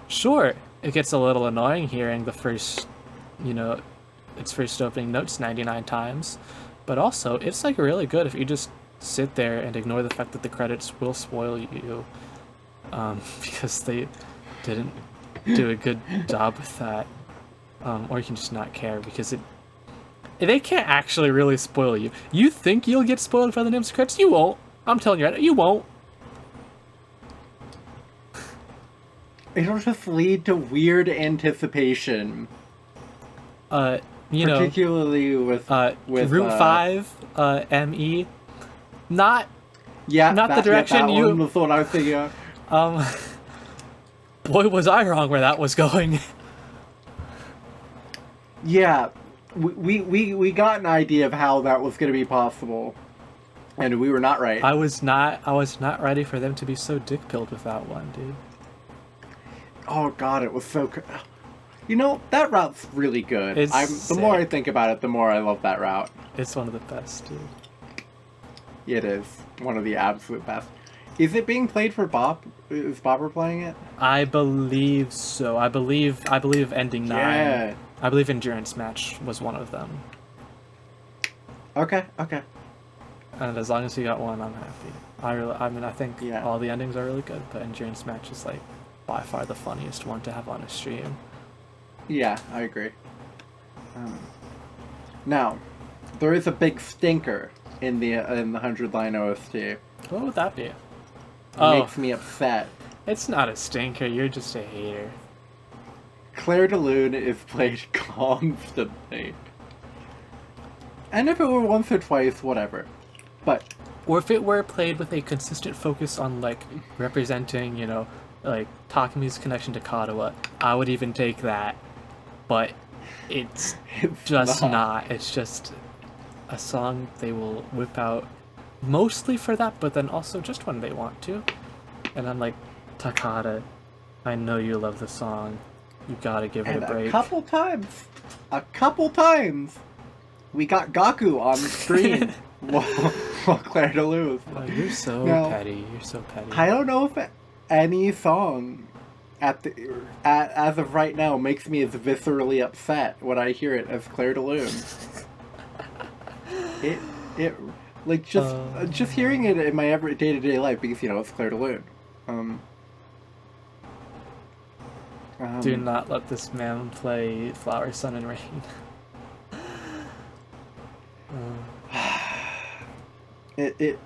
sure, it gets a little annoying hearing the first, its first opening notes 99 times, but also it's like really good if you just sit there and ignore the fact that the credits will spoil you, because they didn't do a good job with that, or you can just not care because they can't actually really spoil you. You think you'll get spoiled by the names of credits? You won't. I'm telling you right now, you won't. it'll just lead to weird anticipation. You know, particularly with Route 5, ME, not yeah, not the direction that you. one was the one I was thinking of. Boy, was I wrong where that was going. Yeah, we got an idea of how that was going to be possible, and we were not right. I was not ready for them to be so dick-pilled with that one, dude. Oh god, it was so. You know, that route's really good. The more I think about it, the more I love that route. It's one of the best, dude. It is one of the absolute best. Is it being played for Bob? Is Bobber playing it? I believe so. I believe Ending 9. Yeah. I believe Endurance Match was one of them. Okay. And as long as you got one, I'm happy. I think all the endings are really good, but Endurance Match is like by far the funniest one to have on a stream. Yeah, I agree. Now, there is a big stinker in the 100-line OST. What would that be? It makes me upset. It's not a stinker, you're just a hater. Clair de Lune is played constantly. And if it were once or twice, whatever. But... Or if it were played with a consistent focus on, like, representing, you know, like, Takemi's connection to Katawa, I would even take that. But it's just not. It's just a song they will whip out mostly for that, but then also just when they want to. And I'm like, Takada, I know you love the song. You gotta give it a break. A couple times, we got Gaku on the screen while Clair de Lune was playing. Oh, you're so petty. You're so petty. I don't know if any song as of right now makes me as viscerally upset when I hear it as Clair de Lune. it like just hearing it in my day-to-day life, because you know it's Clair de Lune. Do not let this man play Flower, Sun, and Rain. It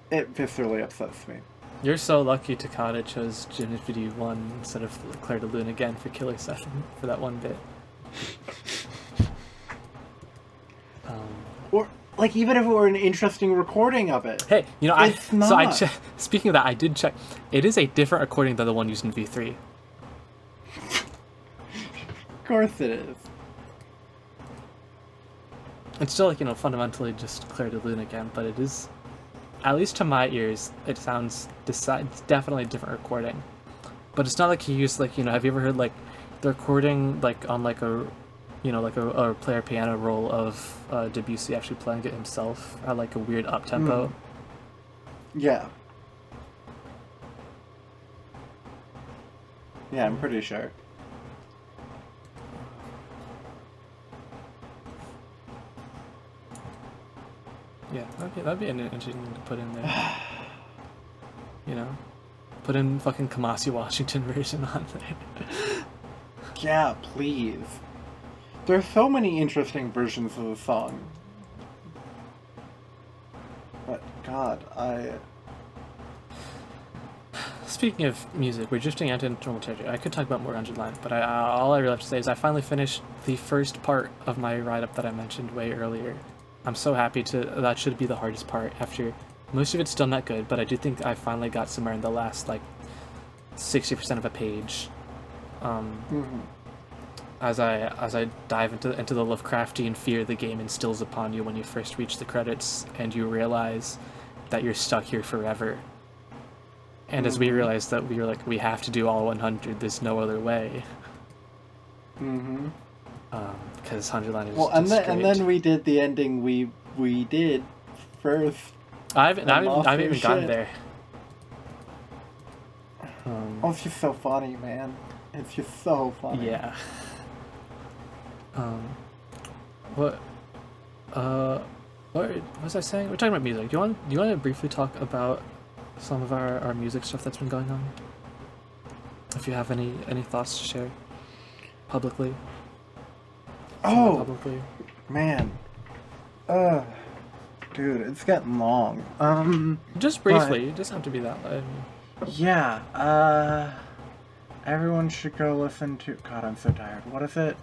viscerally upsets me. You're so lucky Takada chose Genocide 1 instead of Clair de Lune again for Killer 7 for that one bit. Or, like, even if it were an interesting recording of it. Hey, you know, not. Speaking of that, I did check. It is a different recording than the one used in V3. Of course it is. It's still, like, you know, fundamentally just Clair de Lune again, but it is... At least to my ears, it sounds it's definitely a different recording. But it's not like he used, like, you know, have you ever heard, like, the recording, like, on, like, a, you know, like, a player piano roll of Debussy actually playing it himself at, like, a weird up-tempo? Yeah. Yeah, I'm pretty sure. Yeah, that'd be an interesting thing to put in there. You know? Put in fucking Kamasi Washington version on there. Yeah, please. There's so many interesting versions of the song. But, God, Speaking of music, we're drifting out into normal territory. I could talk about more 100 Line, but all I really have to say is I finally finished the first part of my write-up that I mentioned way earlier. I'm so happy that should be the hardest part after most of it's still not good, but I do think I finally got somewhere in the last, like, 60% of a page. As I dive into the Lovecraftian fear the game instills upon you when you first reach the credits and you realize that you're stuck here forever. And as we realized that we were like, we have to do all 100, there's no other way. Because 100 Line is and then we did the ending we did first. I haven't even gotten there. It's just so funny, man. It's just so funny. Yeah. What was I saying? We're talking about music. Do you want to briefly talk about some of our music stuff that's been going on? If you have any thoughts to share publicly. Publicly. Man. Dude, it's getting long. Just briefly. It doesn't have to be that long. Yeah. Everyone should go listen to... God, I'm so tired. What is it?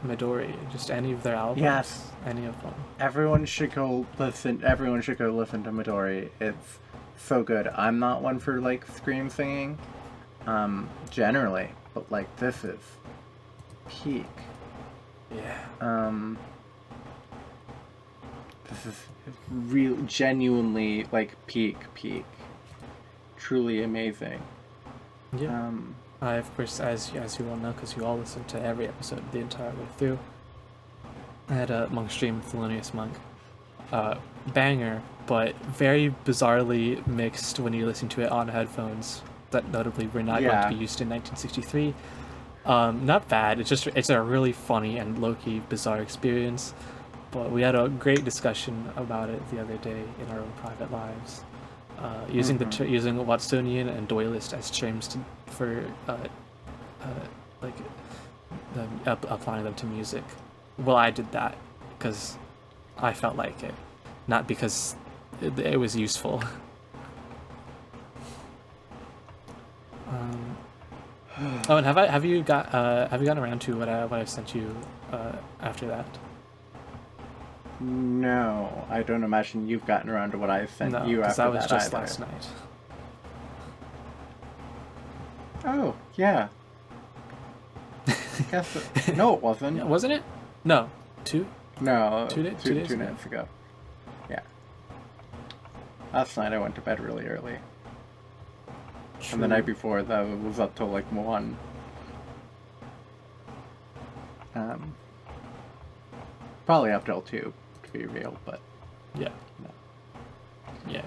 Midori. Just any of their albums. Yes. Any of them. Everyone should go listen to Midori. It's so good. I'm not one for, like, scream singing, generally, but, like, this is peak. Yeah. This is real, genuinely, like, peak. Truly amazing. Yeah. I, of course, as you all know, because you all listen to every episode the entire way through, I had a monk stream, Thelonious Monk. Banger, but very bizarrely mixed when you listen to it on headphones that notably were not going to be used in 1963. Not bad, it's a really funny and low-key bizarre experience, but we had a great discussion about it the other day in our own private lives. Using using Watsonian and Doylist as terms for applying them to music. Well, I did that because I felt like it, not because it was useful. Oh, and have you gotten around to what I've sent you after that? No, I don't imagine you've gotten around to what I sent you after that was just either. last night. Oh, yeah. No, it wasn't. Yeah, wasn't it? No. Two? No, two days minutes ago. Yeah. Last night I went to bed really early. True. And the night before that was up till like 1. Probably up till 2, to be real, but yeah. No. Yeah.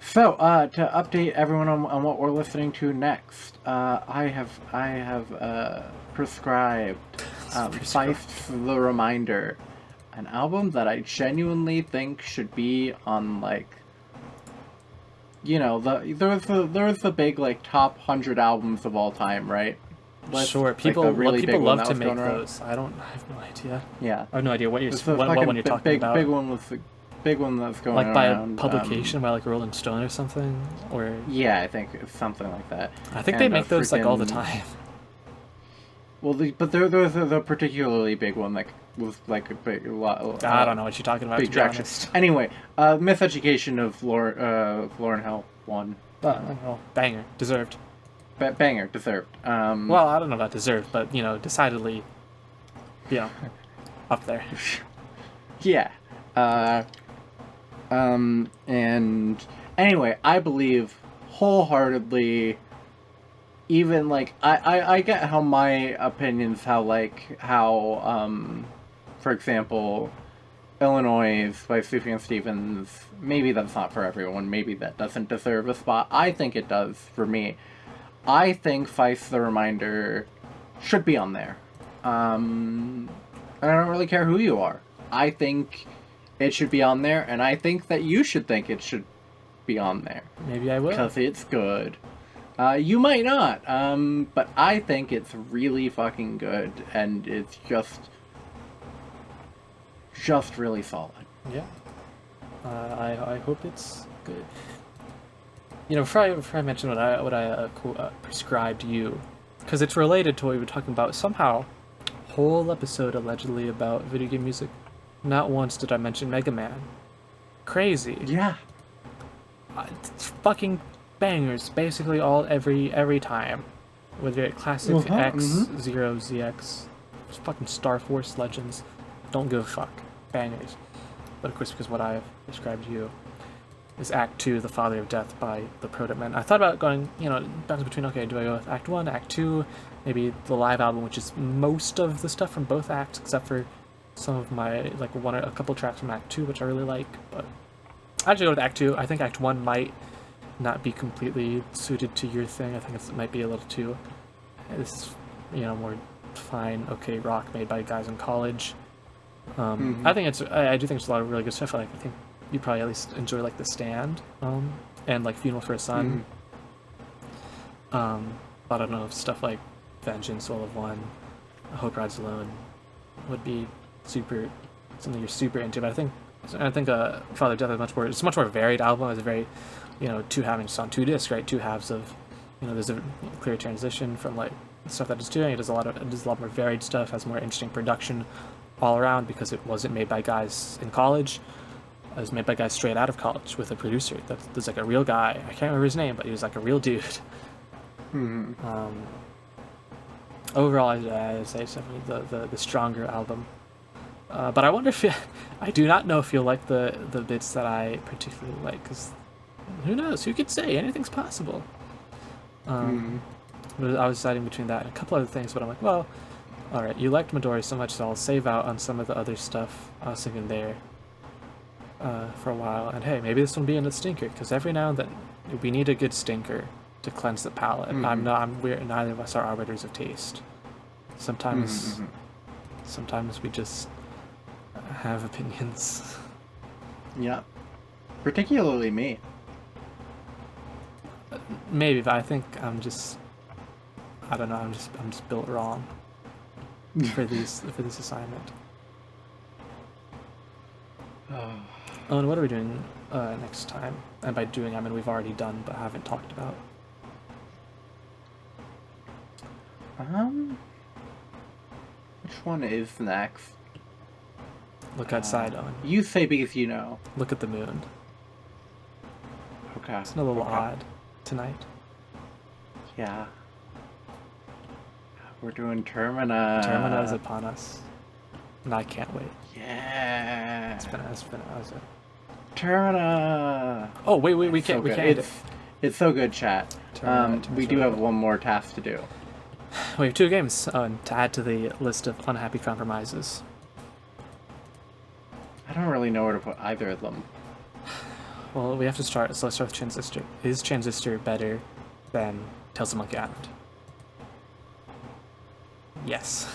So, to update everyone on what we're listening to next, I have prescribed Feist the Reminder, an album that I genuinely think should be on, like, you know, there was the big, like, top 100 albums of all time, right? Sure, people love to make those. I have no idea. Yeah, I have no idea what you're talking about. Big one was the big one that's going like around. By a publication by like Rolling Stone or something, or yeah, I think it's something like that. I think they make those like all the time. Well, but there was a particularly big one, like was like a big lot. I don't know what you're talking about. Big to be honest. Anyway, Miseducation of Lauren Hill won. Banger, deserved. Banger, deserved. Well, I don't know about deserved, but you know, decidedly, you know, up there. Yeah. And anyway, I believe wholeheartedly. Even like I get how my opinions, for example, Illinois by Sufjan Stevens, maybe that's not for everyone, maybe that doesn't deserve a spot. I think it does for me. I think Feist the Reminder should be on there. And I don't really care who you are. I think it should be on there, and I think that you should think it should be on there. Maybe I will. Because it's good. You might not, but I think it's really fucking good, and it's just really solid. Yeah. I hope it's good. You know, before I mention what I prescribed you, because it's related to what we were talking about. Somehow, whole episode allegedly about video game music. Not once did I mention Mega Man. Crazy. Yeah. It's fucking bangers, basically every time. Whether it's classic X, Zero, ZX, fucking Star Force Legends, don't give a fuck. Bangers. But of course, because what I have described to you is Act 2, The Father of Death by the Protomen. I thought about going, you know, bouncing between, okay, do I go with Act 1, Act 2, maybe the live album, which is most of the stuff from both acts, except for some of my, like, a couple tracks from Act 2, which I really like, but I'd actually go with Act 2. I think Act 1 might not be completely suited to your thing. I think it might be a little too, it's, you know, more fine, okay rock made by guys in college. I do think it's a lot of really good stuff. Like, I think you probably at least enjoy like The Stand, and like Funeral for a Son. I don't know if stuff like Vengeance, Soul of One, Hope Rides Alone would be something you're super into. But I think Father of Death is much more varied album. It's a very, you know, two halvings on 2 discs, right? 2 halves of there's a clear transition from like stuff that it's doing. It does a lot more varied stuff, has more interesting production all around because it wasn't made by guys in college. It was made by guys straight out of college with a producer. There's like a real guy. I can't remember his name, but he was like a real dude. Overall, I'd say it's definitely the stronger album. But I wonder if I do not know if you'll like the bits that I particularly like, because who knows? Who could say? Anything's possible. But I was deciding between that and a couple other things, but I'm like, well, all right, you liked Midori so much, so I'll save out on some of the other stuff I was thinking there for a while. And hey, maybe this will be in the stinker, because every now and then we need a good stinker to cleanse the palate. Neither of us are arbiters of taste. Sometimes we just have opinions. Yeah, particularly me. Maybe, but I think I don't know. I'm just built wrong for this assignment. Oh, and what are we doing next time? And by doing, I mean we've already done, but haven't talked about. Which one is next? Look outside, Owen. You say because you know. Look at the moon. Okay. It's a little odd tonight. Yeah. We're doing Termina. Termina is upon us. And I can't wait. Yeah. It's been Termina. Oh, wait, we can't. It's so good, chat. We do have one more task to do. We have 2 games to add to the list of unhappy compromises. I don't really know where to put either of them. Well, we have to start. So let's start with Transistor. Is Transistor better than Tales of Monkey Island? Yes.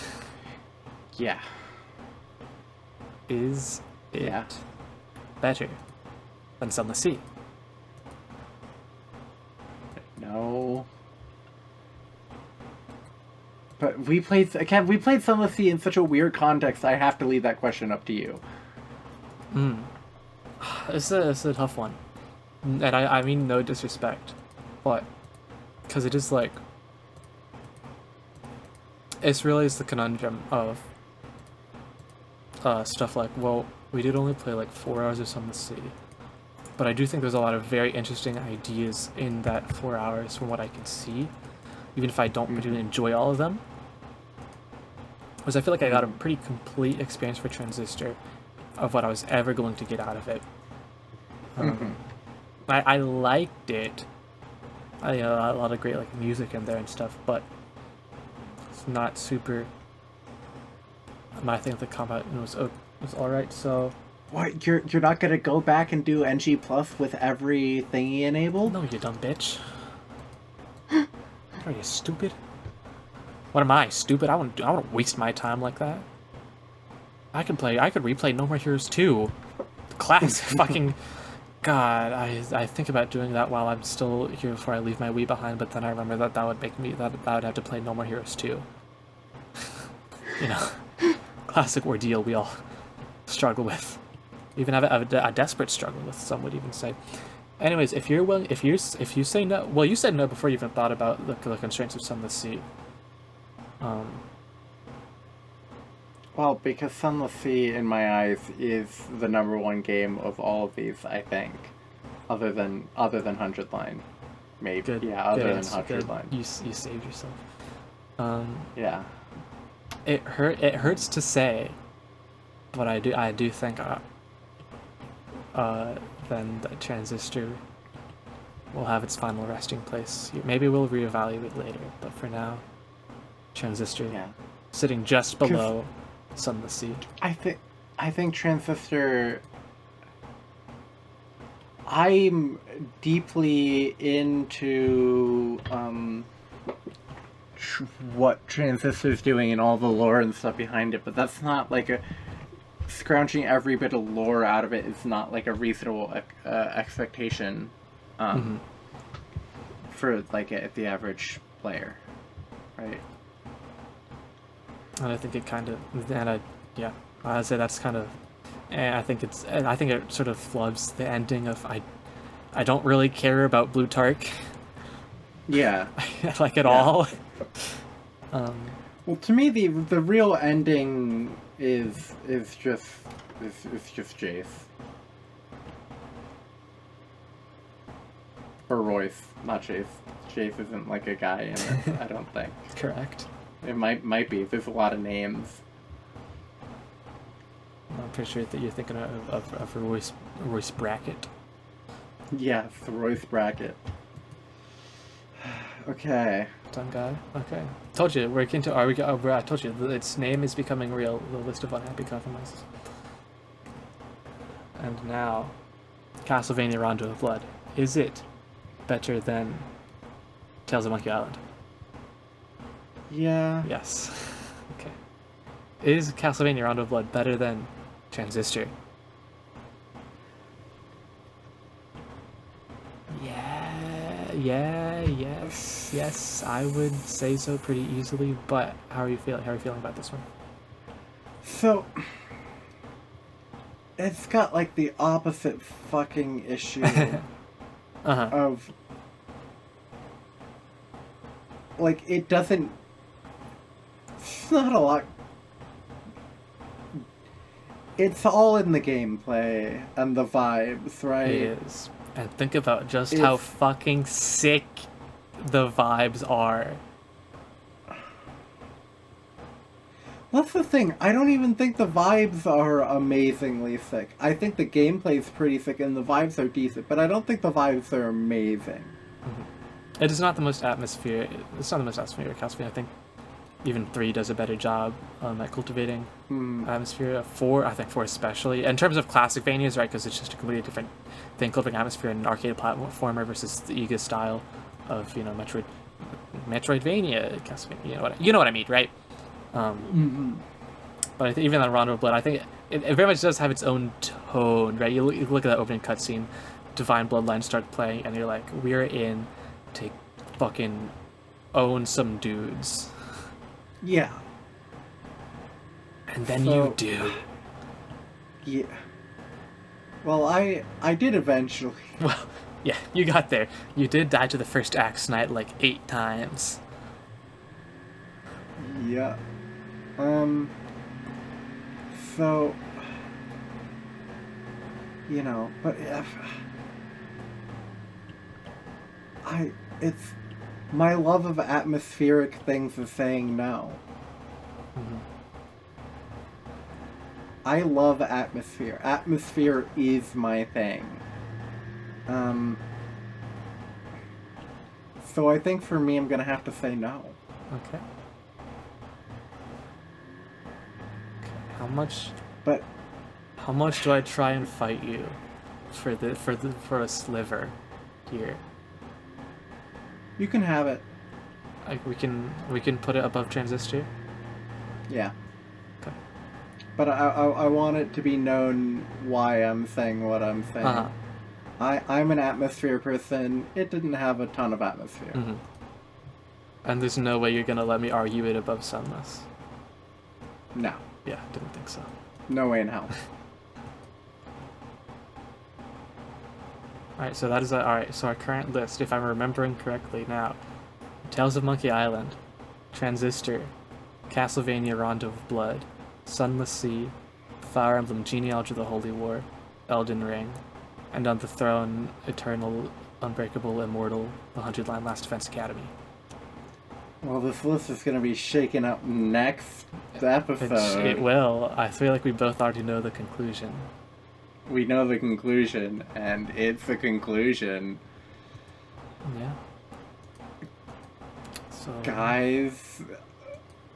Yeah. Is it better than Sunless Sea? No. But we played Sunless Sea in such a weird context, I have to leave that question up to you. It's a tough one. And I mean no disrespect, but because it is like, it's really is the conundrum of stuff like, well, we did only play like 4 hours of Sunless Sea, but I do think there's a lot of very interesting ideas in that 4 hours from what I can see, even if I don't particularly enjoy all of them. Because I feel like I got a pretty complete experience for Transistor of what I was ever going to get out of it. I liked it. A lot of great like music in there and stuff, but it's not super. I think the combat was alright. So what? You're not gonna go back and do NG Plus with every thingy enabled? No, you dumb bitch. Are you stupid? What am I, stupid? I wouldn't waste my time like that. I could replay No More Heroes 2. The classic fucking. God, I think about doing that while I'm still here before I leave my Wii behind, but then I remember that would make me that I would have to play No More Heroes 2. Classic ordeal we all struggle with, even have a desperate struggle with. Some would even say. Anyways, if you're willing, if you say no, well, you said no before you even thought about the constraints of Sunless Sea. Well, because Sunless Sea, in my eyes, is the #1 game of all of these, I think, other than 100 Line, maybe. Good. Other than Good. 100 Line. You saved yourself. Yeah. It hurts to say, but I do think then the Transistor will have its final resting place. Maybe we'll reevaluate later, but for now, Transistor sitting just below Sunless Sea. I think Transistor. I'm deeply into what Transistor's doing and all the lore and stuff behind it, but that's not like a scrounging every bit of lore out of it is not like a reasonable expectation for like the average player, right? And I think it kind of, I'd say that's kind of, and I think it sort of flubs the ending of I don't really care about Blue Tark. Yeah. like at Yeah. all. Well, to me, the real ending is just Jace. Or Royce, not Jace. Jace isn't like a guy in it, I don't think. Correct. It might be. There's a lot of names. I'm pretty sure that you're thinking of Royce Brackett. Yes, Royce Brackett. Okay. Done guy. Okay. Told you we're into. I told you its name is becoming real. The list of unhappy compromises. And now, Castlevania Rondo of Blood. Is it better than Tales of Monkey Island? Yeah. Yes. Okay. Is Castlevania Rondo of Blood better than Transistor? Yes, I would say so pretty easily, but how are you feeling? How are you feeling about this one? So, it's got like the opposite fucking issue of, like, it doesn't, it's not a lot, it's all in the gameplay and the vibes, right? It is. And think about just how fucking sick the vibes are. That's the thing. I don't even think the vibes are amazingly sick. I think the gameplay's pretty sick and the vibes are decent, but I don't think the vibes are amazing. Mm-hmm. It is not the most atmospheric. It's not the most atmospheric Castlevania. I think even 3 does a better job at cultivating atmosphere. 4, I think 4 especially. In terms of classic Vanias, right? Because it's just a completely different thing, cultivating atmosphere in an arcade platformer versus the Ega style of, you know, Metroidvania, Castlevania. You know what I mean, right? But I think even on Rondo of Blood, I think it very much does have its own tone, right? You look at that opening cutscene, Divine Bloodline start playing, and you're like, we're in to fucking own some dudes. Yeah. And then you do. Yeah. Well, I did eventually. Well, yeah, you got there. You did die to the first axe knight like 8 times. Yeah. So, you know, but it's my love of atmospheric things is saying no. I love atmosphere. Atmosphere is my thing. So I think for me, I'm gonna have to say no. Okay. How much do I try and fight you for a sliver here? You can have it. Like we can put it above Transistor. Yeah. Okay. But I want it to be known why I'm saying what I'm saying. I'm an atmosphere person. It didn't have a ton of atmosphere. And there's no way you're gonna let me argue it above Sunless. No. Yeah, didn't think so. No way in hell. Alright, so that is alright, so our current list, if I'm remembering correctly now. Tales of Monkey Island, Transistor, Castlevania Rondo of Blood, Sunless Sea, Fire Emblem Genealogy of the Holy War, Elden Ring, and on the throne, Eternal, Unbreakable, Immortal, the 100-Line Last Defense Academy. Well, this list is going to be shaken up next episode. It will. I feel like we both already know the conclusion. We know the conclusion, and it's the conclusion. Yeah. So, guys,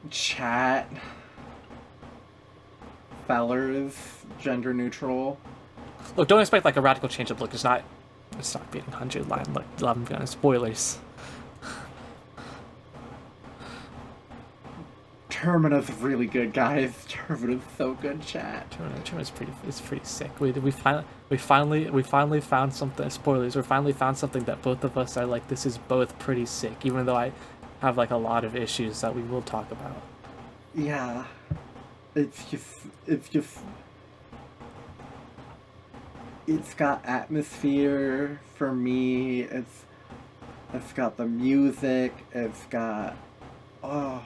chat, fellers, gender neutral. Look, don't expect like a radical change of look. It's not being 100-line. Look, I'm gonna spoilers. Termina's really good, guys. Termina's so good, chat. Termina's pretty sick. We finally found something. Spoilers. We finally found something that both of us are like. This is both pretty sick, even though I have like a lot of issues that we will talk about. Yeah, it's got atmosphere for me. It's got the music. It's got... Oh.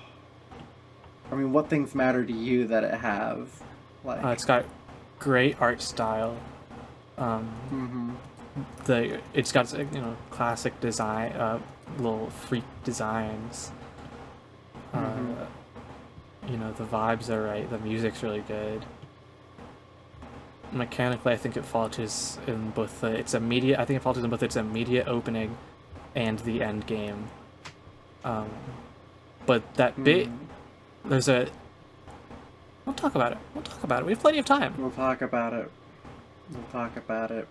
I mean, what things matter to you that it has? Like... It's got great art style. It's got, you know, classic design, little freak designs. You know, the vibes are right. The music's really good. Mechanically, I think it falters in both its immediate. I think it falters in both its immediate opening and the end game. But that bit, there's a. We'll talk about it. We'll talk about it. We have plenty of time. We'll talk about it. We'll talk about it.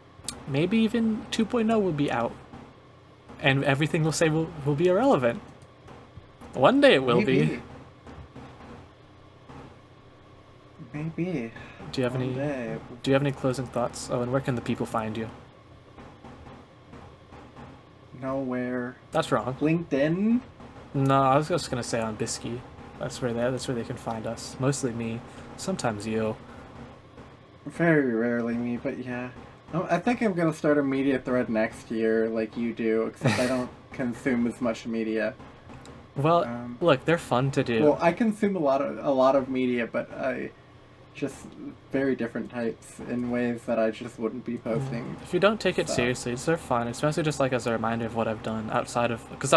Maybe even 2.0 will be out, and everything we'll say will be irrelevant. One day it will be. Maybe. Do you have any? Do you have any closing thoughts? Oh, and where can the people find you? Nowhere. That's wrong. LinkedIn? No, I was just gonna say on Bisky. That's where they can find us. Mostly me. Sometimes you. Very rarely me, but yeah. I think I'm gonna start a media thread next year, like you do, except I don't consume as much media. Well, look, they're fun to do. Well, I consume a lot of media, but I just very different types in ways that I just wouldn't be posting. If you don't take it seriously, they're fun. Especially just like as a reminder of what I've done outside of because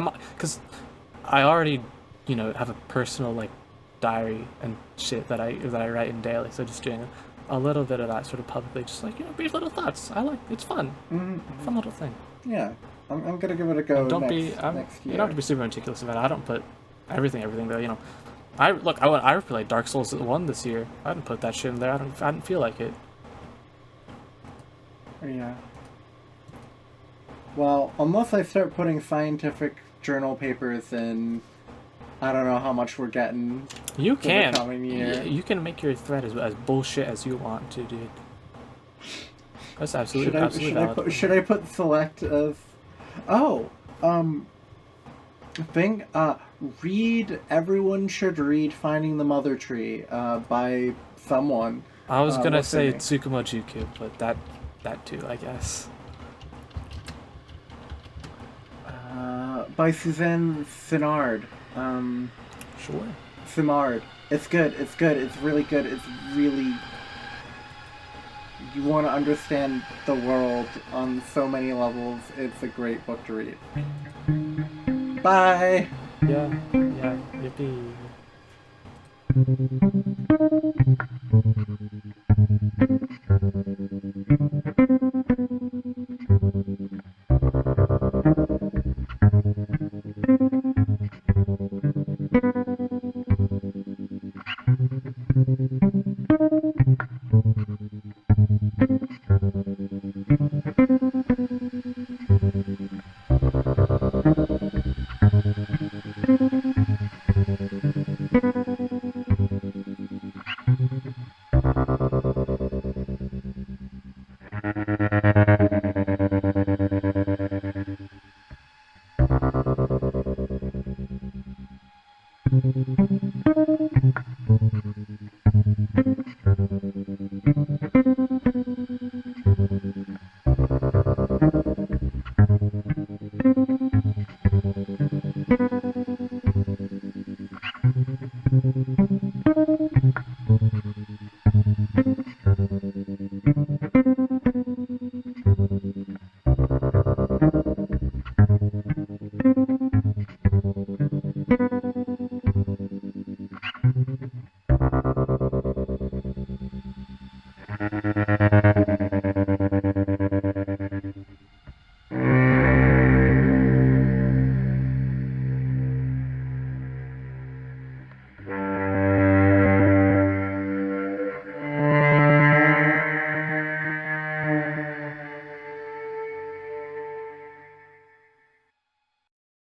I already, you know, have a personal like diary and shit that I write in daily. So just doing a little bit of that sort of publicly, just like, you know, brief little thoughts. It's fun. Fun little thing. Yeah, I'm gonna give it a go. Don't next be. year. You don't have to be super meticulous about it. I don't put everything though. You know, I replayed Dark Souls 1 this year. I didn't put that shit in there. I didn't feel like it. Yeah. Well, unless I start putting scientific journal papers in, I don't know how much we're getting. You can. The coming year. You can make your thread as bullshit as you want to, dude. That's absolutely valid. Should I put select as? Oh, thing. Read. Everyone should read "Finding the Mother Tree" by someone. I was gonna say Tsukumo Juku, but that too, I guess. By Suzanne Sinard. Sure. Simard. It's good. It's good. It's really good. It's really. You want to understand the world on so many levels. It's a great book to read. Bye. Yeah. Yippee.